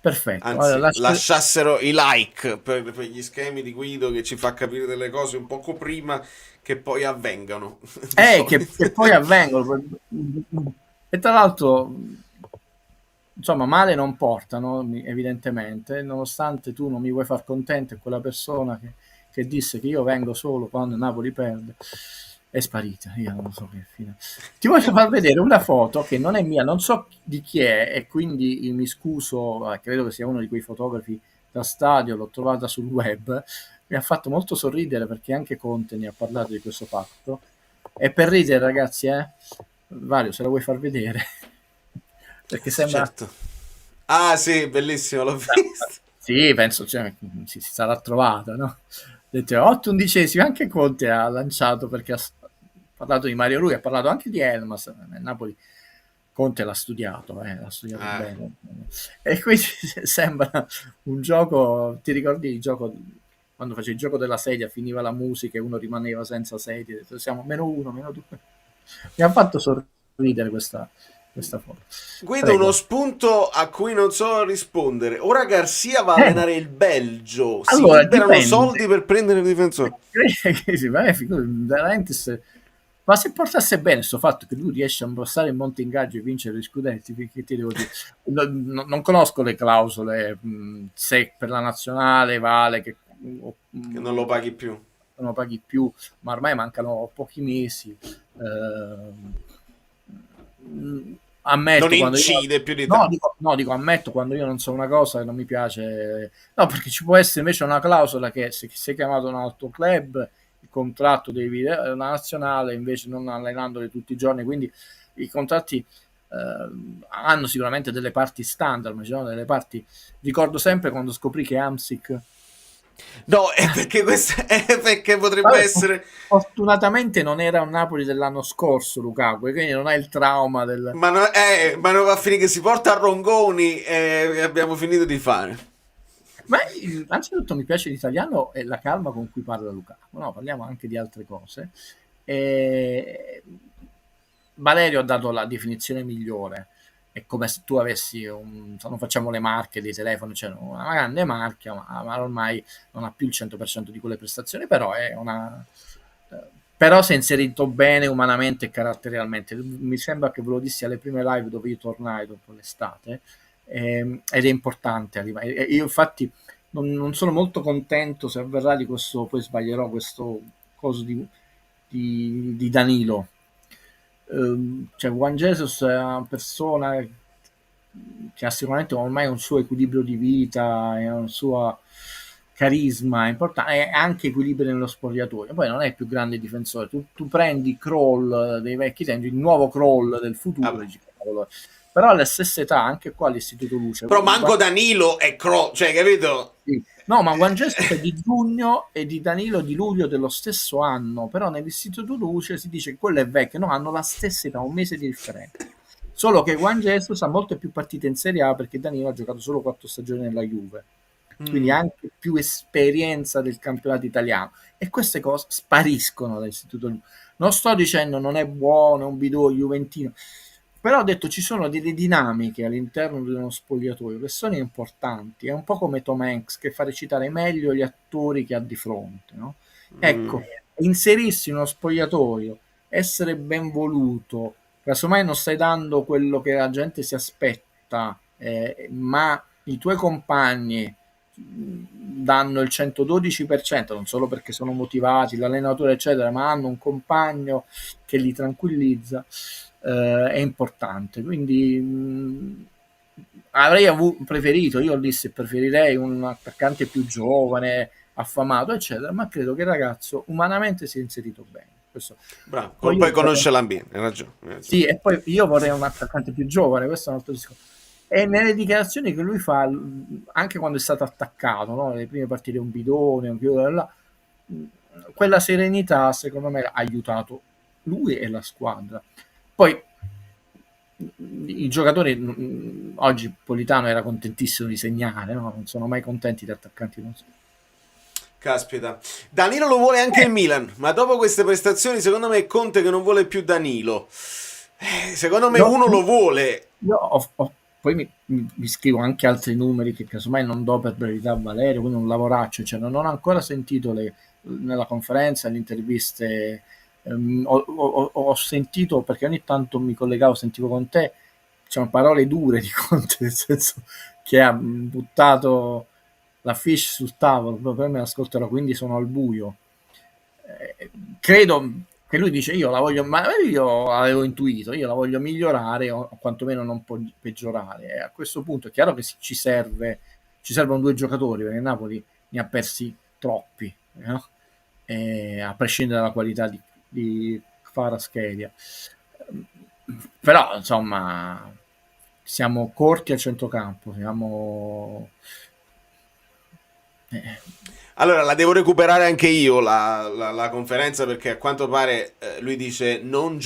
Perfetto. Anzi, Allora, lasciassero i like per gli schemi di Guido, che ci fa capire delle cose un poco prima che poi avvengano. Di solito. che poi avvengono. E tra l'altro, insomma, male non portano, evidentemente, nonostante tu non mi vuoi far contento, e quella persona che disse che io vengo solo quando Napoli perde è sparita. Io non so che fine. Ti voglio far vedere una foto che non è mia, non so di chi è, e quindi mi scuso, credo che sia uno di quei fotografi da stadio, l'ho trovata sul web, mi ha fatto molto sorridere perché anche Conte ne ha parlato di questo fatto. E per ridere, ragazzi, Vario, se la vuoi far vedere? Perché sembra... Certo. Ah sì, bellissimo, l'ho visto. Sì, penso, cioè, si sarà trovata, no? 8/11, anche Conte ha lanciato, perché ha parlato di Mario Rui, ha parlato anche di Elmas. Nel Napoli Conte l'ha studiato bene. E quindi sembra un gioco, ti ricordi il gioco, quando facevi il gioco della sedia, finiva la musica e uno rimaneva senza sedia, siamo -1, -2. Mi ha fatto sorridere questa foto. Guido, Prego. uno spunto a cui non so rispondere. Ora Garcia va a allenare il Belgio. Si Allora, liberano dipende. soldi per prendere il difensore. Sì, veramente ma se portasse bene questo fatto che lui riesce a imbossare il monte ingaggio e vincere gli scudetti, che ti devo dire? Non conosco le clausole, se per la nazionale vale che non lo paghi più. Non lo paghi più, ma ormai mancano pochi mesi. Ammetto, non quando incide io... più di dico ammetto quando io non so una cosa e non mi piace, no, perché ci può essere invece una clausola che se sei chiamato a un altro club il contratto devi una nazionale, invece non allenandoli tutti i giorni, quindi i contratti hanno sicuramente delle parti standard, ma ci sono delle parti. Ricordo sempre quando scoprì che Hamsik, no, è perché questo è perché potrebbe essere. Fortunatamente non era un Napoli dell'anno scorso, Lukaku, e quindi non ha il trauma del. Ma non va a finire che si porta a Rongoni e abbiamo finito di fare. Ma anzitutto mi piace l'italiano e la calma con cui parla Lukaku. No, parliamo anche di altre cose. Valerio ha dato la definizione migliore. È come se tu avessi non facciamo le marche dei telefoni, cioè una grande marca, ma ormai non ha più il 100% di quelle prestazioni, però è però si è inserito bene umanamente e caratterialmente. Mi sembra che ve lo dissi alle prime live dove io tornai dopo l'estate, ed è importante arrivare. Io infatti non sono molto contento se avverrà di questo, poi sbaglierò, questo coso di Danilo. Cioè Juan Jesus è una persona che ha sicuramente ormai un suo equilibrio di vita e un suo carisma importante, e anche equilibrio nello spogliatoio. Poi non è il più grande difensore, tu prendi Kroll dei vecchi tempi, il nuovo Kroll del futuro, però alla stessa età anche qua l'Istituto Luce, però manco Danilo è cioè, capito? Sì. No, ma Juan Jesus è di giugno e di Danilo di luglio dello stesso anno, però nell'Istituto Luce si dice che quello è vecchio, no, hanno la stessa età, un mese di differenza, solo che Juan Jesus ha molte più partite in Serie A perché Danilo ha giocato solo 4 stagioni nella Juve, quindi anche più esperienza del campionato italiano, e queste cose spariscono dall'Istituto Luce. Non sto dicendo non è buono, è un bidò juventino, però ho detto ci sono delle dinamiche all'interno di uno spogliatoio che sono importanti. È un po' come Tom Hanks che fa recitare meglio gli attori che ha di fronte, no? Ecco, inserirsi in uno spogliatoio, essere ben voluto, casomai non stai dando quello che la gente si aspetta, ma i tuoi compagni danno il 112%, non solo perché sono motivati, l'allenatore eccetera, ma hanno un compagno che li tranquillizza, è importante. Quindi avrei preferito, io lì se preferirei un attaccante più giovane, affamato eccetera, ma credo che il ragazzo umanamente si è inserito bene. Questo. Bravo, poi conosce l'ambiente, hai ragione. Sì, e poi io vorrei un attaccante più giovane, questo è un altro discorso. E nelle dichiarazioni che lui fa, anche quando è stato attaccato, no? Le prime partite un bidone, quella serenità secondo me ha aiutato lui e la squadra. Poi i giocatori, oggi Politano era contentissimo di segnare, no? Non sono mai contenti di attaccanti, non so. Caspita, Danilo lo vuole anche il Milan, ma dopo queste prestazioni secondo me è Conte che non vuole più Danilo. Secondo me No, uno lo vuole. poi mi scrivo anche altri numeri che casomai non do per brevità a Valerio, quindi un lavoraccio, cioè non ho ancora sentito nella conferenza, le interviste, ho sentito, perché ogni tanto mi collegavo, sentivo con te, diciamo, parole dure di Conte, nel senso che ha buttato la fish sul tavolo, poi me l'ascolterò, quindi sono al buio. Credo che lui dice io la voglio, ma io avevo intuito, io la voglio migliorare o quantomeno non peggiorare. E a questo punto è chiaro che ci servono due giocatori, perché Napoli ne ha persi troppi, no? A prescindere dalla qualità di Kvaratskhelia. Però insomma siamo corti al centrocampo, Allora, la devo recuperare anche io la conferenza, perché a quanto pare lui dice non